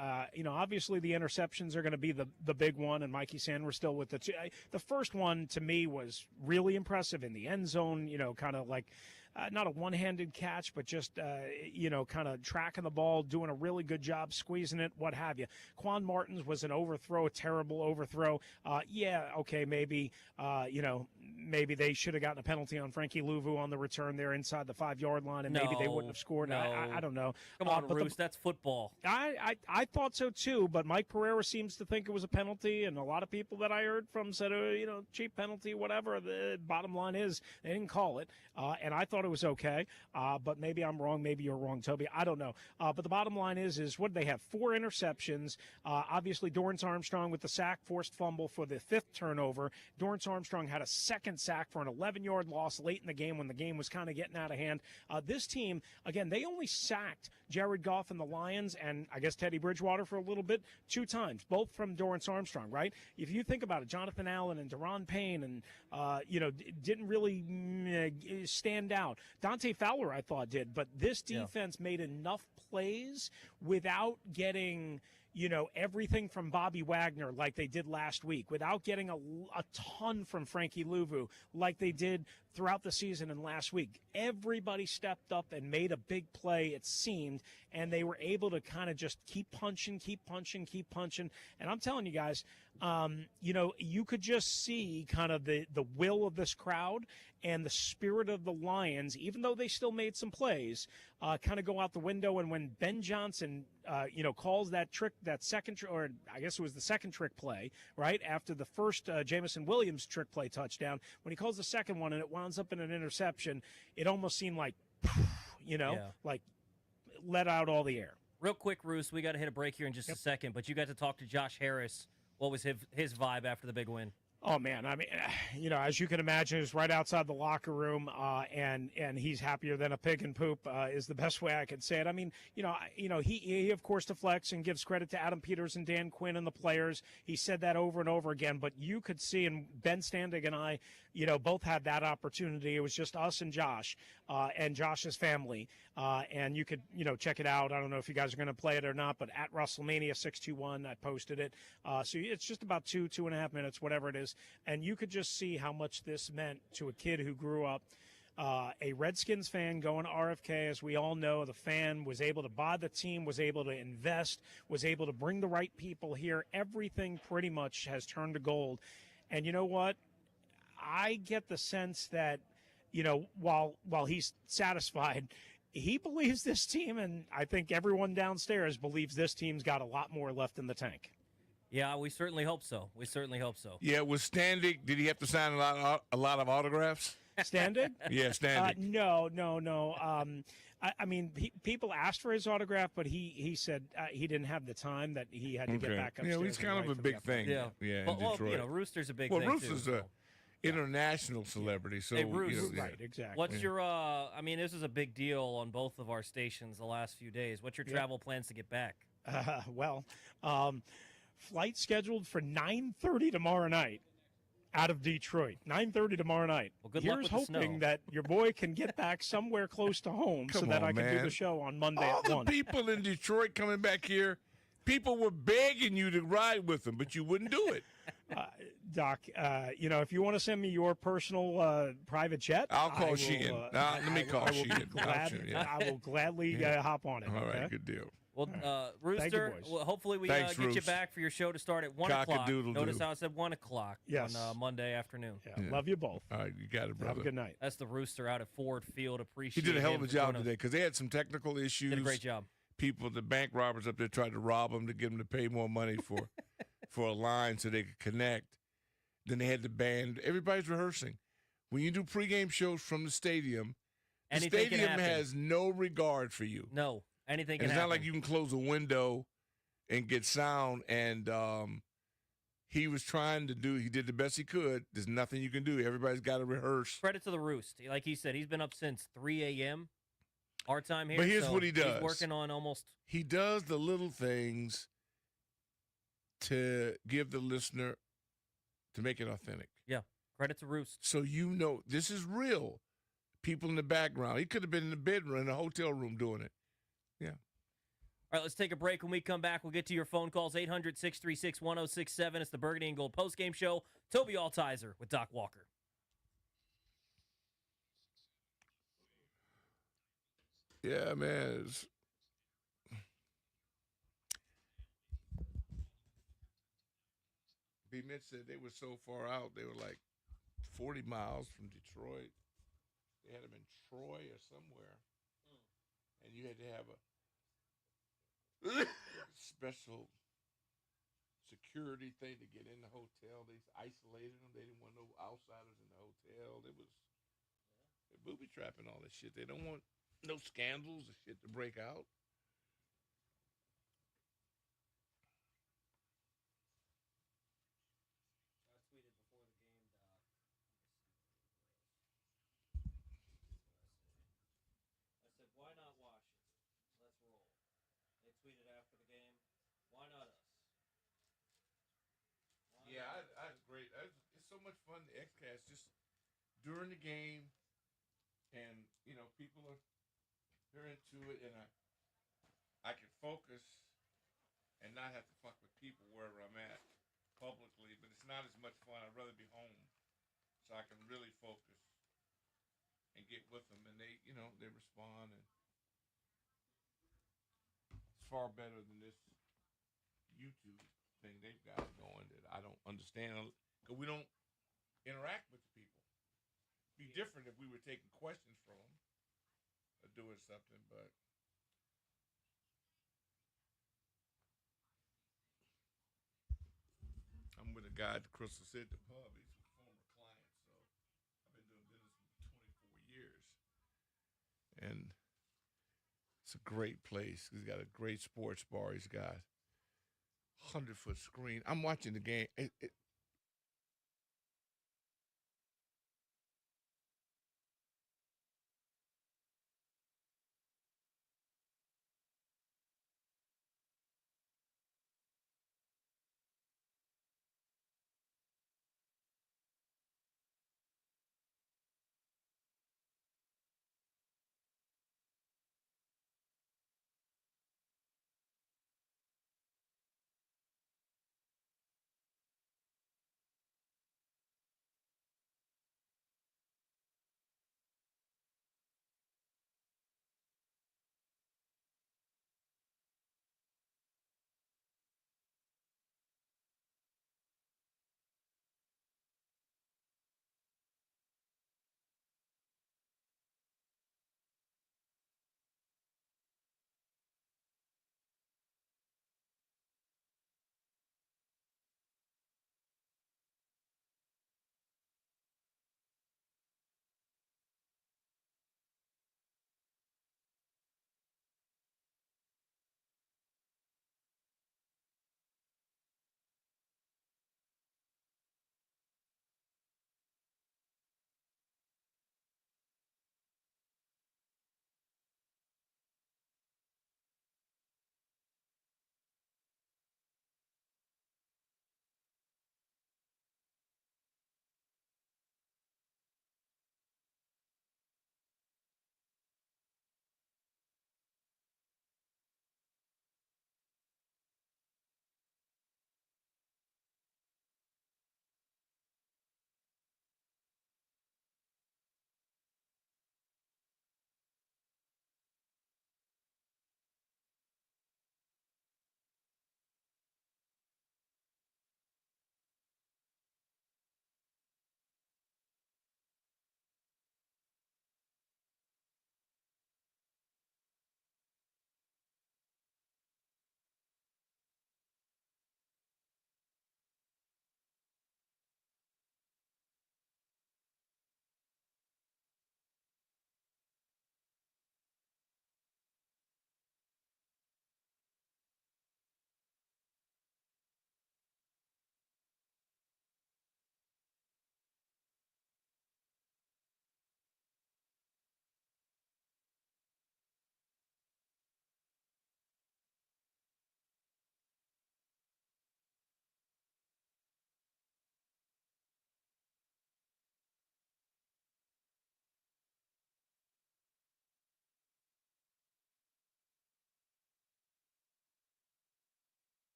obviously the interceptions are going to be the big one, and Mikey Sanders still with the two. The first one, to me, was really impressive in the end zone, kind of like not a one-handed catch, but just, kind of tracking the ball, doing a really good job, squeezing it, what have you. Quan Martin's was an overthrow, a terrible overthrow. Maybe they should have gotten a penalty on Frankie Louvu on the return there inside the 5-yard line, and maybe they wouldn't have scored.
No.
I don't know.
Come on, Roos, that's football.
I thought so too, but Mike Pereira seems to think it was a penalty, and a lot of people that I heard from said, cheap penalty, whatever. The bottom line is they didn't call it, and I thought it was okay, but maybe I'm wrong. Maybe you're wrong, Toby. I don't know. But the bottom line is what did they have? 4 interceptions. Obviously, Dorrance Armstrong with the sack, forced fumble for the 5th turnover. Dorrance Armstrong had a 2nd sack for an 11-yard loss late in the game when the game was kind of getting out of hand. This team, again, they only sacked Jared Goff and the Lions and I guess Teddy Bridgewater for a little bit 2 times, both from Dorrance Armstrong, right? If you think about it, Jonathan Allen and Deron Payne and, didn't really stand out. Dante Fowler, I thought, did, but this defense made enough plays without getting everything from Bobby Wagner like they did last week, without getting a ton from Frankie Louvu like they did throughout the season and last week. Everybody stepped up and made a big play, it seemed, and they were able to kind of just keep punching. And I'm telling you guys, you could just see kind of the will of this crowd and the spirit of the Lions, even though they still made some plays, kind of go out the window. And when Ben Johnson, calls that trick, that second, or I guess it was the second trick play, right, after the first Jameson Williams trick play touchdown, when he calls the second one and it winds up in an interception, it almost seemed like, like let out all the air.
Real quick, Roos, we got to hit a break here in just a second, but you got to talk to Josh Harris. What was his vibe after the big win?
Oh, man, I mean, as you can imagine, he's right outside the locker room, and he's happier than a pig in poop is the best way I could say it. I mean, he of course deflects and gives credit to Adam Peters and Dan Quinn and the players. He said that over and over again, but you could see, and Ben Standig and I, both had that opportunity. It was just us and Josh and Josh's family, and you could, check it out. I don't know if you guys are going to play it or not, but at WrestleMania 621, I posted it. So it's just about 2.5 minutes, whatever it is. And you could just see how much this meant to a kid who grew up a Redskins fan going to RFK. As we all know, the fan was able to buy the team, was able to invest, was able to bring the right people here. Everything pretty much has turned to gold. And you know what? I get the sense that, while he's satisfied, he believes this team, and I think everyone downstairs believes this team's got a lot more left in the tank.
Yeah, we certainly hope so. We certainly hope so.
Yeah, with Standig, did he have to sign a lot of autographs?
Standig?
Yeah, Standig.
No. I mean, people asked for his autograph, but he said he didn't have the time, that he had to get back upstairs.
Yeah, he's kind of a big thing.
Yeah,
in
well,
Detroit.
Rooster's a big
well,
thing,
Rooster's
too.
a international celebrity. So,
hey, Roos,
right, exactly.
What's your, I mean, this is a big deal on both of our stations the last few days. What's your travel plans to get back?
Flight scheduled for 9:30 tomorrow night out of Detroit. 9:30 tomorrow night.
Well, good luck
Here's
with the
hoping
snow.
that your boy can get back somewhere close to home so
Come
that
on,
I can do
man.
the show on Monday
All
at
the
1.
people in Detroit coming back here, people were begging you to ride with them, but you wouldn't do it.
Doc, if you want to send me your personal private jet,
I'll call
I will,
Sheehan. Let me call
I will be
Sheehan.
I will gladly hop on it.
All right,
okay?
good deal.
Well,
Thank you,
Rooster,
boys.
well, hopefully we
Thanks,
get you
Roos.
back for your show to start at 1 o'clock.
Cock-a-doodle-doo.
Notice how I said 1 o'clock
Yes.
on Monday afternoon.
Yeah, love you both.
All right, you got it, brother.
Have a good night.
That's the Rooster out at Ford Field.
He
Appreciate
did a hell of
him
a
for
job
joining us.
today because they had some technical issues.
Did a great job.
People, the bank robbers up there tried to rob him to get him to pay more money for a line so they could connect. Then they had the band. Everybody's rehearsing. When you do pregame shows from the stadium,
Anything
the
can
stadium
happen.
has no regard for you.
No, anything can
It's
happen.
not like you can close a window and get sound. And he was trying to he did the best he could. There's nothing you can do. Everybody's got to rehearse.
Credit to the Roost. Like he said, he's been up since 3 a.m. our time here.
But here's
so
what he does.
He's working on almost.
He does the little things to give the listener, to make it authentic.
Yeah, credit to Roost.
So this is real. People in the background. He could have been in the bedroom, in a hotel room doing it. Yeah.
All right, let's take a break. When we come back, we'll get to your phone calls, 800-636-1067. It's the Burgundy and Gold postgame show. Toby Altizer with Doc Walker.
Yeah, man. B. Mitch said they were so far out. They were like 40 miles from Detroit. They had them in Troy or somewhere. And you had to have a special security thing to get in the hotel. They isolated them. They didn't want no outsiders in the hotel. They're booby trapping all this shit. They don't want no scandals or shit to break out.
Why not Washington? Let's roll. They tweeted after the game, why not us?
That's great. It's so much fun, the XCast, just during the game, and, people they're into it, and I can focus and not have to fuck with people wherever I'm at publicly, but it's not as much fun. I'd rather be home so I can really focus and get with them, and they respond, and it's far better than this YouTube thing they've got going that I don't understand, because we don't interact with the people. It'd be different if we were taking questions from them or doing something, but I'm with a guy at the Crystal City pub. He's a former client, so I've been doing business for 24 years. And it's a great place. He's got a great sports bar. He's got 100-foot screen. I'm watching the game.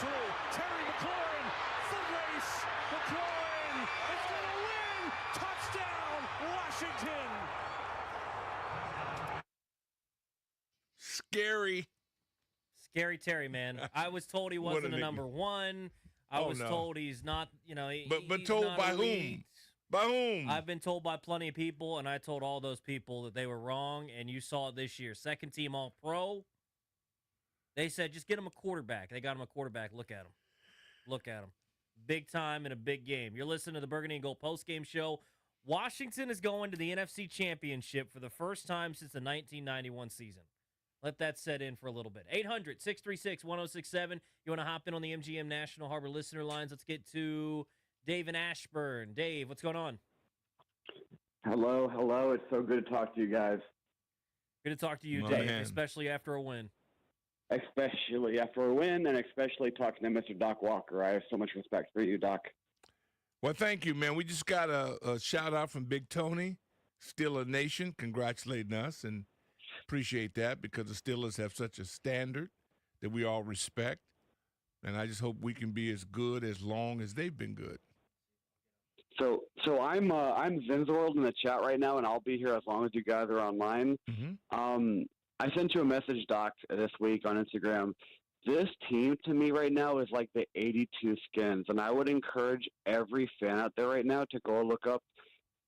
through. Terry McLaurin, the race. McLaurin is going to win. Touchdown, Washington.
Scary.
Scary Terry, man. I was told he
What a
wasn't a
nickname.
number one. I was
no.
told he's not,
But
he's
told
not
by
elite.
whom? By whom?
I've been told by plenty of people, and I told all those people that they were wrong, and you saw it this year. Second team All-Pro. They said, just get him a quarterback. They got him a quarterback. Look at him. Look at him. Big time in a big game. You're listening to the Burgundy and Gold postgame show. Washington is going to the NFC Championship for the first time since the 1991 season. Let that set in for a little bit. 800-636-1067. You want to hop in on the MGM National Harbor listener lines? Let's get to Dave in Ashburn. Dave, what's going on?
Hello. It's so good to talk to you guys.
Good to talk to you,
My
Dave,
man.
especially after a win.
Especially after a win, and especially talking to Mr. Doc Walker. I have so much respect for you, Doc.
Well, thank you, man. We just got a shout-out from Big Tony, Steeler Nation, congratulating us, and appreciate that because the Steelers have such a standard that we all respect, and I just hope we can be as good as long as they've been good.
So I'm Zinzworld in the chat right now, and I'll be here as long as you guys are online. I sent you a message, Doc, this week on Instagram. This team to me right now is like the 82 Skins, and I would encourage every fan out there right now to go look up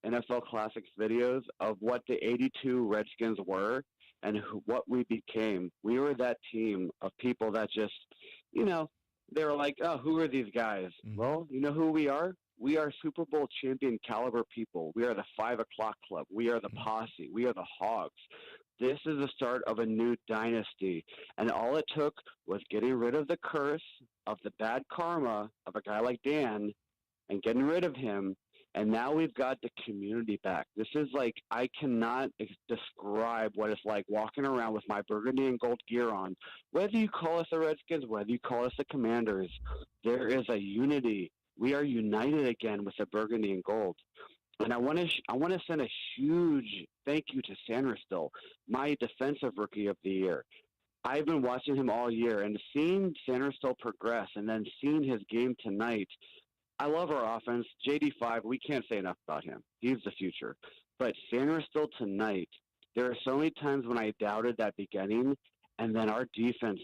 NFL Classics videos of what the 82 Redskins were and what we became. We were that team of people that just, they were like, oh, who are these guys? Well, you know who we are? We are Super Bowl champion caliber people. We are the 5 o'clock club. We are the posse. We are the Hogs. This is the start of a new dynasty, and all it took was getting rid of the curse of the bad karma of a guy like Dan and getting rid of him, and now we've got the community back. This is like, I cannot describe what it's like walking around with my burgundy and gold gear on. Whether you call us the Redskins, whether you call us the Commanders, there is a unity. We are united again with the burgundy and gold. And I want to send a huge thank you to Sanderstill, my defensive rookie of the year. I've been watching him all year, and seeing Sanderstill progress and then seeing his game tonight, I love our offense. JD5, we can't say enough about him. He's the future. But Sanderstill tonight, there are so many times when I doubted that beginning, and then our defense,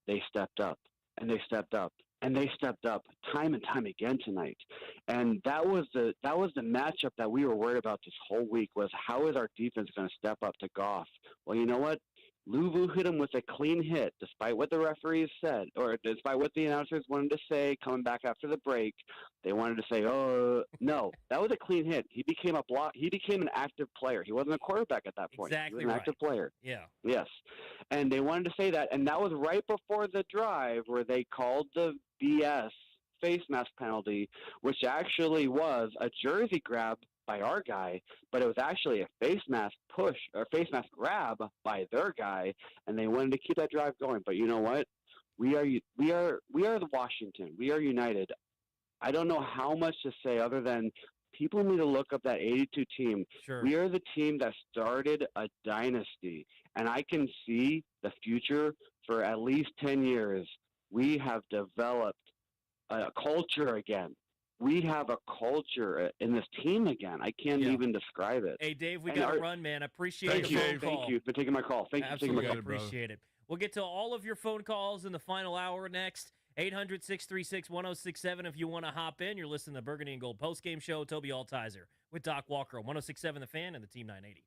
they stepped up, and they stepped up. And they stepped up time and time again tonight. And that was the matchup that we were worried about this whole week, was how is our defense going to step up to Goff? Well, you know what? Louvu hit him with a clean hit, despite what the referees said, or despite what the announcers wanted to say coming back after the break. They wanted to say, oh, no, that was a clean hit. He became He became an active player. He wasn't a quarterback at that point.
Exactly
he was an active player.
Yeah.
Yes. And they wanted to say that, and that was right before the drive where they called the BS face mask penalty, which actually was a jersey grab by our guy, but it was actually a face mask push or face mask grab by their guy, and they wanted to keep that drive going. But you know what? We are the Washington. We are united. I don't know how much to say other than people need to look up that 82 team.
Sure.
We are the team that started a dynasty, and I can see the future for at least 10 years. We have developed a culture again. We have a culture in this team again. I can't even describe it.
Hey, Dave, we got to run, man. I appreciate
Thank
your
you.
phone call.
Thank you for taking my call. Thank you for taking my call.
Appreciate it. We'll get to all of your phone calls in the final hour next. 800-636-1067 if you want to hop in. You're listening to the Burgundy and Gold postgame show. Toby Altizer with Doc Walker on 106.7 The Fan and the Team 980.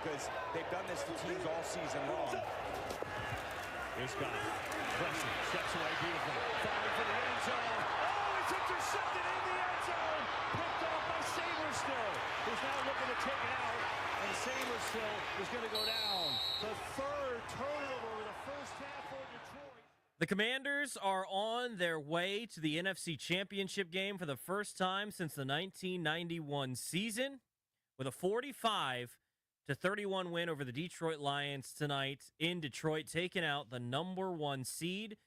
because they've done this to teams all season long. Here's Goff. Pressure. Steps away beautifully. Firing for the end zone. Oh, it's intercepted in the end zone. Picked off by Saberstill, who's now looking to take it out. And Saberstill is going to go down. The third turnover of the first half for Detroit.
The Commanders are on their way to the NFC Championship game for the first time since the 1991 season with a 45-31 win over the Detroit Lions tonight in Detroit, taking out the number 1 seed.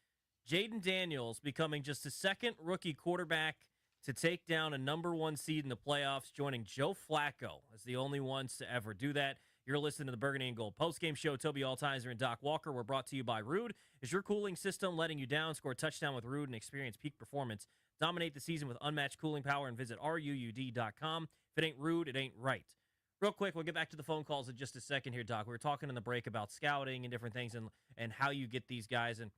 Jaden Daniels becoming just the second rookie quarterback to take down a number 1 seed in the playoffs, joining Joe Flacco as the only ones to ever do that. You're listening to the Burgundy and Gold postgame show. Toby Altizer and Doc Walker. We're brought to you by Rude. Is your cooling system letting you down? Score a touchdown with Rude and experience peak performance. Dominate the season with unmatched cooling power and visit RUUD.com. If it ain't Rude, it ain't right. Real quick, we'll get back to the phone calls in just a second here, Doc. We were talking in the break about scouting and different things and how you get these guys. And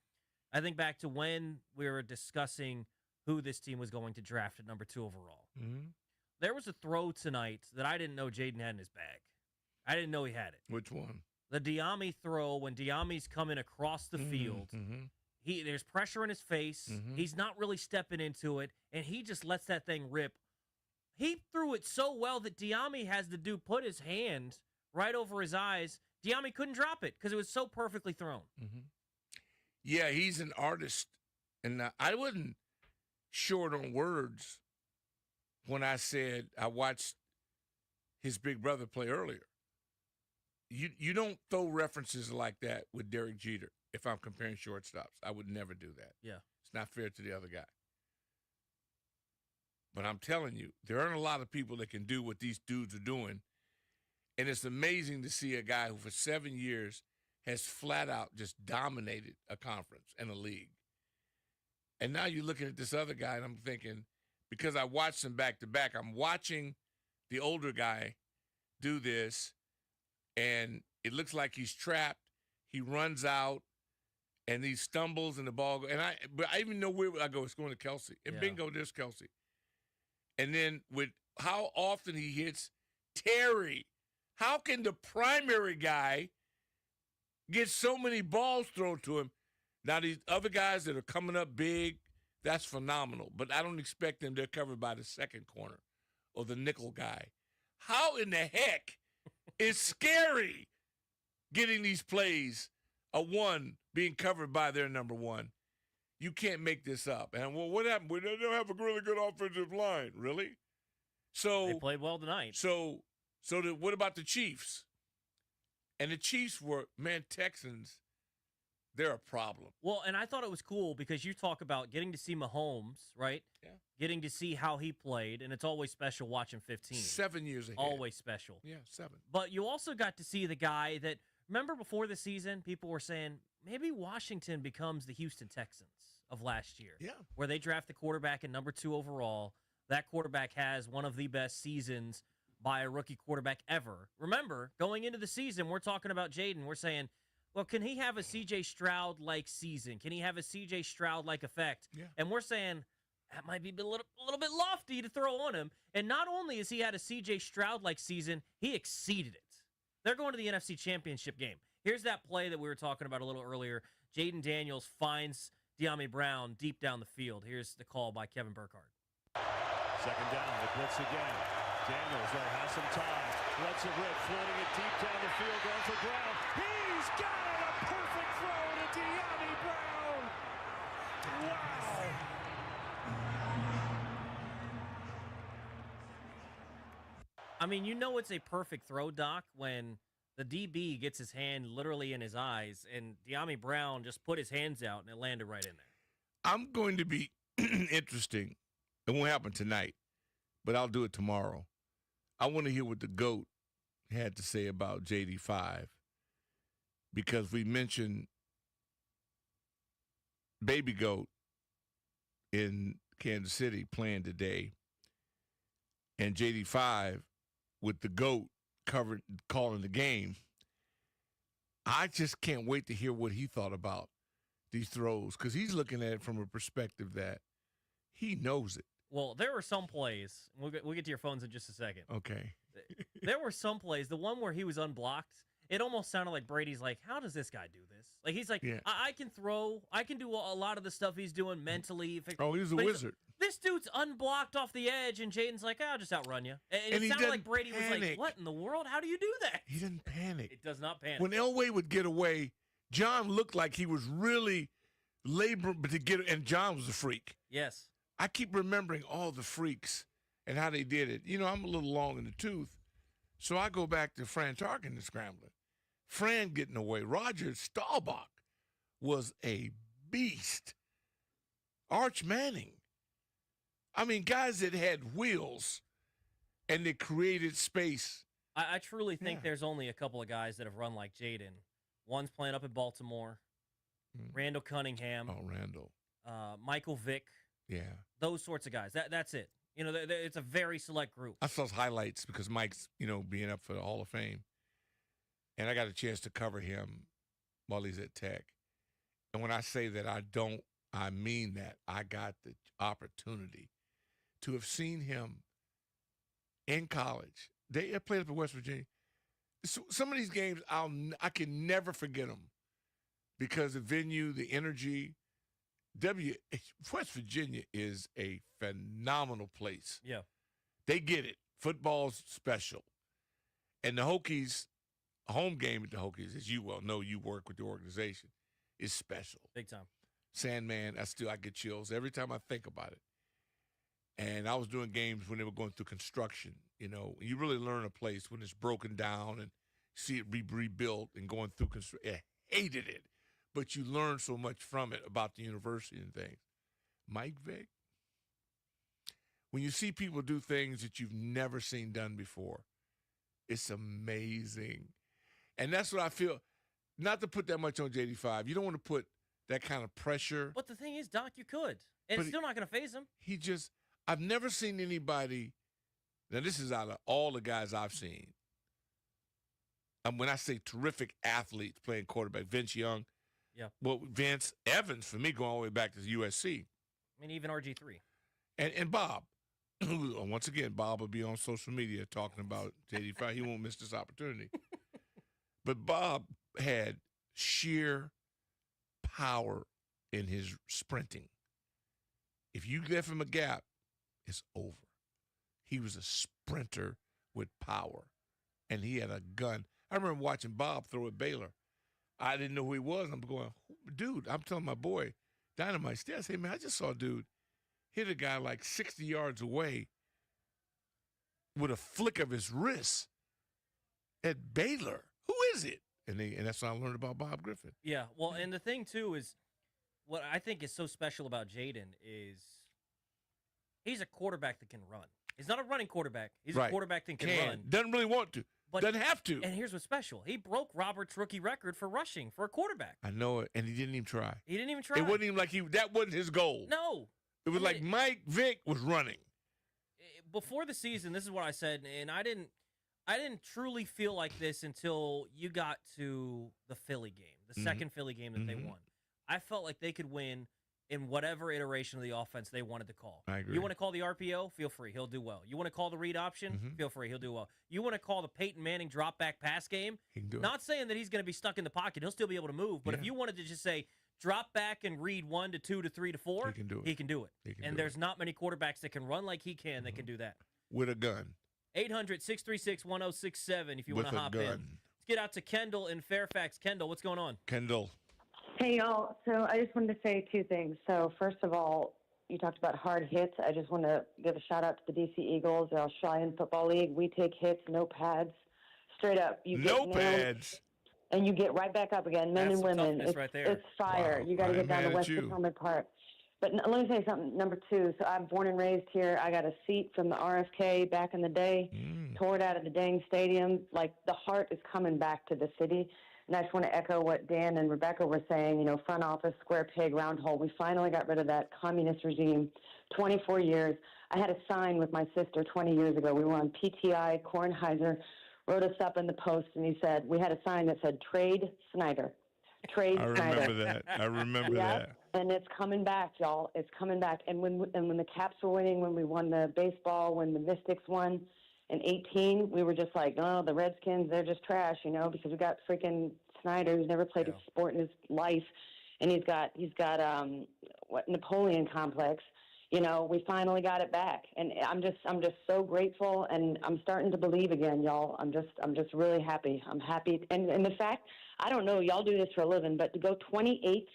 I think back to when we were discussing who this team was going to draft at number 2 overall.
Mm-hmm.
There was a throw tonight that I didn't know Jaden had in his bag. I didn't know he had it.
Which one?
The Diami throw when Diami's coming across the field.
Mm-hmm.
There's pressure in his face.
Mm-hmm.
He's not really stepping into it, and he just lets that thing rip. He threw it so well that Diami has the dude put his hand right over his eyes. Diami couldn't drop it because it was so perfectly thrown.
Mm-hmm. Yeah, he's an artist, and I wasn't short on words when I said I watched his big brother play earlier. You don't throw references like that with Derek Jeter if I'm comparing shortstops. I would never do that.
Yeah.
It's not fair to the other guy. But I'm telling you, there aren't a lot of people that can do what these dudes are doing. And it's amazing to see a guy who for 7 years has flat out just dominated a conference and a league. And now you're looking at this other guy, and I'm thinking, because I watched them back to back, I'm watching the older guy do this, and it looks like he's trapped. He runs out, and he stumbles, and the ball goes. But I even know where I go. It's going to Kelsey. And bingo, there's Kelsey. And then with how often he hits Terry, how can the primary guy get so many balls thrown to him? Now, these other guys that are coming up big, that's phenomenal. But I don't expect them. They're covered by the second corner or the nickel guy. How in the heck is scary getting these plays, a one being covered by their number 1? You can't make this up. And, well, what happened? They don't have a really good offensive line. Really? So
they played well tonight.
So what about the Chiefs? And the Chiefs were, Texans, they're a problem.
Well, and I thought it was cool because you talk about getting to see Mahomes, right?
Yeah.
Getting to see how he played, and it's always special watching 15.
7 years ahead.
Always special.
Yeah, 7.
But you also got to see the guy that, remember before the season, people were saying, maybe Washington becomes the Houston Texans of last year.
Yeah.
Where they draft the quarterback at number 2 overall. That quarterback has one of the best seasons by a rookie quarterback ever. Remember, going into the season, we're talking about Jaden. We're saying, well, can he have a C.J. Stroud-like season? Can he have a C.J. Stroud-like effect?
Yeah.
And we're saying that might be a little bit lofty to throw on him. And not only has he had a C.J. Stroud-like season, he exceeded it. They're going to the NFC Championship game. Here's that play that we were talking about a little earlier. Jaden Daniels finds Diami Brown deep down the field. Here's the call by Kevin Burkhardt.
Second down, they blitz again. Daniels, though, has some time. Lets it rip, floating it deep down the field, going for Brown. He's got it! A perfect throw to Diami Brown! Wow!
I mean, you know it's a perfect throw, Doc, when the DB gets his hand literally in his eyes, and Diami Brown just put his hands out, and it landed right in there.
I'm going to be interesting. It won't happen tonight, but I'll do it tomorrow. I want to hear what the GOAT had to say about JD5, because we mentioned Baby Goat in Kansas City playing today, and JD5 with the GOAT calling the game. I just can't wait to hear what he thought about these throws, because he's looking at it from a perspective that he knows it.
Well, there were some plays. We'll get to your phones in just a second.
Okay.
There were some plays, the one where he was unblocked, it almost sounded like Brady's like, how does this guy do this? Like, he's like, I can throw. I can do a lot of the stuff he's doing mentally.
He's a wizard.
This dude's unblocked off the edge, and Jaden's like, I'll just outrun you. And it sounded like Brady was like, what in the world? How do you do that?
He didn't panic.
It does not panic.
When Elway would get away, John looked like he was really laboring to get it, and John was a freak.
Yes.
I keep remembering all the freaks and how they did it. You know, I'm a little long in the tooth, so I go back to Fran Tarkin and scrambling. Fran getting away. Roger Staubach was a beast. Arch Manning. I mean, guys that had wheels and they created space.
I truly think there's only a couple of guys that have run like Jaden. One's playing up in Baltimore. Randall Cunningham.
Oh, Randall.
Michael Vick.
Yeah.
Those sorts of guys. That's it. You know, it's a very select group.
I saw highlights because Mike's, being up for the Hall of Fame. And I got a chance to cover him while he's at Tech. And when I say that I mean that. I got the opportunity to have seen him in college. They played up in West Virginia. So some of these games, I can never forget them because the venue, the energy. West Virginia is a phenomenal place.
Yeah.
They get it. Football's special. And the Hokies, home game at the Hokies, as you well know, you work with the organization, is special.
Big time.
Sandman, I get chills every time I think about it. And I was doing games when they were going through construction. You really learn a place when it's broken down and see it rebuilt and going through construction. I hated it, but you learn so much from it about the university and things. Mike Vick, when you see people do things that you've never seen done before, it's amazing. And that's what I feel, not to put that much on JD5. You don't want to put that kind of pressure.
But the thing is, Doc, you could. And it's still not going to phase him.
I've never seen anybody, now this is out of all the guys I've seen. And when I say terrific athletes playing quarterback, Vince Young.
Yeah.
Well, Vince Evans, for me, going all the way back to USC.
I mean, even RG3.
And Bob. Once again, Bob will be on social media talking about JD5. He won't miss this opportunity. But Bob had sheer power in his sprinting. If you left him a gap, it's over. He was a sprinter with power, and he had a gun. I remember watching Bob throw at Baylor. I didn't know who he was. I'm going, dude, I'm telling my boy, Dynamite, I say, man, I just saw a dude hit a guy like 60 yards away with a flick of his wrist at Baylor. Who is it? And that's what I learned about Bob Griffin.
Yeah, well, and the thing, too, is what I think is so special about Jaden is he's a quarterback that can run. He's not a running quarterback. He's a quarterback that can run.
Doesn't really want to. But doesn't have to.
And here's what's special. He broke Robert's rookie record for rushing for a quarterback.
I know it, and he didn't even try.
He didn't even try.
It wasn't even like that wasn't his goal.
No.
It was like Mike Vick was running.
Before the season, this is what I said, and I didn't truly feel like this until you got to the Philly game, the second Philly game that they won. I felt like they could win in whatever iteration of the offense they wanted to call.
I agree.
You want to call the RPO? Feel free. He'll do well. You want to call the read option? Feel free. He'll do well. You want to call the Peyton Manning drop back pass game?
He can do it.
Not saying that he's going to be stuck in the pocket. He'll still be able to move. But if you wanted to just say drop back and read 1 to 2 to 3 to 4,
he can do it.
He can do it. And there's not many quarterbacks that can run like he can that can do that.
With a gun.
800-636-1067 if you want to hop in. Let's get out to Kendall in Fairfax. Kendall, what's going on?
Kendall.
Hey, y'all. So I just wanted to say two things. So first of all, you talked about hard hits. I just want to give a shout-out to the D.C. Eagles, our Cheyenne Football League. We take hits, no pads. Straight up. You get
no pads.
And you get right back up again, men and women. It's
right there.
It's fire.
Wow.
You got to get down to West Potomac Park. But let me say something. Number two, so I'm born and raised here. I got a seat from the RFK back in the day, tore it out of the dang stadium. Like, the heart is coming back to the city. And I just want to echo what Dan and Rebecca were saying, front office, square peg, round hole. We finally got rid of that communist regime, 24 years. I had a sign with my sister 20 years ago. We were on PTI. Kornheiser wrote us up in the Post, and he said, we had a sign that said, Trade Snyder. Trade Snyder.
I remember that.
And it's coming back, y'all. It's coming back. And when the Caps were winning, when we won the baseball, when the Mystics won, in 18, we were just like, oh, the Redskins, they're just trash, because we got freaking Snyder, who's never played a sport in his life, and he's got Napoleon complex. We finally got it back, and I'm just so grateful, and I'm starting to believe again, y'all. I'm just really happy. I'm happy, and the fact, I don't know, y'all do this for a living, but to go 28th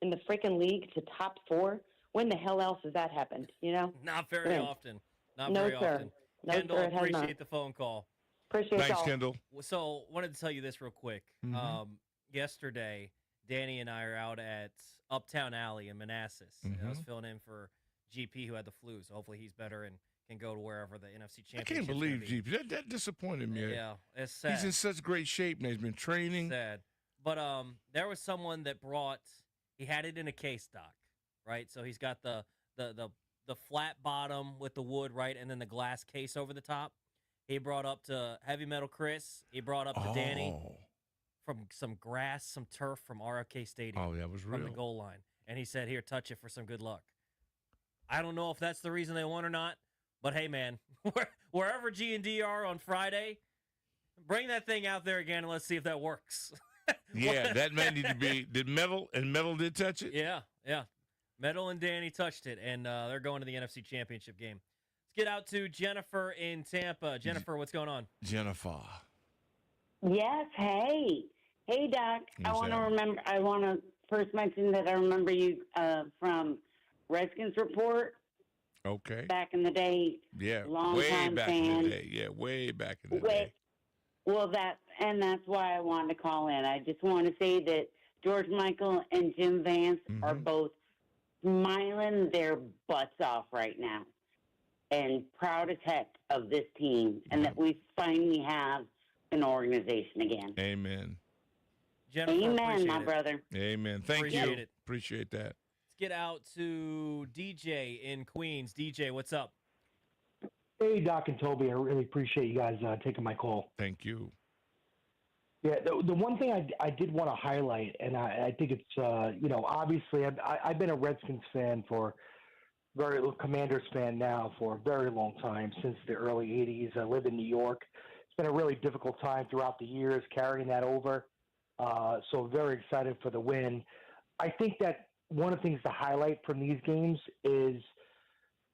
in the freaking league to top 4, when the hell else has that happened?
Not very often. Not
No,
very
sir.
often.
No,
Kendall,
sir, it has not.
appreciate the phone call.
Appreciate
Thanks,
y'all.
Kendall.
So, wanted to tell you this real quick. Yesterday, Danny and I are out at Uptown Alley in Manassas. And I was filling in for GP, who had the flu, so hopefully he's better and can go to wherever the NFC Championship.
I can't believe GP. That disappointed me.
Yeah, it's sad.
He's in such great shape and he's been training.
Sad. But there was someone that he had it in a case, Doc, right? So he's got the flat bottom with the wood, right, and then the glass case over the top. He brought up to Heavy Metal Chris. He brought up to Danny from some grass, some turf from RFK Stadium.
Oh, that was real.
From the goal line. And he said, here, touch it for some good luck. I don't know if that's the reason they won or not, but hey, man, wherever G&D are on Friday, bring that thing out there again and let's see if that works.
Yeah, that man need to be. Did Metal did touch it?
Yeah. Metal and Danny touched it, and they're going to the NFC Championship game. Let's get out to Jennifer in Tampa. Jennifer, what's going on?
Jennifer.
Yes, hey, Doc. I want to first mention that I remember you from Redskins Report.
Okay.
Back in the day.
Yeah.
Long
way
time
back
fan.
in the day. Yeah, way back in the day.
Well, that's why I wanted to call in. I just want to say that George Michael and Jim Vance are both smiling their butts off right now and proud as heck of this team and that we finally have an organization again.
Amen.
Jennifer,
amen, my brother.
Amen. Thank
Appreciate
you.
it.
Appreciate that.
Let's get out to DJ in Queens. DJ, what's up?
Hey, Doc and Toby. I really appreciate you guys taking my call.
Thank you.
Yeah, the one thing I did want to highlight, and I think it's, obviously I've been a Redskins fan Commanders fan now for a very long time, since the early 80s. I live in New York. It's been a really difficult time throughout the years carrying that over. So very excited for the win. I think that one of the things to highlight from these games is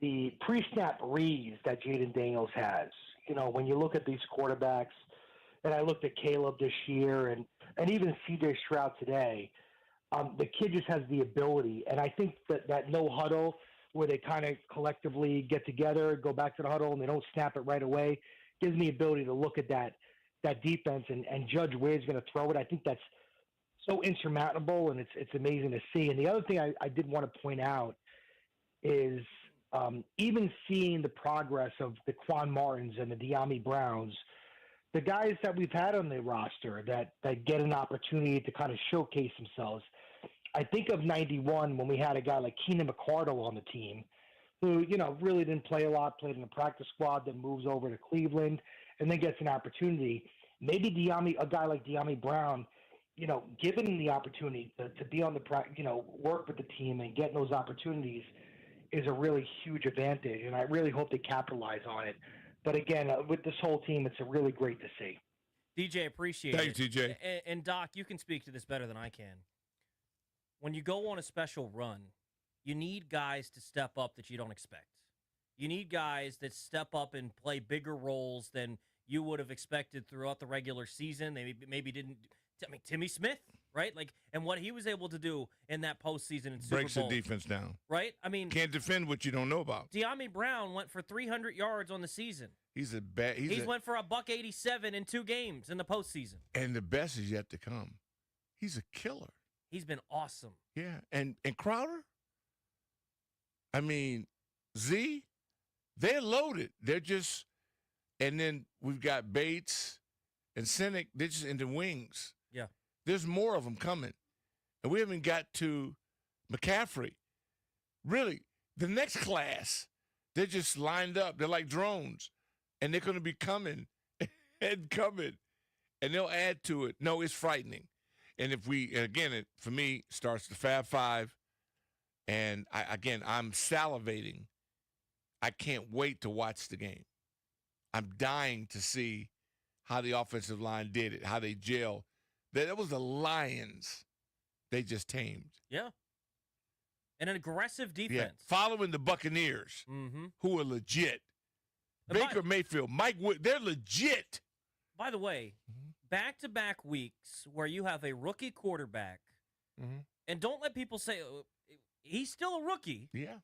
the pre-snap reads that Jaden Daniels has. When you look at these quarterbacks, and I looked at Caleb this year and even CJ Stroud today, the kid just has the ability. And I think that no huddle, where they kind of collectively get together, go back to the huddle, and they don't snap it right away, gives me the ability to look at that defense and judge where he's going to throw it. I think that's so insurmountable, and it's amazing to see. And the other thing I did want to point out is even seeing the progress of the Quan Martins and the De'Ami Browns, the guys that we've had on the roster that get an opportunity to kind of showcase themselves. I think of 91 when we had a guy like Keenan McCardle on the team who, really didn't play a lot, played in the practice squad, then moves over to Cleveland and then gets an opportunity. Maybe a guy like De'Ami Brown, given him the opportunity to be on the, work with the team and getting those opportunities is a really huge advantage. And I really hope they capitalize on it. But again, with this whole team, it's really great to see.
DJ, appreciate it.
Thanks, DJ.
And Doc, you can speak to this better than I can. When you go on a special run, you need guys to step up that you don't expect. You need guys that step up and play bigger roles than you would have expected throughout the regular season. They maybe didn't. Timmy Smith, right? And what he was able to do in that postseason and Super
Breaks
Bowl,
the defense down.
right?
Can't defend what you don't know about.
De'Ami Brown went for 300 yards on the season.
He's a bad.
He's went for $187 in 2 games in the postseason.
And the best is yet to come. He's a killer.
He's been awesome.
Yeah, and Crowder. I mean, Z, they're loaded. They're just, and then we've got Bates and Cynic. They're just in the wings.
Yeah,
there's more of them coming, and we haven't got to McCaffrey. Really, the next class, they're just lined up. They're like drones, and they're going to be coming and coming, and they'll add to it. No, it's frightening. And if it, for me, starts the Fab Five, and I'm salivating. I can't wait to watch the game I'm dying to see how the offensive line did it, how they gel. That was the Lions they just tamed.
Yeah. And an aggressive defense.
Yeah. Following the Buccaneers, who are legit. Baker Mayfield, Mike Wood, they're legit.
By the way, back-to-back weeks where you have a rookie quarterback, and don't let people say, oh, he's still a rookie.
Yeah.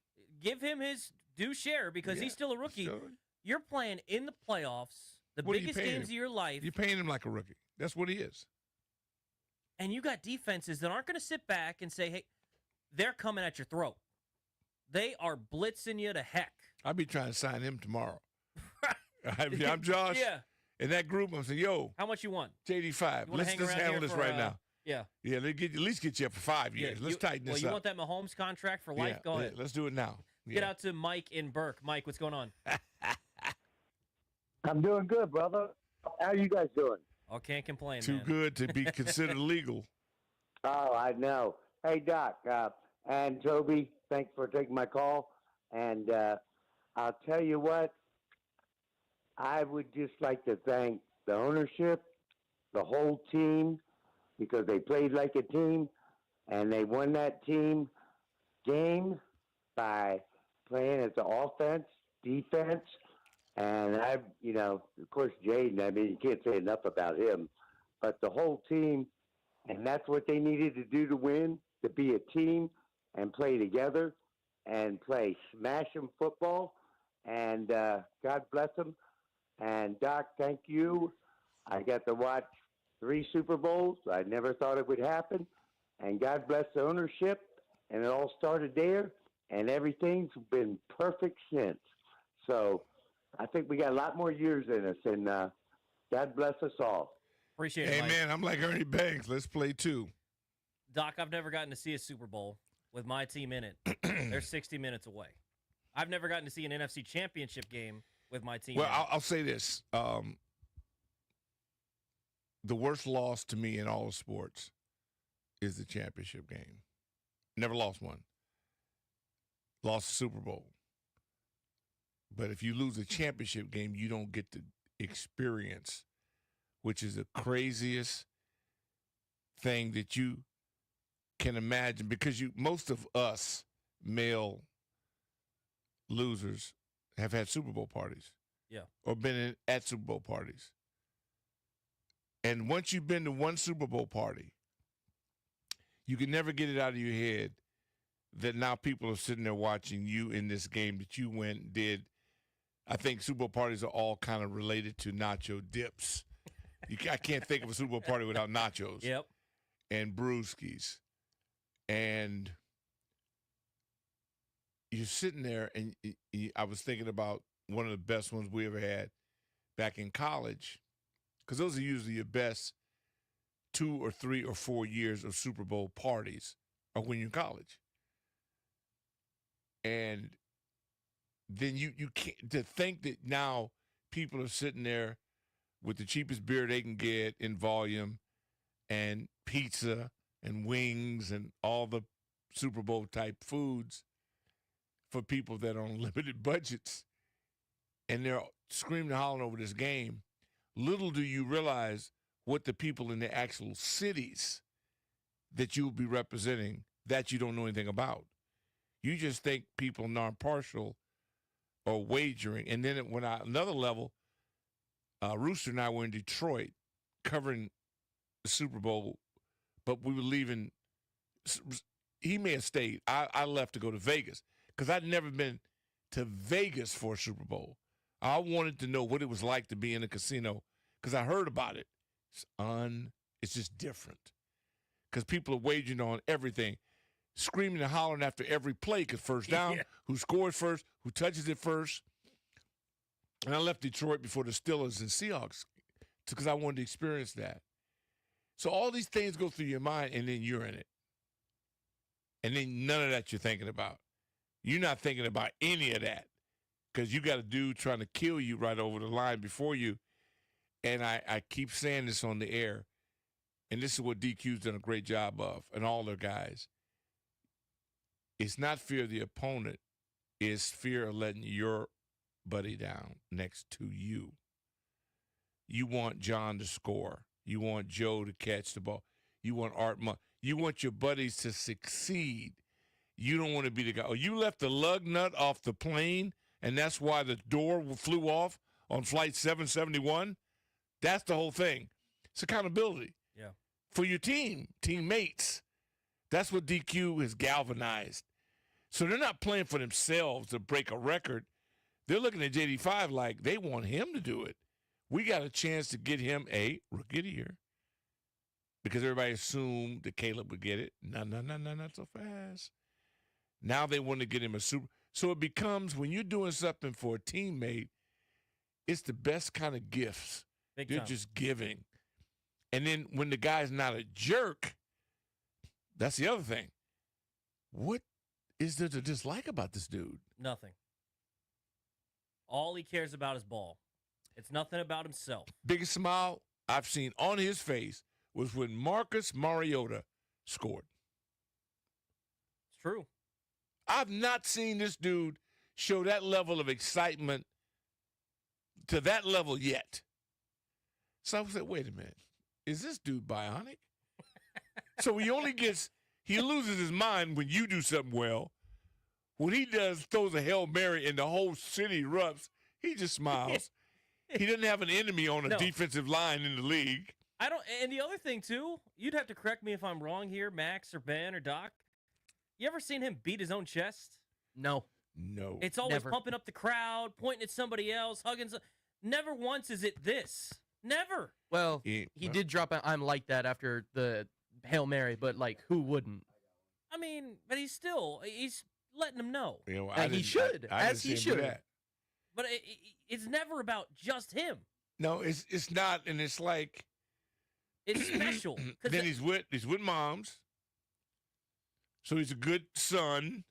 Give him his due share because he's still a rookie.
Sure.
You're playing in the playoffs, the
What are you
biggest
paying
games
him?
of your life.
You're paying him like a rookie. That's what he is.
And you got defenses that aren't going to sit back and say, hey, they're coming at your throat. They are blitzing you to heck.
I'll be trying to sign him tomorrow. I'm Josh.
Yeah.
In that group, I'm saying, yo.
How much you want?
JD5. Let's just handle this right now.
Yeah.
Yeah, at least get you up for 5 years. Let's tighten this up.
Well, you want that Mahomes contract for life? Go ahead.
Let's do it now.
Get out to Mike in Burke. Mike, what's going on?
I'm doing good, brother. How you guys doing?
Oh, can't complain,
Too
man.
good to be considered legal.
Oh, I know. Hey, Doc, and Toby, thanks for taking my call. And I'll tell you what, I would just like to thank the ownership, the whole team, because they played like a team, and they won that team game by playing as the offense, defense, and of course, Jaden, I mean, you can't say enough about him, but the whole team, and that's what they needed to do to win, to be a team and play together and play smash-em football, and God bless them. And, Doc, thank you. I got to watch 3 Super Bowls. I never thought it would happen. And God bless the ownership. And it all started there. And everything's been perfect since. So I think we got a lot more years in us. And God bless us all.
Appreciate it, Mike.
Hey, man, I'm like Ernie Banks. Let's play 2.
Doc, I've never gotten to see a Super Bowl with my team in it. They're 60 minutes away. I've never gotten to see an NFC Championship game with my team.
Well, I'll say this. The worst loss to me in all of sports is the championship game. Never lost one. Lost the Super Bowl. But if you lose a championship game, you don't get the experience, which is the craziest thing that you can imagine, because most of us male losers have had Super Bowl parties.
Yeah.
Or been at Super Bowl parties. And once you've been to one Super Bowl party, you can never get it out of your head that now people are sitting there watching you in this game that you went and did. I think Super Bowl parties are all kind of related to nacho dips. I can't think of a Super Bowl party without nachos.
Yep.
And brewskis. And you're sitting there, and I was thinking about one of the best ones we ever had back in college, because those are usually your best 2 or 3 or 4 years of Super Bowl parties are when you're in college. And then you can't, to think that now people are sitting there with the cheapest beer they can get in volume and pizza and wings and all the Super Bowl type foods for people that are on limited budgets, and they're screaming and hollering over this game. Little do you realize what the people in the actual cities that you'll be representing that you don't know anything about. You just think people non-partial or wagering. And then another level, Rooster and I were in Detroit covering the Super Bowl, but we were leaving. He may have stayed. I left to go to Vegas because I'd never been to Vegas for a Super Bowl. I wanted to know what it was like to be in a casino because I heard about it. It's just different because people are wagering on everything, screaming and hollering after every play because first down, who scores first, who touches it first. And I left Detroit before the Steelers and Seahawks because I wanted to experience that. So all these things go through your mind, and then you're in it. And then none of that you're thinking about. You're not thinking about any of that because you got a dude trying to kill you right over the line before you. And I keep saying this on the air, and this is what DQ's done a great job of, and all their guys. It's not fear of the opponent. It's fear of letting your buddy down next to you. You want John to score. You want Joe to catch the ball. You want Art. You want your buddies to succeed. You don't want to be the guy. Oh, you left the lug nut off the plane, and that's why the door flew off on flight 771. That's the whole thing. It's accountability.
Yeah.
For your teammates. That's what DQ has galvanized. So they're not playing for themselves to break a record. They're looking at JD5 like they want him to do it. We got a chance to get him a rookie of the year because everybody assumed that Caleb would get it. No, not so fast. Now they want to get him a super. So it becomes when you're doing something for a teammate, it's the best kind of gifts. You're just giving. And then when the guy's not a jerk, that's the other thing. What is there to dislike about this dude?
Nothing. All he cares about is ball. It's nothing about himself.
Biggest smile I've seen on his face was when Marcus Mariota scored.
It's true.
I've not seen this dude show that level of excitement to that level yet. So I said, wait a minute. Is this dude bionic? So he loses his mind when you do something well. When he throws a Hail Mary and the whole city erupts, he just smiles. He doesn't have an enemy on a defensive line in the league.
And the other thing, too, you'd have to correct me if I'm wrong here, Max or Ben or Doc. You ever seen him beat his own chest?
No.
It's always pumping up the crowd, pointing at somebody else, hugging. Never once is it this. Never.
Well, he did drop an I'm like that after the Hail Mary, but, like, who wouldn't?
I mean, but he's letting them know.
You know,
he should, as he should.
But it's never about just him.
No, it's not, and it's like
it's special.
Then he's with moms, so he's a good son.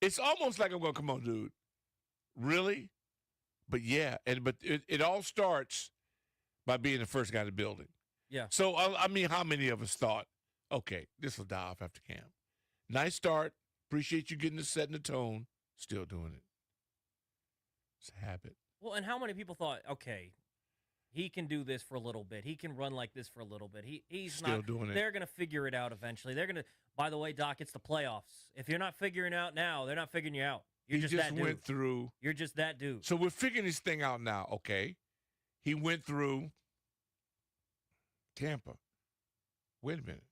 It's almost like I'm going, come on, dude, really? But yeah, but it all starts by being the first guy in the building.
Yeah.
So I mean, how many of us thought, okay, this will die off after camp? Nice start. Appreciate you getting the set and the tone. Still doing it. It's a habit.
Well, and how many people thought, okay, he can do this for a little bit. He can run like this for a little bit. He's
still
not
doing it.
They're going to figure it out eventually. They're going to, by the way, Doc, it's the playoffs. If you're not figuring out now, they're not figuring you out. You're just that dude.
Went through.
You're just that dude.
So we're figuring this thing out now, okay? He went through Tampa. Wait a minute.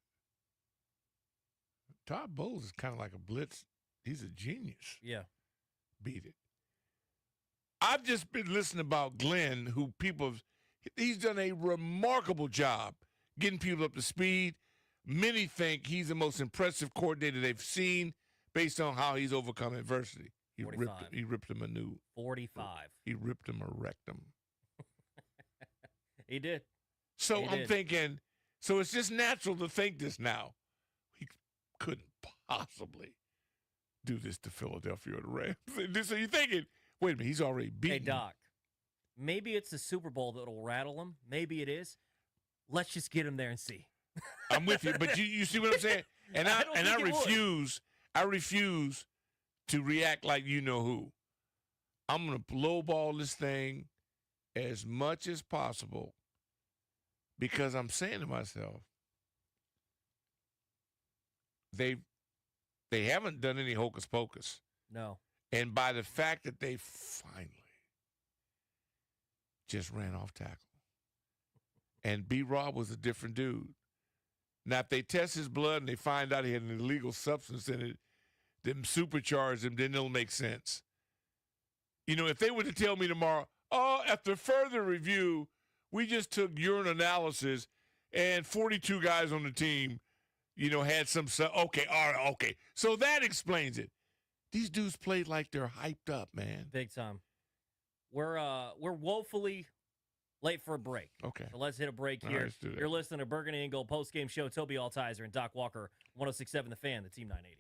Todd Bowles is kind of like a blitz. He's a genius.
Yeah.
Beat it. I've just been listening about Glenn, he's done a remarkable job getting people up to speed. Many think he's the most impressive coordinator they've seen based on how he's overcome adversity. He ripped him a new
45.
He ripped him a rectum.
He did.
So I'm thinking, so it's just natural to think this now. He couldn't possibly do this to Philadelphia or the Rams. So you're thinking, wait a minute, he's already beaten.
Hey, Doc, maybe it's the Super Bowl that'll rattle him. Maybe it is. Let's just get him there and see.
I'm with you, but you see what I'm saying? And I refuse to react like you know who. I'm going to lowball this thing as much as possible because I'm saying to myself, they haven't done any hocus pocus.
No.
And by the fact that they finally just ran off tackle. And B-Rob was a different dude. Now, if they test his blood and they find out he had an illegal substance in it, them supercharge him, then it'll make sense. You know, if they were to tell me tomorrow, after further review, we just took urine analysis and 42 guys on the team, had some stuff. Okay, all right, okay. So that explains it. These dudes played like they're hyped up, man.
Big time. We're woefully late for a break.
Okay.
So let's hit a break
All
here.
right, let's do that.
You're listening to Burgundy and Gold Postgame Show. Toby Altizer and Doc Walker, 106.7 The Fan, the Team 980.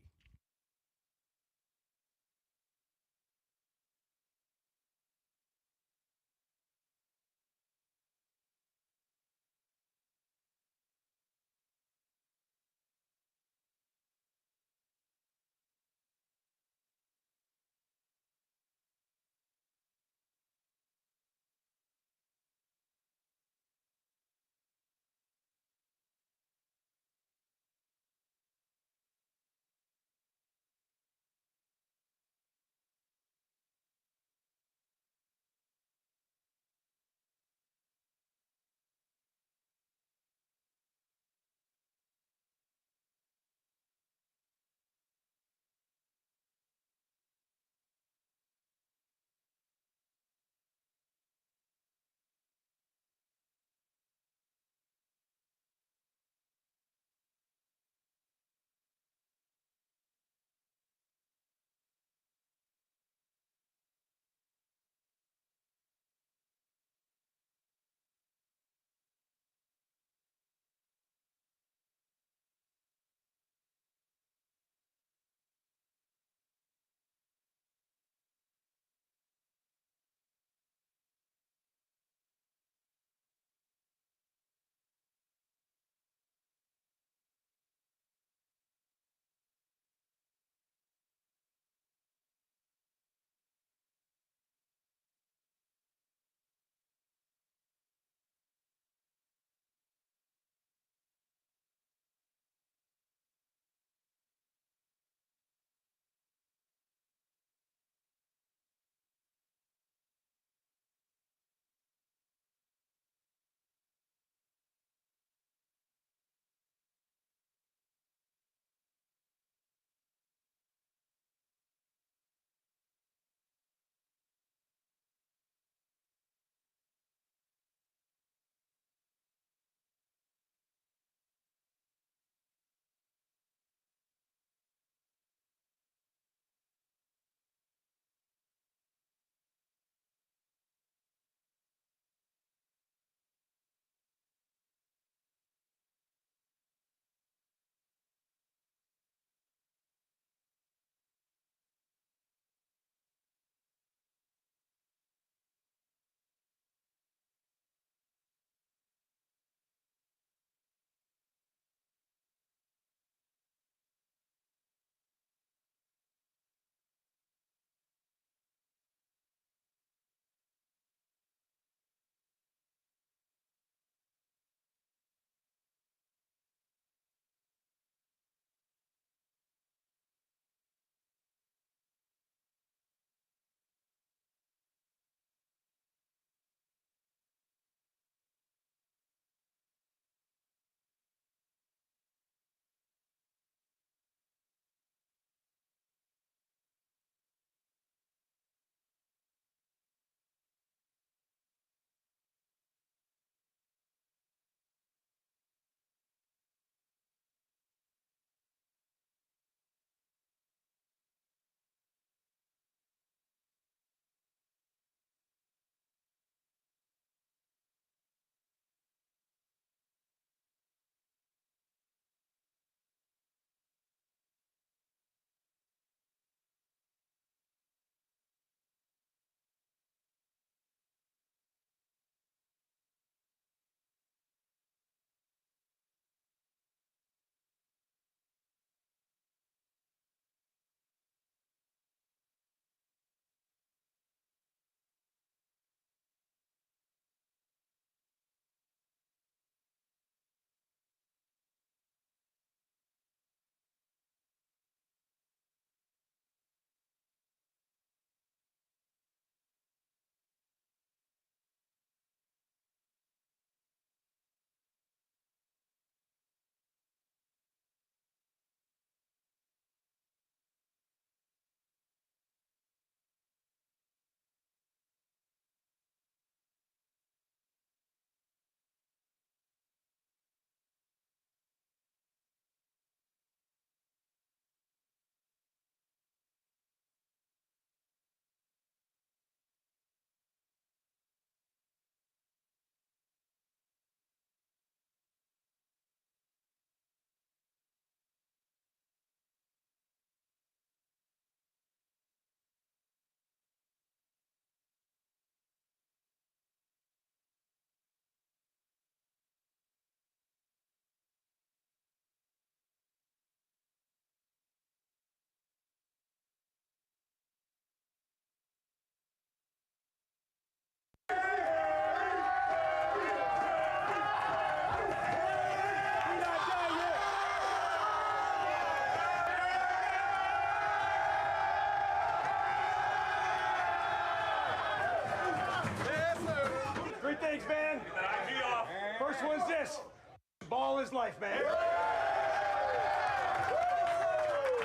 life, man.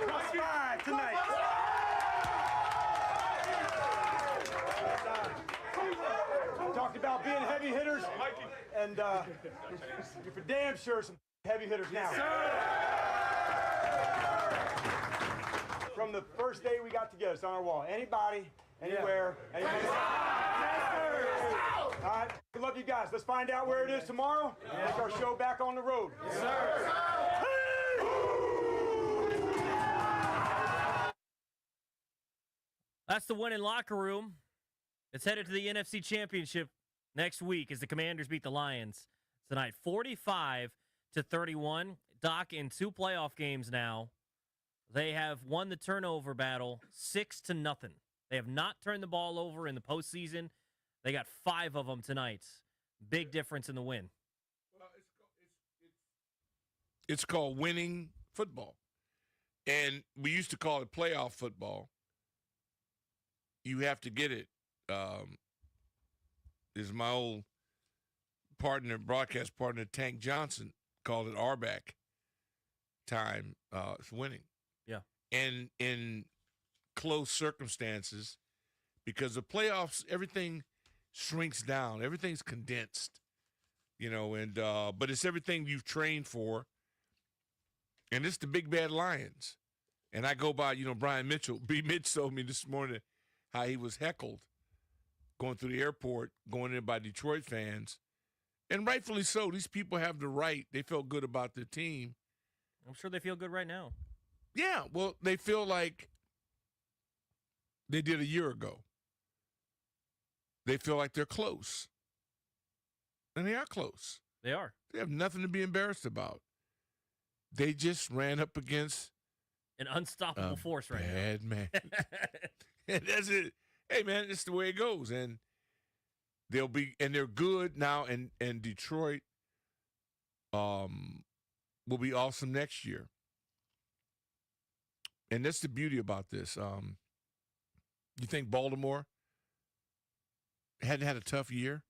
+5 tonight. Talked about being heavy hitters, and you're for damn sure some heavy hitters now. From the first day we got together, it's on our wall. Anybody, anywhere, anybody. All right, good luck, you guys. Let's find out where it is tomorrow. Take our show back on the road. Yes, sir.
That's the winning locker room. It's headed to the NFC Championship next week as the Commanders beat the Lions tonight, 45-31. Doc, in 2 playoff games now, they have won the turnover battle 6-0. They have not turned the ball over in the postseason. They got 5 of them tonight. Big difference in the win.
Well, it's called winning football. And we used to call it playoff football. You have to get it. Is my old partner, broadcast partner, Tank Johnson, called it RBAC time. It's winning.
Yeah.
And in close circumstances, because the playoffs, everything shrinks down. Everything's condensed, and but it's everything you've trained for. And it's the big bad Lions. And I go by, Brian Mitchell. B. Mitch told me this morning how he was heckled going through the airport, going in by Detroit fans. And rightfully so. These people have the right. They felt good about their team.
I'm sure they feel good right now.
Yeah, well, they feel like they did a year ago. They feel like they're close. And they are close.
They are.
They have nothing to be embarrassed about. They just ran up against
an unstoppable force right now.
Bad man. And that's it. Hey, man, it's the way it goes. And they're good now, and Detroit will be awesome next year. And that's the beauty about this. You think Baltimore hadn't had a tough year?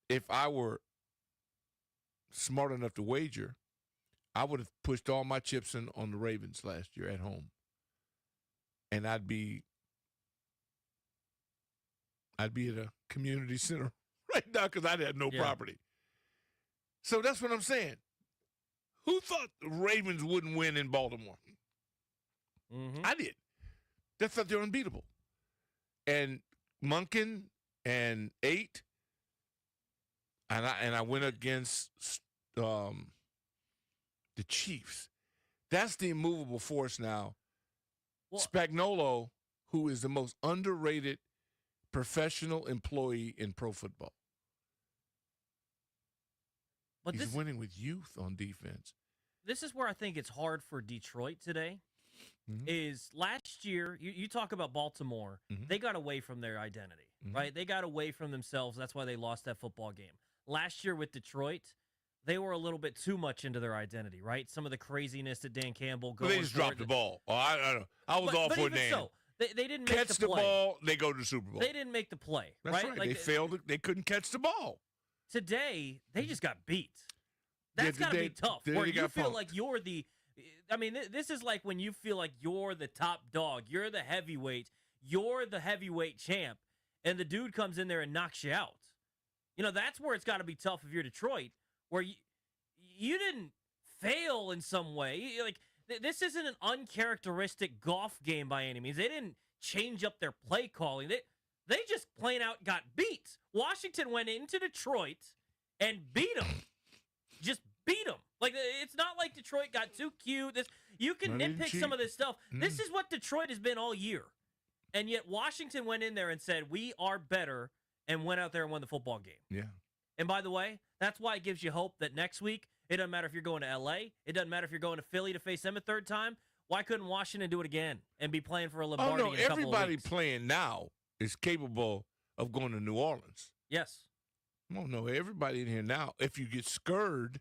If I were smart enough to wager, I would have pushed all my chips in on the Ravens last year at home. And I'd be at a community center right now because I'd had no property. So that's what I'm saying. Who thought the Ravens wouldn't win in Baltimore?
Mm-hmm.
I did. They thought they were unbeatable. And Monken and 8, and I went against the Chiefs. That's the immovable force now. Well, Spagnuolo, who is the most underrated professional employee in pro football.
But
he's winning with youth on defense.
This is where I think it's hard for Detroit today. Mm-hmm. Is last year, you talk about Baltimore, mm-hmm. they got away from their identity, mm-hmm. right? They got away from themselves. That's why they lost that football game. Last year with Detroit, they were a little bit too much into their identity, right? Some of the craziness that Dan Campbell goes.
They just dropped the ball. Oh, I don't know. I was all for Dan.
So, they didn't make
catch
the play.
Ball, they go to the Super Bowl.
They didn't make the play,
That's
right?
Like, they failed. They couldn't catch the ball.
Today, they just got beat. That's got to be tough. Where you feel like you're the – I mean, this is like when you feel like you're the top dog. You're the heavyweight. You're the heavyweight champ. And the dude comes in there and knocks you out. That's where it's got to be tough if you're Detroit, where you didn't fail in some way. Like, this isn't an uncharacteristic golf game by any means. They didn't change up their play calling. They just plain out got beat. Washington went into Detroit and beat them. Just beat them. Like, it's not like Detroit got too cute. You can nitpick some of this stuff. This is what Detroit has been all year. And yet Washington went in there and said, we are better, and went out there and won the football game.
Yeah.
And by the way, that's why it gives you hope that next week, it doesn't matter if you're going to L.A., it doesn't matter if you're going to Philly to face them a third time. Why couldn't Washington do it again and be playing for a Lombardi in a couple of weeks?
Everybody playing now is capable of going to New Orleans.
Yes.
No, everybody in here now. If you get scared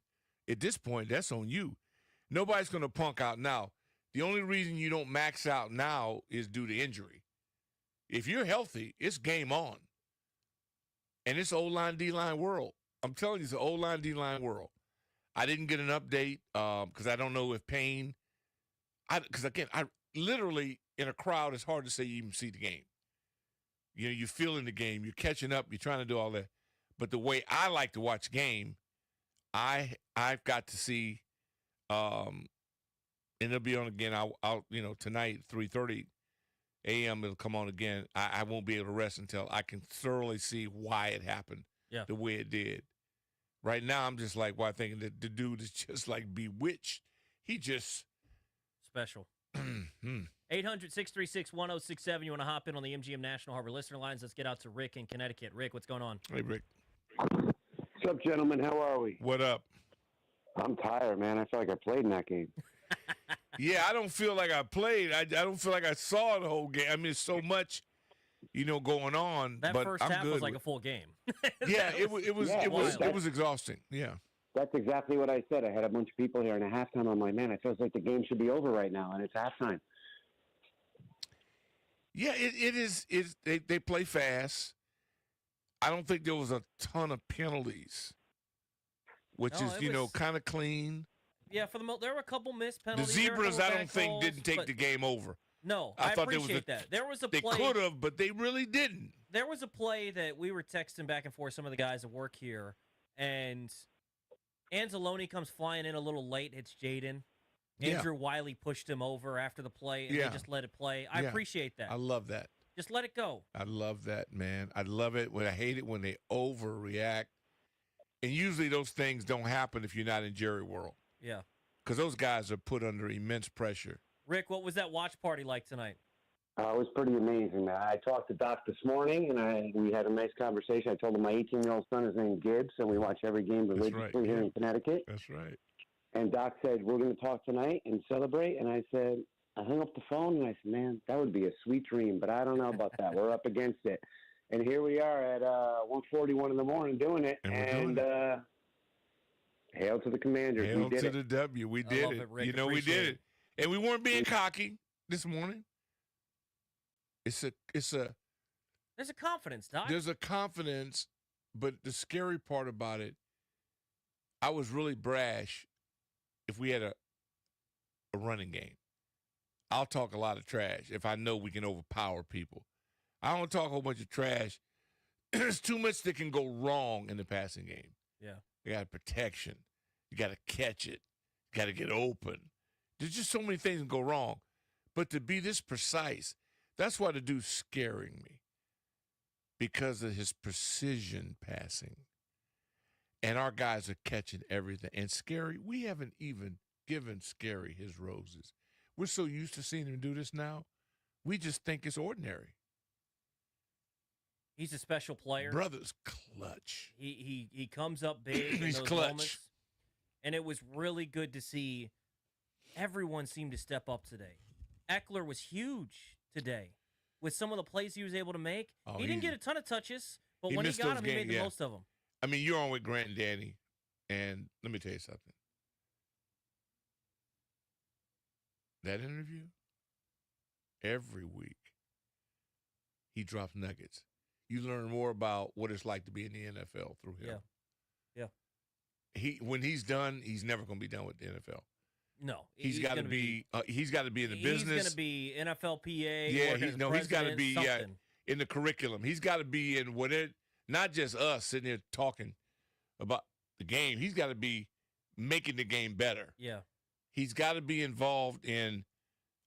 at this point, that's on you. Nobody's going to punk out now. The only reason you don't max out now is due to injury. If you're healthy, it's game on. And it's O-line, D-line world. I'm telling you, it's an O-line, D-line world. I didn't get an update because I don't know if Payne. Because again, I literally in a crowd, it's hard to say you even see the game. You know, you're feeling the game, you're catching up, you're trying to do all that. But the way I like to watch game, I've got to see, and it'll be on again. I'll tonight 3:30 a.m. it'll come on again. I won't be able to rest until I can thoroughly see why it happened the way it did. Right now, I'm just like, thinking that the dude is just like bewitched. He just
special. 800-636-1067. You want to hop in on the MGM National Harbor listener lines? Let's get out to Rick in Connecticut. Rick, what's going on?
Hey, Rick.
What's up, gentlemen? How are we?
What up?
I'm tired, man. I feel like I played in that game.
Yeah, I don't feel like I played. I don't feel like I saw the whole game. I mean, it's so much, going on.
That
but
first
I'm
half
good
was like a full game.
Yeah, it was exhausting. Yeah.
That's exactly what I said. I had a bunch of people here, and at halftime, I'm like, man, it feels like the game should be over right now, and it's halftime.
Yeah, it is. They play fast. I don't think there was a ton of penalties, which is kind of clean.
Yeah, for there were a couple missed penalties.
The Zebras, I don't think, didn't take the game over.
No, I thought appreciate that. There was a play.
They could have, but they really didn't.
There was a play that we were texting back and forth, some of the guys that work here, and Anzalone comes flying in a little late. It's Jaden. Andrew Wiley pushed him over after the play, and they just let it play. I appreciate that.
I love that.
Just let it go.
I love that, man. I love it. I hate it when they overreact. And usually those things don't happen if you're not in Jerry world.
Yeah.
Because those guys are put under immense pressure.
Rick, what was that watch party like tonight?
It was pretty amazing, man. I talked to Doc this morning, and we had a nice conversation. I told him my 18-year-old son is named Gibbs, and we watch every game religiously here in Connecticut.
That's right.
And Doc said, we're going to talk tonight and celebrate. And I said, I hung up the phone, and I said, man, that would be a sweet dream, but I don't know about that. We're up against it. And here we are at 1:41 in the morning doing it. And hail to the Commanders.
Hail to the W. We did it.
Rick.
We did it. And we weren't being cocky this morning. There's
a confidence, Doc.
There's a confidence, but the scary part about it, I was really brash if we had a running game. I'll talk a lot of trash if I know we can overpower people. I don't talk a whole bunch of trash. There's too much that can go wrong in the passing game.
Yeah.
You got protection. You got to catch it. You got to get open. There's just so many things that go wrong. But to be this precise, that's why the dude's scaring me. Because of his precision passing. And our guys are catching everything. And Scary, we haven't even given Scary his roses. We're so used to seeing him do this now, we just think it's ordinary.
He's a special player.
Brother's clutch.
He comes up big in
He's
those
clutch.
moments. And it was really good to see everyone seem to step up today. Eckler was huge today with some of the plays he was able to make. He didn't get a ton of touches, but when he got them, he made the most of them.
I mean, you're on with Grant and Danny, and let me tell you something. That interview, every week, he drops nuggets. You learn more about what it's like to be in the NFL through him.
Yeah.
When he's done, he's never going to be done with the NFL.
No,
he's got to be. He's got to be in the business.
He's going to be NFLPA.
Yeah, he's got to be in the curriculum. He's got to be in not just us sitting here talking about the game. He's got to be making the game better.
Yeah.
He's got to be involved in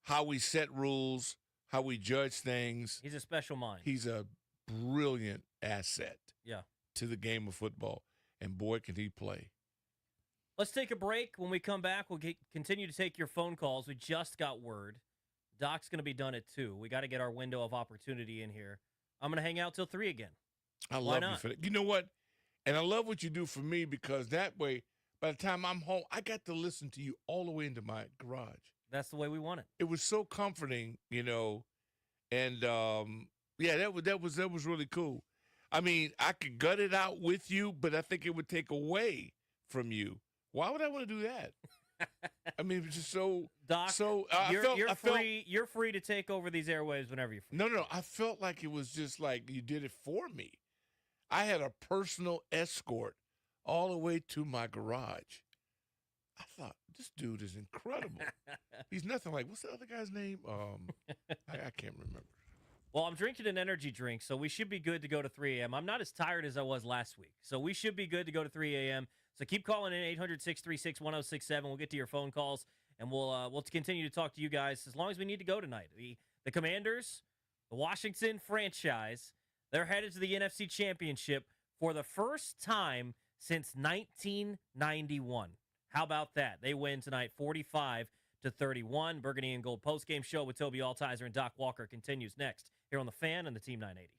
how we set rules, how we judge things.
He's a special mind.
He's a brilliant asset
to
the game of football. And, boy, can he play.
Let's take a break. When we come back, we'll continue to take your phone calls. We just got word. Doc's going to be done at 2. We got to get our window of opportunity in here. I'm going to hang out till 3 again.
I love you for that. You know what? And I love what you do for me because that way, by the time I'm home, I got to listen to you all the way into my garage.
That's the way we want it.
It was so comforting, and that was really cool. I mean, I could gut it out with you, but I think it would take away from you. Why would I want to do that? I mean, it's just so.
Doc, you're free to take over these airwaves whenever you're free.
No. I felt like it was just like you did it for me. I had a personal escort all the way to my garage. I thought, this dude is incredible. He's nothing like, what's the other guy's name? I can't remember.
Well, I'm drinking an energy drink, so we should be good to go to 3 a.m. I'm not as tired as I was last week, so we should be good to go to 3 a.m. So keep calling in 800-636-1067. We'll get to your phone calls, and we'll continue to talk to you guys as long as we need to go tonight. The Commanders, the Washington franchise, they're headed to the NFC Championship for the first time since 1991. How about that? They win tonight 45-31. Burgundy and Gold postgame show with Toby Altizer and Doc Walker continues next here on The Fan and the Team 980.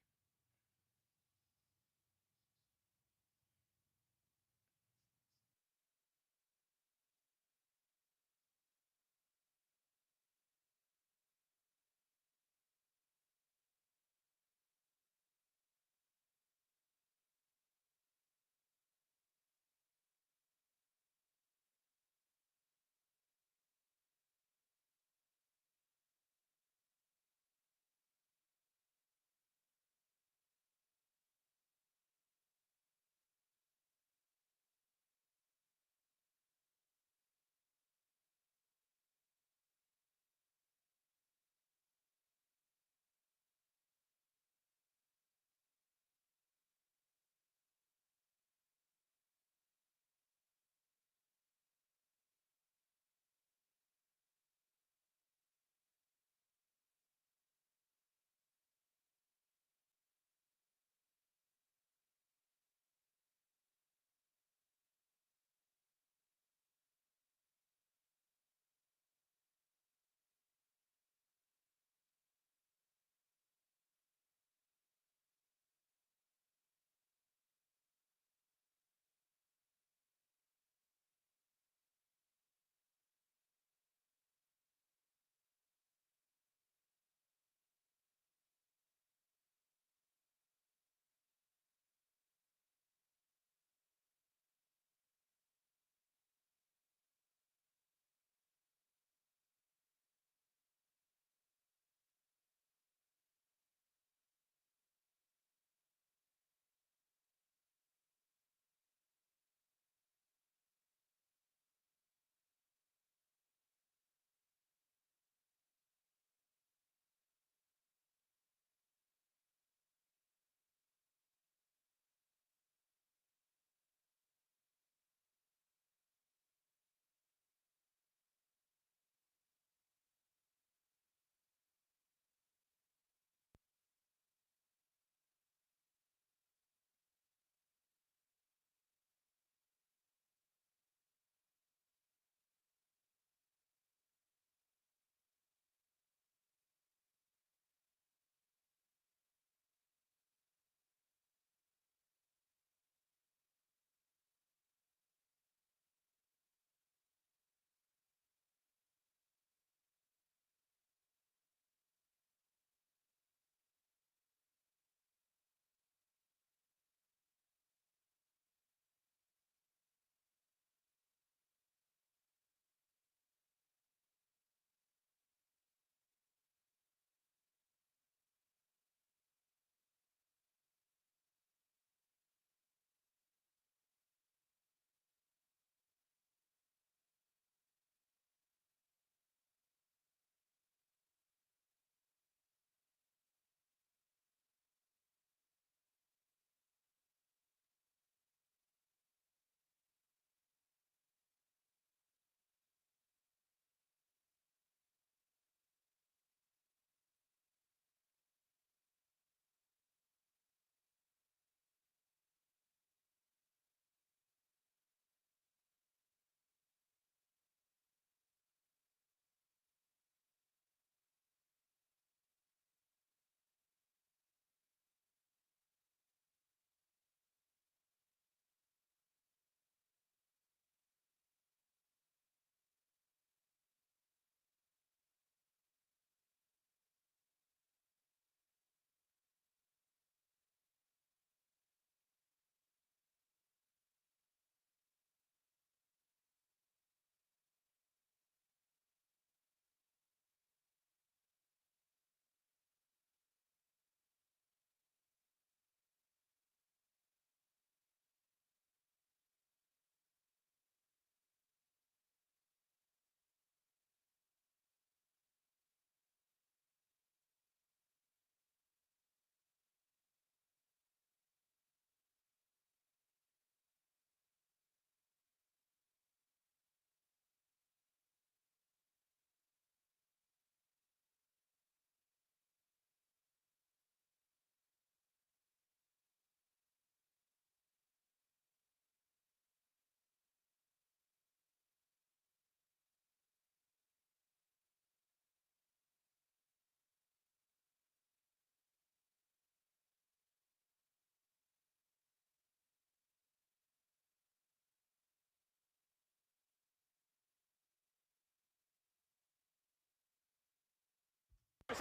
On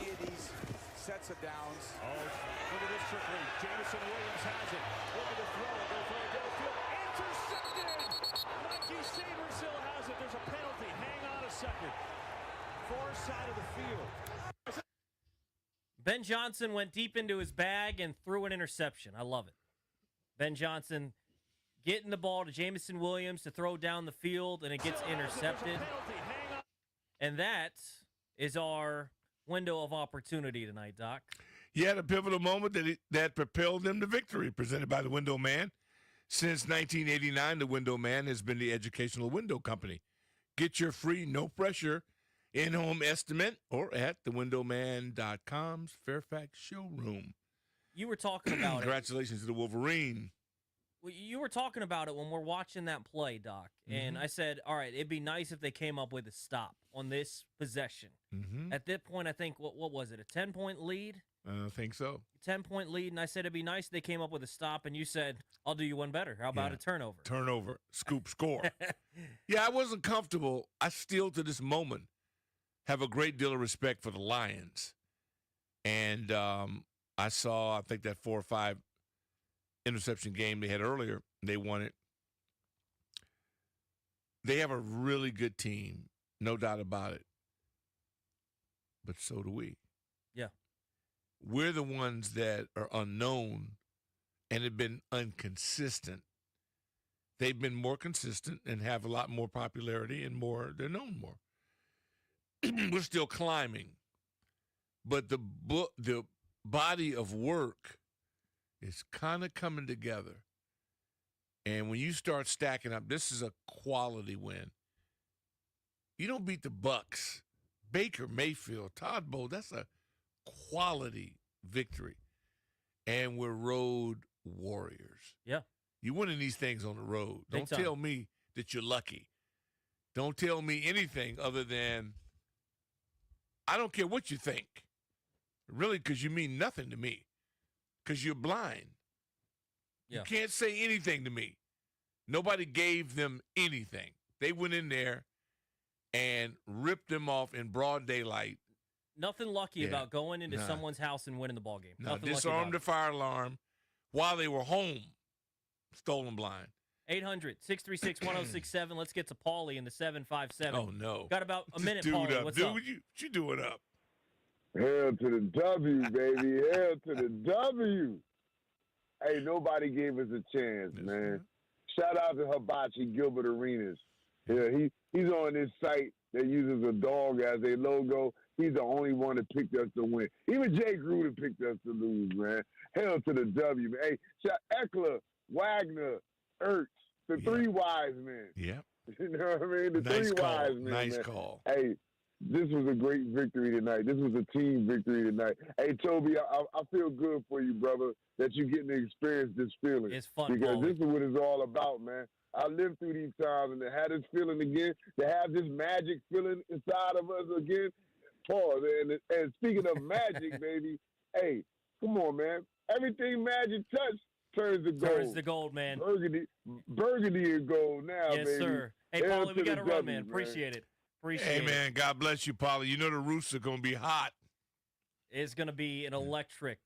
any of these sets of downs.
Oh, look at this trick lead. Jamison Williams has it. Look at the throw. Go for it downfield. Intercepted! Mikey Sabersill has it. There's a penalty. Hang on a second. Far side of the field.
Ben Johnson went deep into his bag and threw an interception. I love it. Ben Johnson getting the ball to Jamison Williams to throw down the field, and it gets intercepted. And that is our window of opportunity tonight, Doc.
He had a pivotal moment that propelled them to victory, presented by the Window Man. Since 1989, the Window Man has been the educational window company. Get your free, no-pressure in-home estimate or at thewindowman.com's Fairfax showroom.
You were talking about
Congratulations to the Wolverine.
Well, you were talking about it when we're watching that play, Doc. And I said, all right, it'd be nice if they came up with a stop on this possession. At that point, I think, what was it, a 10-point lead?
I think so.
10-point lead, and I said it'd be nice if they came up with a stop, and you said, I'll do you one better. How about a turnover?
Turnover, scoop, score. Yeah, I wasn't comfortable. I still, to this moment, have a great deal of respect for the Lions. And I saw, I think, that 4 or 5 interception game they had earlier. They won it. They have a really good team, no doubt about it. But so do we.
Yeah.
We're the ones that are unknown and have been inconsistent. They've been more consistent and have a lot more popularity and they're known more. We're still climbing. But the body of work is kind of coming together. And when you start stacking up, this is a quality win. You don't beat the Bucks, Baker Mayfield, Todd Bowles. That's a quality victory. And we're road warriors.
Yeah.
You're winning these things on the road.
Big
Don't tell me that you're lucky. Don't tell me anything other than I don't care what you think. Really, because you mean nothing to me. Because you're blind.
Yeah.
You can't say anything to me. Nobody gave them anything. They went in there and ripped them off in broad daylight.
Nothing lucky about going into someone's house and winning the ball game.
No, disarmed the fire alarm while they were home. Stolen blind.
800-636-1067. Let's get to Paulie in the 757.
Oh, no.
Got about a minute,
Dude
Paulie.
up.
What's
Dude,
up?
what you doing up?
Hell to the W, baby. Hell to the W. Hey, nobody gave us a chance, man. Shout out to Hibachi Gilbert Arenas. Yeah, he's on this site that uses a dog as a logo. He's the only one that picked us to win. Even Jay Gruden picked us to lose, man. Hell to the W, man. Hey, shout Eckler, Wagner, Ertz, the three wise men.
Yeah.
You know what I mean? The
Nice
three
call.
wise men.
Nice
man.
call.
Hey, this was a great victory tonight. This was a team victory tonight. Hey, Toby, I feel good for you, brother, that you're getting to experience this feeling.
It's fun,
because
Paulie.
this is what it's all about, man. I lived through these times, and to have this feeling again, to have this magic feeling inside of us again. Pause. And speaking of magic, baby, hey, come on, man. Everything Magic touch turns to gold.
Turns to gold, man.
Burgundy and gold now,
yes,
baby.
Yes, sir. Hey,
Hell
Paulie, we
to
got
the
to run,
W,
man. Appreciate it. Appreciate
Hey,
it.
man, God bless you, Paulie. You know the roofs are going to be hot.
It's going to be an electric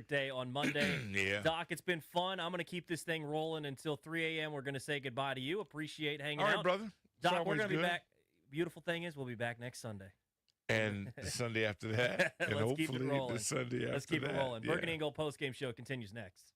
day on Monday.
Yeah.
Doc, it's been fun. I'm going to keep this thing rolling until 3 a.m. We're going to say goodbye to you. Appreciate hanging out.
All right, brother. It's
Doc, we're
always
going to be
good.
back. Beautiful thing is we'll be back next Sunday.
And the Sunday after that. And
Let's keep it
hopefully
rolling.
the Sunday after that.
Let's keep it rolling.
Yeah.
Burgundy and Gold postgame show continues next.